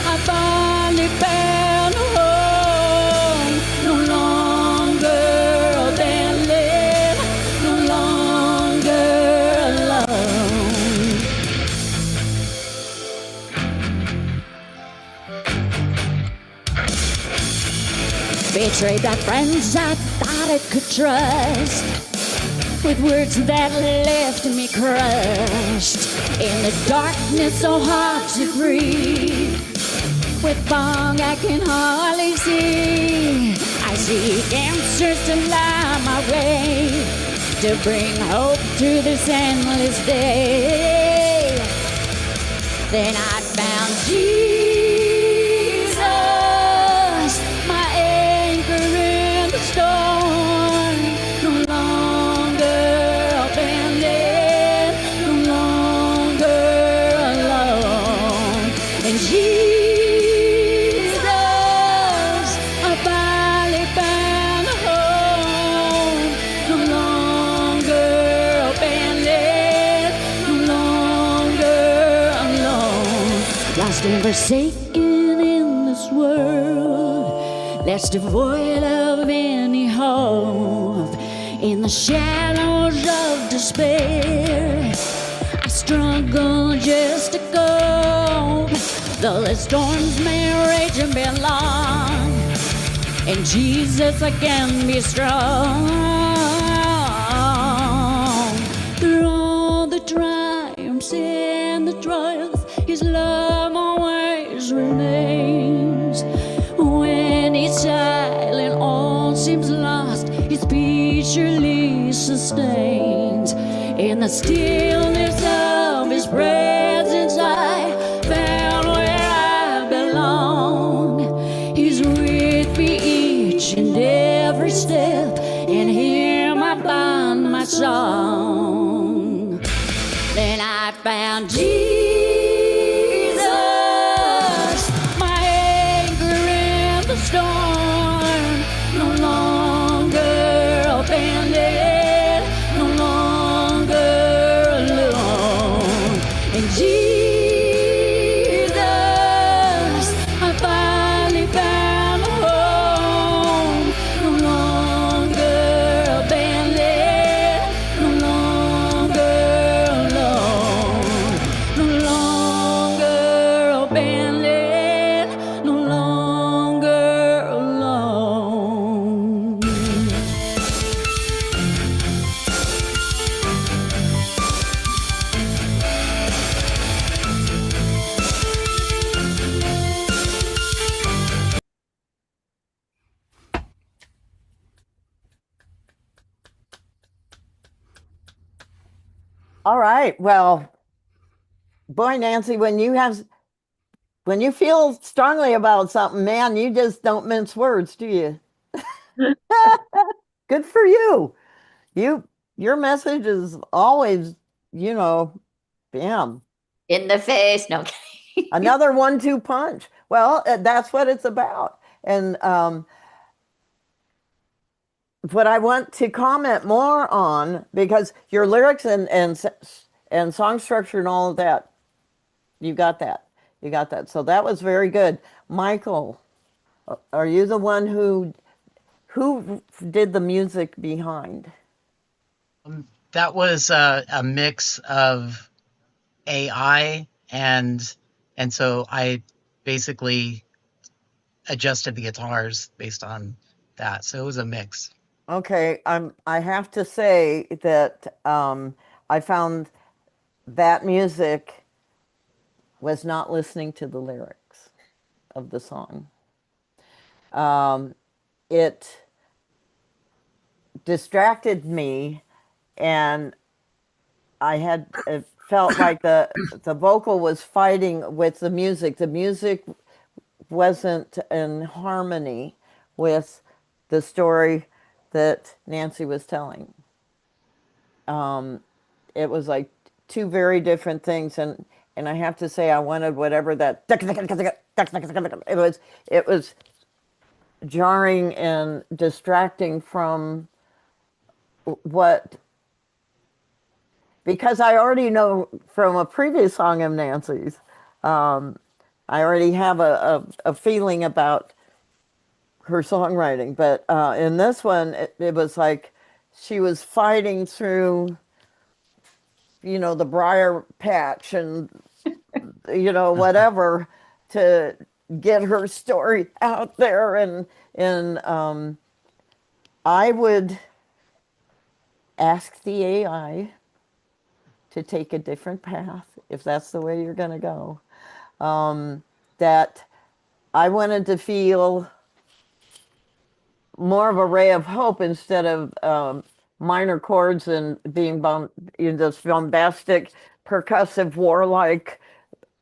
I finally found a home. No longer abandoned, no longer alone. Betrayed by friends I thought I could trust, with words that left me crushed. In the darkness so hard to breathe, with fog I can hardly see. I seek answers to lie my way, to bring hope to this endless day. Then I found Jesus, my anchor in the storm. No longer abandoned, no longer alone. And Jesus, I finally found a home. No longer abandoned, no longer alone. Lost and forsaken in this world that's devoid of any hope. In the shadows of despair, I struggle just to cope. Though the storms may rage and be long, in Jesus I can be strong. Through all the triumphs and the trials, His love always remains. When He's silent, all seems lost, His peace surely sustains. In the stillness of His presence I found where I belong. He's with me each and every step, and Him I find my song. Then I found Jesus, my anchor in the storm. No longer abandoned, no longer alone. And Jesus, I finally found a home. No longer abandoned, no longer alone. No longer abandoned, no longer alone. All right. Well, boy, Nancy, when you feel strongly about something, man, you just don't mince words, do you? Good for you. Your message is always, you know, bam. In the face. No. Another 1-2 punch. Well, that's what it's about. And what I want to comment more on, because your lyrics and song structure and all of that, you got that. You got that. So that was very good. Michael, are you the one who did the music behind? That was a mix of AI and so I basically adjusted the guitars based on that. So it was a mix. Okay, I have to say that I found that music was not listening to the lyrics of the song. It distracted me, and it felt like the vocal was fighting with the music. The music wasn't in harmony with the story that Nancy was telling. It was like two very different things, and I have to say I wanted whatever that it was jarring and distracting from what, because I already know from a previous song of Nancy's, I already have a feeling about her songwriting, but in this one, it was like she was fighting through, the briar patch and, whatever to get her story out there. And I would ask the AI to take a different path if that's the way you're going to go. That I wanted to feel more of a ray of hope instead of minor chords and being this bombastic, percussive, warlike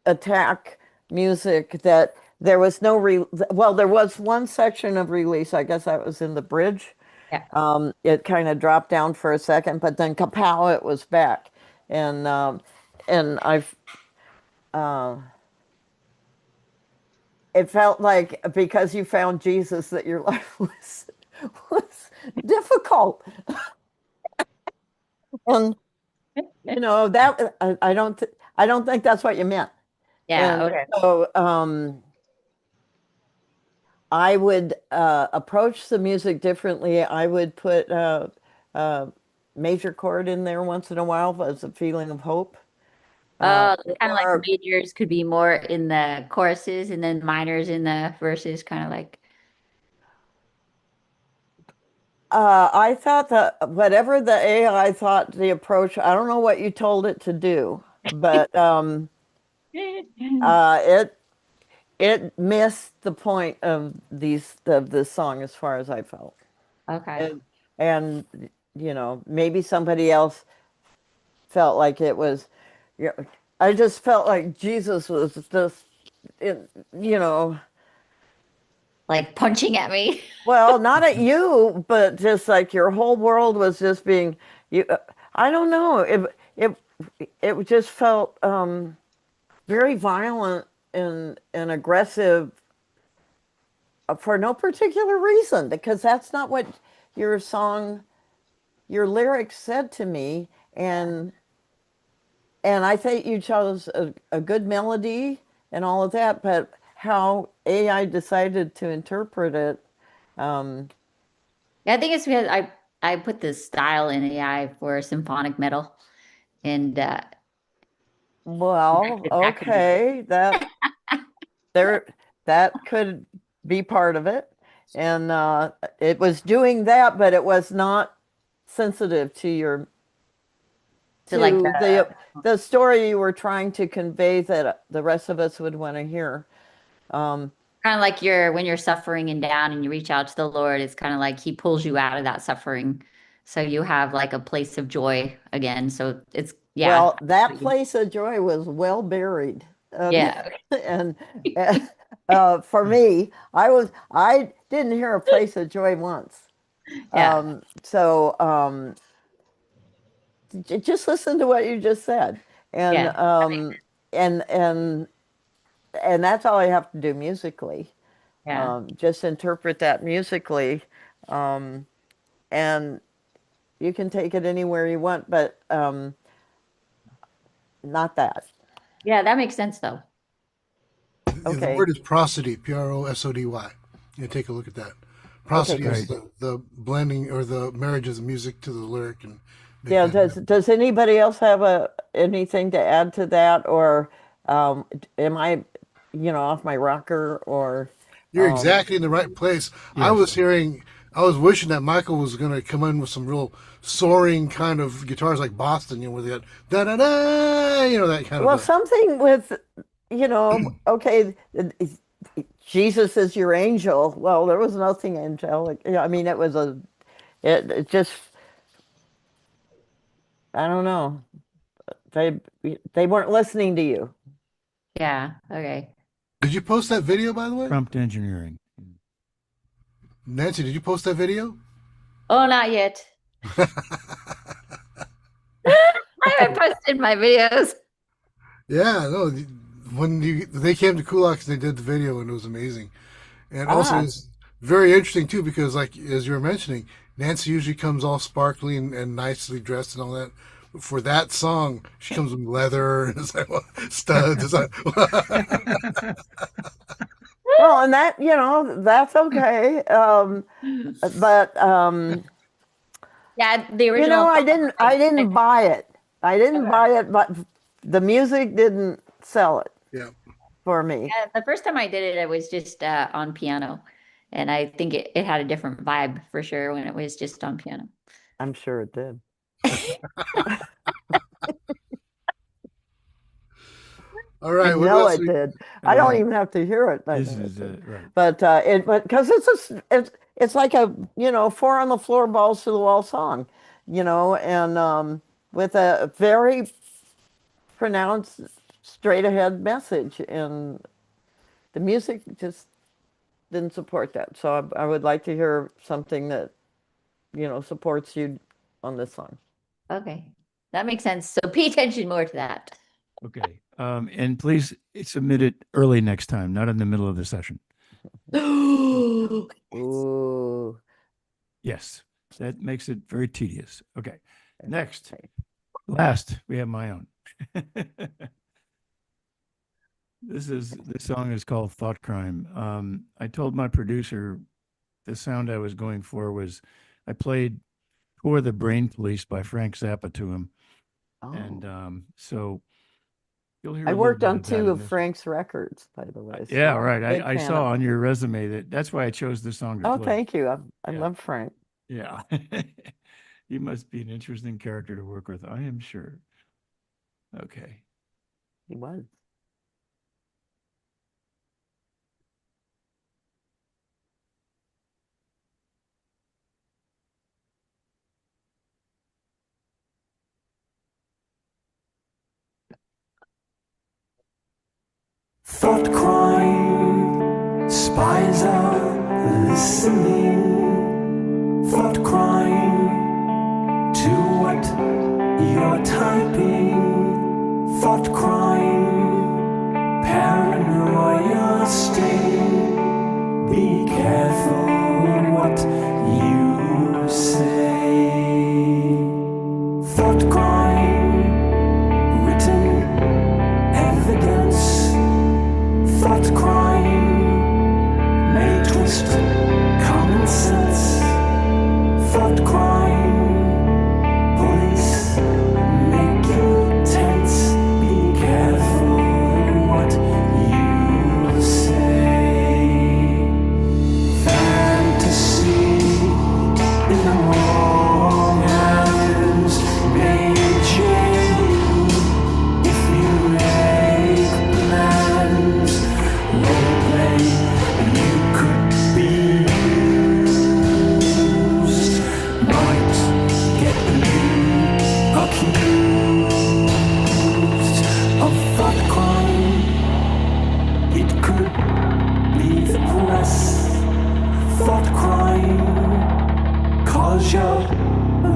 attack music. That there was well, there was one section of release. I guess that was in the bridge. Yeah. It kind of dropped down for a second, but then kapow, it was back, and I've. It felt like because you found Jesus that your life was difficult. And that I don't think that's what you meant. Yeah. And Okay. so I would approach the music differently. I would put a major chord in there once in a while as a feeling of hope. Oh, kind of like Or majors could be more in the choruses and then minors in the verses, kind of like. I thought that whatever the AI thought the approach, I don't know what you told it to do, but it missed the point of this song as far as I felt. Okay. And maybe somebody else felt like it was, I just felt like Jesus was just, it, you know, Like punching at me. well, not at you, but just like your whole world was just being, you. I don't know. It just felt very violent and aggressive for no particular reason, because that's not what your song, your lyrics said to me, and I think you chose a good melody and all of that, but how AI decided to interpret it. Yeah, I think it's because I put this style in AI for symphonic metal, and Well, that could be. okay, there that could be part of it, and it was doing that, but it was not sensitive to To like the story you were trying to convey that the rest of us would want to hear. kind of like when you're suffering and down and you reach out to the Lord, it's kind of like he pulls you out of that suffering. So you have like a place of joy again. So it's, yeah. Well, that place of joy was well buried. Yeah. And for me, I didn't hear a place of joy once. Yeah. So just listen to what you just said, and Yeah. and and and that's all I have to do musically. Yeah. Just interpret that musically, and you can take it anywhere you want, but not that. Yeah, that makes sense though. The Okay. word is prosody, prosody. Yeah, take a look at that. Prosody Okay. is the blending or the marriage of the music to the lyric. And Yeah. Does anybody else have anything to add to that, or am I, off my rocker, or? You're exactly in the right place. I was wishing that Michael was going to come in with some real soaring kind of guitars like Boston, where they got da da da, that kind Well, of. something with, okay, Jesus is your angel. Well, there was nothing angelic. I mean, it just, I don't know. They they weren't listening to you. Yeah. Okay. Did you post that video, by the way? Prompt engineering. Nancy, did you post that video? Oh, not yet. I I posted my videos. Yeah, no. When they came to Kulaks, they did the video, and it was amazing. And also, it's very interesting too because, like as you were mentioning, Nancy usually comes all sparkly and nicely dressed and all that. But for that song, she comes with leather and it's like, well, studs. It's like, Well, and that, that's okay. But Yeah, the original. I didn't buy it. I didn't buy it, but the music didn't sell it yeah. for me. Yeah, the first time I did it, I was just on piano. And I think it had a different vibe for sure when it was just on piano. I'm sure it did. All right. I What know else it did. I don't even have to hear it. I This know is it did. right. But because it's like a four on the floor, balls to the wall song, and with a very pronounced, straight ahead message, and the music just didn't support that. So I would like to hear something that supports you on this song. Okay, that makes sense. So pay attention more to that. Okay. And please submit it early next time, not in the middle of the session. Ooh. Yes, that makes it very tedious. Okay. Next, last, we have my own. This song is called Thought Crime. I told my producer the sound I was going for was I played Pour the Brain Police by Frank Zappa to him. Oh. And so you'll hear I a little worked bit on of that two in of this. Frank's records, by the way. Yeah, so right. big I fan saw of on him. your resume that's why I chose this song to Oh, play. thank you. I Yeah. love Frank. Yeah. You must be an interesting character to work with, I am sure. Okay. He was. Thought crime, spies are listening. Thought crime to what you're typing. Thought crime, paranoia sting. Be careful what you say. Thought crime, written evidence. Thought crime may twist common sense. Thought crime, police make you tense. Be careful what you say. Fantasy in the wrong hands may jail you if you make plans. Roleplay, you could be used. Might get you accused of thought crime. It could be the press. Thought crime, cause your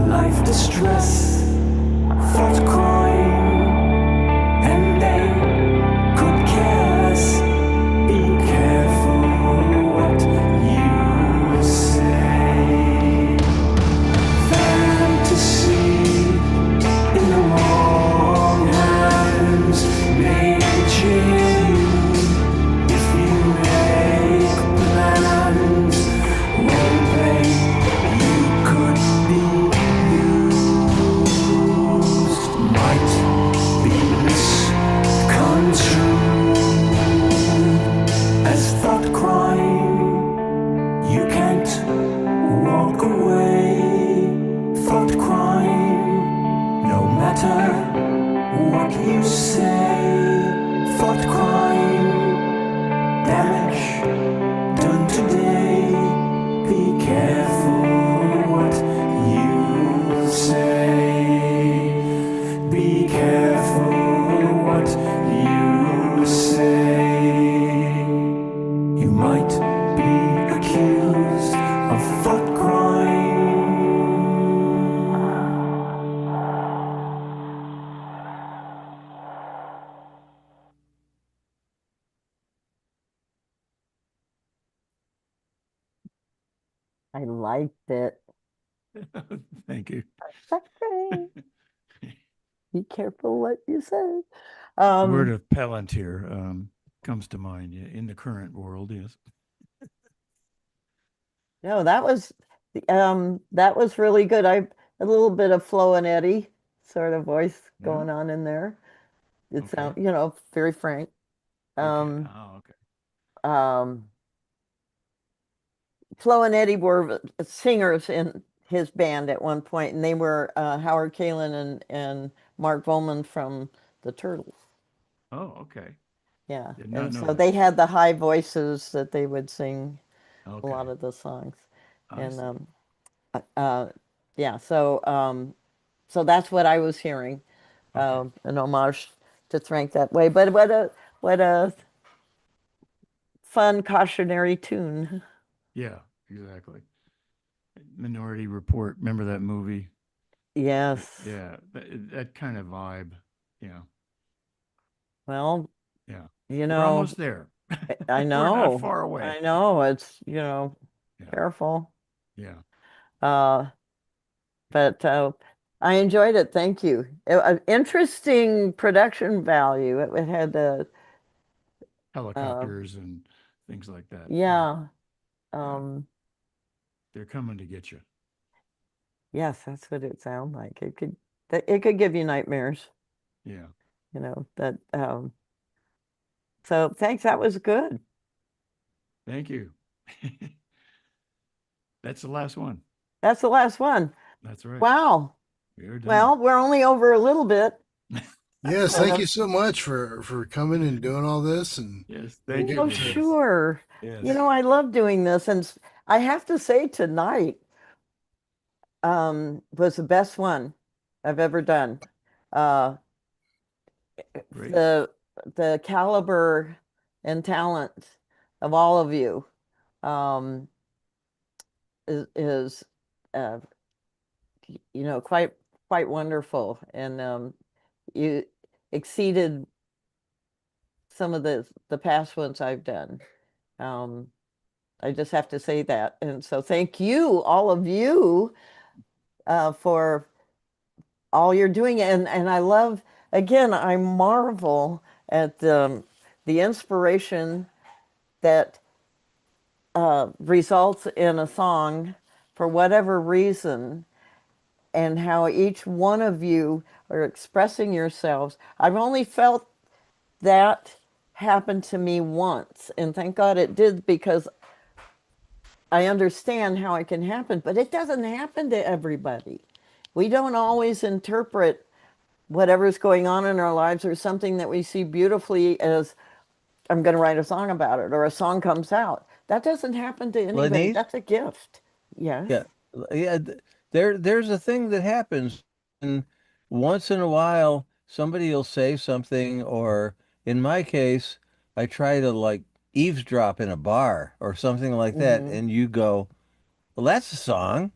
life distress. Thought crime, and they could care less. Be careful what you say. Fantasy in the wrong hands may jail you if you make plans. Roleplay, you could be used. Might be misconstrued as thought crime. You can't walk away. Thought crime, no matter what you say. Thought crime, damage done today. Be careful what you say. Be careful what you say. You might be accused of thought crime. I liked it. Thank you. Okay. Be careful what you say. The word of Palantir comes to mind in the current world, yes. No, that was really good. I a little bit of Flo and Eddie sort of voice going on in there. It sounds, very frank. Okay. Oh, okay. Flo and Eddie were singers in his band at one point, and they were Howard Kalin and Mark Volman from the Turtles. Oh, okay. Yeah, Did not and know so that. they had the high voices that they would sing a Okay. lot of the songs, I see. and yeah, so that's what I was hearing, Okay. an homage to Frank that way. But what a fun cautionary tune. Yeah, exactly. Minority Report. Remember that movie? Yes. Yeah, that kind of vibe. Yeah. Well, Yeah. you We're know, almost there. I We're not know, far away. I know. It's Yeah. careful. Yeah. Uh, but I enjoyed it. Thank you. Interesting production value. It had Helicopters and things like that. yeah. Yeah. They're coming to get you. Yes, that's what it sounded like. It could give you nightmares. Yeah. That so thanks, that was good. Thank you. That's the last one. That's the last one. That's right. Wow. We're done. Well, we're only over a little bit. Yes, thank you so much for coming and doing all this. And yes, thank you. Oh, sure. Yes. I love doing this, and I have to say tonight was the best one I've ever done. Uh, Great. the caliber and talent of all of you is quite wonderful, and you exceeded some of the past ones I've done. I just have to say that, and so thank you, all of you, for all you're doing, and I love, again, I marvel at the inspiration that results in a song for whatever reason, and how each one of you are expressing yourselves. I've only felt that happen to me once, and thank God it did, because I understand how it can happen, but it doesn't happen to everybody. We don't always interpret whatever's going on in our lives or something that we see beautifully as, I'm going to write a song about it, or a song comes out. That doesn't happen to anybody. Lenise? That's a gift. Yes. Yeah, yeah. There's a thing that happens, and once in a while somebody will say something, or in my case, I try to like eavesdrop in a bar or something like that, Mm-hmm. and you go, "Well, that's a song."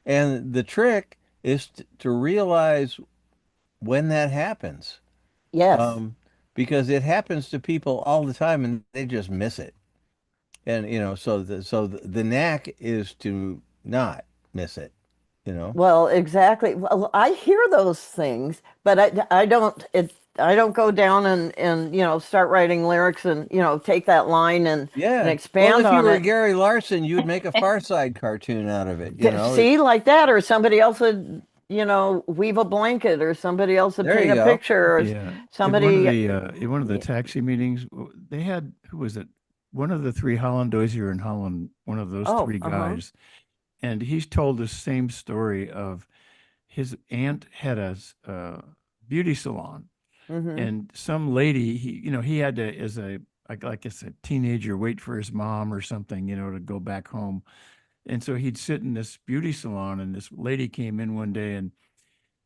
And the trick is to realize when that happens, Yes. um, because it happens to people all the time, and they just miss it. And so the knack is to not miss it, you know. Well, exactly. Well, I hear those things, but I don't go down and start writing lyrics and take that line and Yeah. Well, expand if you on were it. Gary Larson, you'd make a Far Side cartoon out of it, you know. See, like that, or somebody else would weave a blanket, or somebody else would There paint you a go. picture, or Yeah. somebody. In one of the taxi meetings, they had, who was it? One of the three, Holland Dozier and Holland, one of those Oh, three guys. And he's told the same story of his aunt had a beauty salon, Mm-hmm. and some lady, he had to, as a, like I said, teenager, wait for his mom or something, to go back home. And so he'd sit in this beauty salon, and this lady came in one day,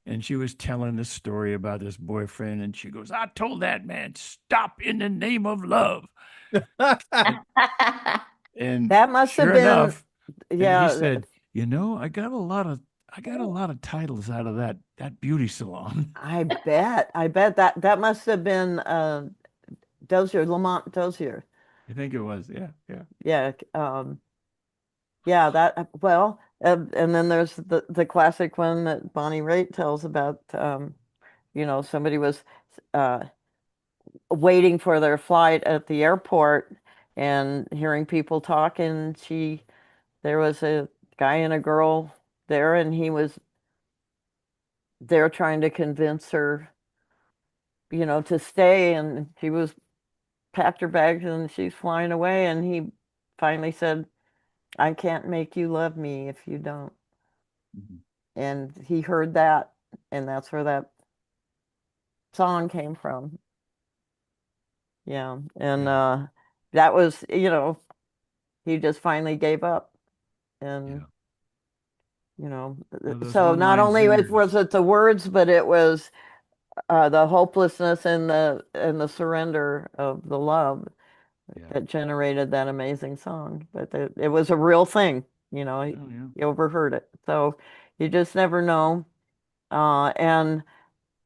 and she was telling this story about this boyfriend, and she goes, "I told that man, stop in the name of love." And That must have sure been, enough, and he yeah. said, I got a lot of titles out of that beauty salon. I bet that must have been Dozier, Lamont Dozier. I think it was, yeah, yeah. Yeah. Yeah, that well, and then there's the classic one that Bonnie Raitt tells about. Somebody was uh, waiting for their flight at the airport and hearing people talk, and there was a guy and a girl there, and he was there trying to convince her, to stay, and she was packed her bags and she's flying away, and he finally said, "I can't make you love me if you don't." Mhm. And he heard that, and that's where that song came from. Yeah. And that was, he just finally gave up. And, Yeah. Those so not one-line only singers. was it the words, but it was the hopelessness and the surrender of the love Yeah. that generated that amazing song. But it was a real thing, Oh yeah. you overheard it. So you just never know. And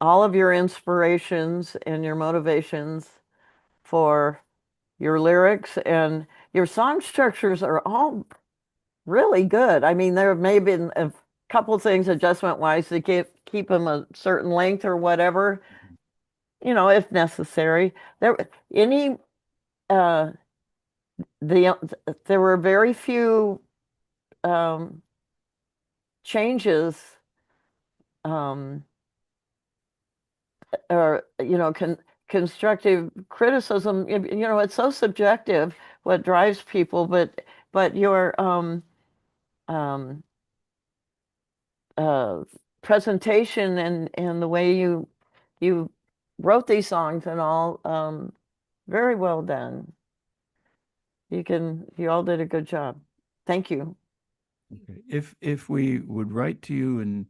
all of your inspirations and your motivations for your lyrics and your song structures are all really good. I mean, there may have been a couple things adjustment wise to keep them a certain length or whatever, if necessary. Any uh the there were very few um changes um or constructive criticism. It's so subjective what drives people, but your um uh presentation and the way you wrote these songs and all, very well done. You all did a good job. Thank you. Okay. If we would write to you and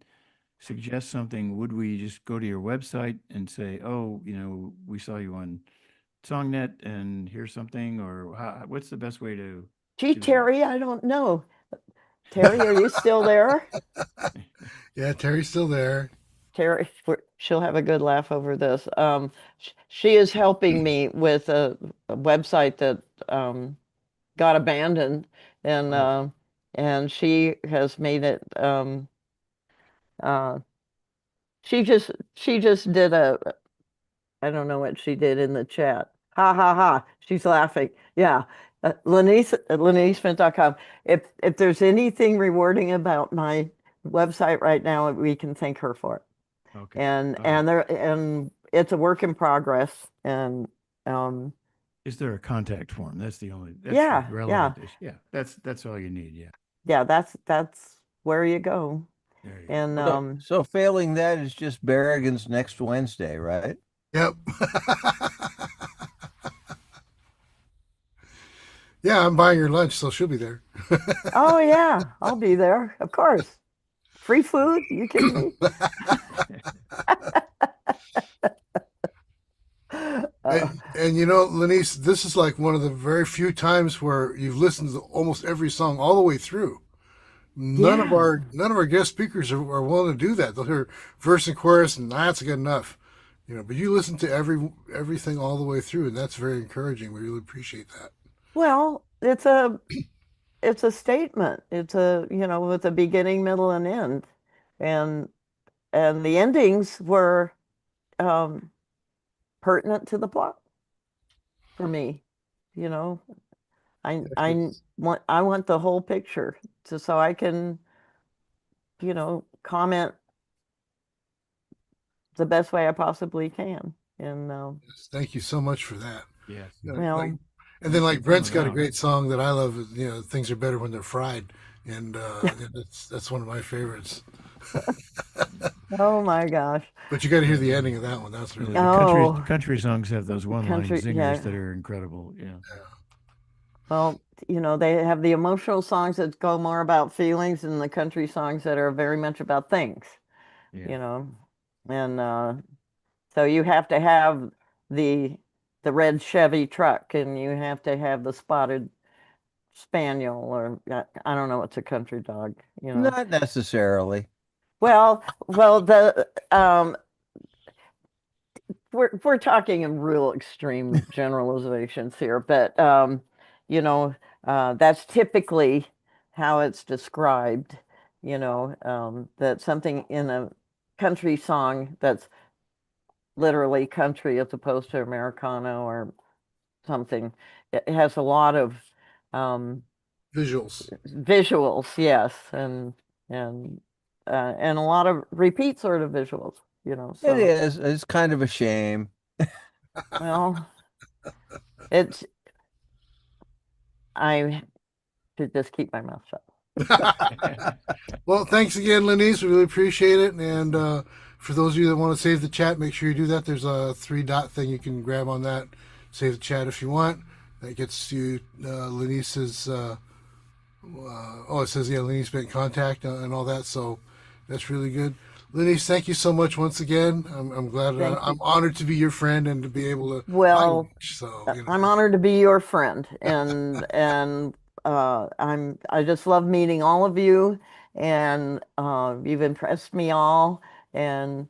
suggest something, would we just go to your website and say, "Oh, we saw you on SongNet and here's something," or what's the best way to Gee, do that? Terry, I don't know. Terry, are you still there? Yeah, Terry's still there. Terry, she'll have a good laugh over this. She is helping me with a website that got abandoned, and Oh, she has made it. Uh, she just did a. I don't know what she did in the chat. Ha ha ha! She's laughing. Yeah, Lenise at LeniseBent.com. If there's anything rewarding about my website right now, we can thank her for it. Okay. and All right. and it's a work in progress, and Is there a contact form? That's the yeah, yeah, relevant issue. Yeah, that's all you need. Yeah. yeah, that's where you go. There you go. And Okay. So failing that is just Berrigan's next Wednesday, right? yep. Yeah, I'm buying her lunch, so she'll be there. oh yeah, I'll be there, of course. Free food, you kidding me? And Lenise, this is like one of the very few times where you've listened to almost every song all the way through. Yeah. None of our guest speakers are willing to do that. They'll hear verse and chorus, and that's good enough. But you listen to everything all the way through, and that's very encouraging. We really appreciate that. Well, it's a statement. It's with a beginning, middle, and end, and the endings were um, pertinent to the plot for me. You know, I want the whole picture, so I can comment the best way I possibly can. And Thank you so much for that. Yes. well, And then like Keep Brent's coming got a out. great song that I love. Things are better when they're fried, and that's one of my favorites. oh my gosh. But you got to hear the ending of that one. That's really The good. country Oh, the country songs have those one-line country, zingers yeah. that are incredible. Yeah. Well, they have the emotional songs that go more about feelings, and the country songs that are very much about things. Yeah. You know, and so you have to have the red Chevy truck, and you have to have the spotted spaniel, or I don't know what's a country dog. Not necessarily. Well, we're talking in real extreme generalizations here, but you know, that's typically how it's described, that something in a country song that's literally country as opposed to Americana or something. It has a lot of visuals, yes, and a lot of repeat sort of visuals, So It is. It's kind of a shame. well, I should just keep my mouth shut. Well, thanks again, Lenise. We really appreciate it. And for those of you that want to save the chat, make sure you do that. There's a 3-dot thing you can grab on that. Save the chat if you want. That gets you Lenise's. It says Lenise Bent contact and all that. So that's really good. Lenise, thank you so much once again. I'm glad. I'm honored to be your friend and to be able to. Well, so I'm honored to be your friend, and I just love meeting all of you, and you've impressed me all, and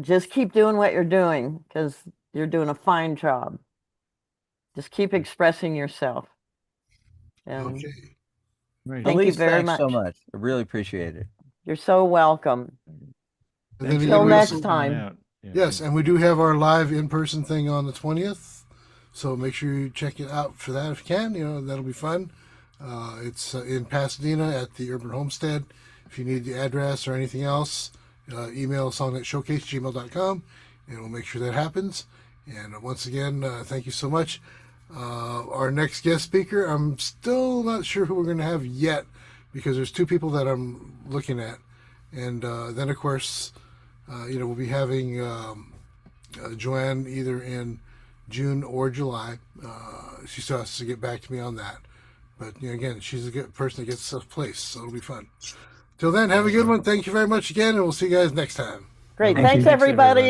just keep doing what you're doing because you're doing a fine job. Just keep expressing yourself. And okay. Right. Thank you very thanks much. so much. I really appreciate it. You're so welcome. And Until next time. Yes, and we do have our live in-person thing on the 20th, so make sure you check it out for that if you can. That'll be fun. It's in Pasadena at the Urban Homestead. If you need the address or anything else, email songnetshowcase@gmail.com, and we'll make sure that happens. And once again, thank you so much. Our next guest speaker, I'm still not sure who we're going to have yet because there's 2 people that I'm looking at. And then, of course, we'll be having Joanne either in June or July. She still has to get back to me on that. But, again, she's a good person that gets stuff placed, so it'll be fun. Till then, have a good one. Thank you very much again, and we'll see you guys next time. Great. Thanks, everybody.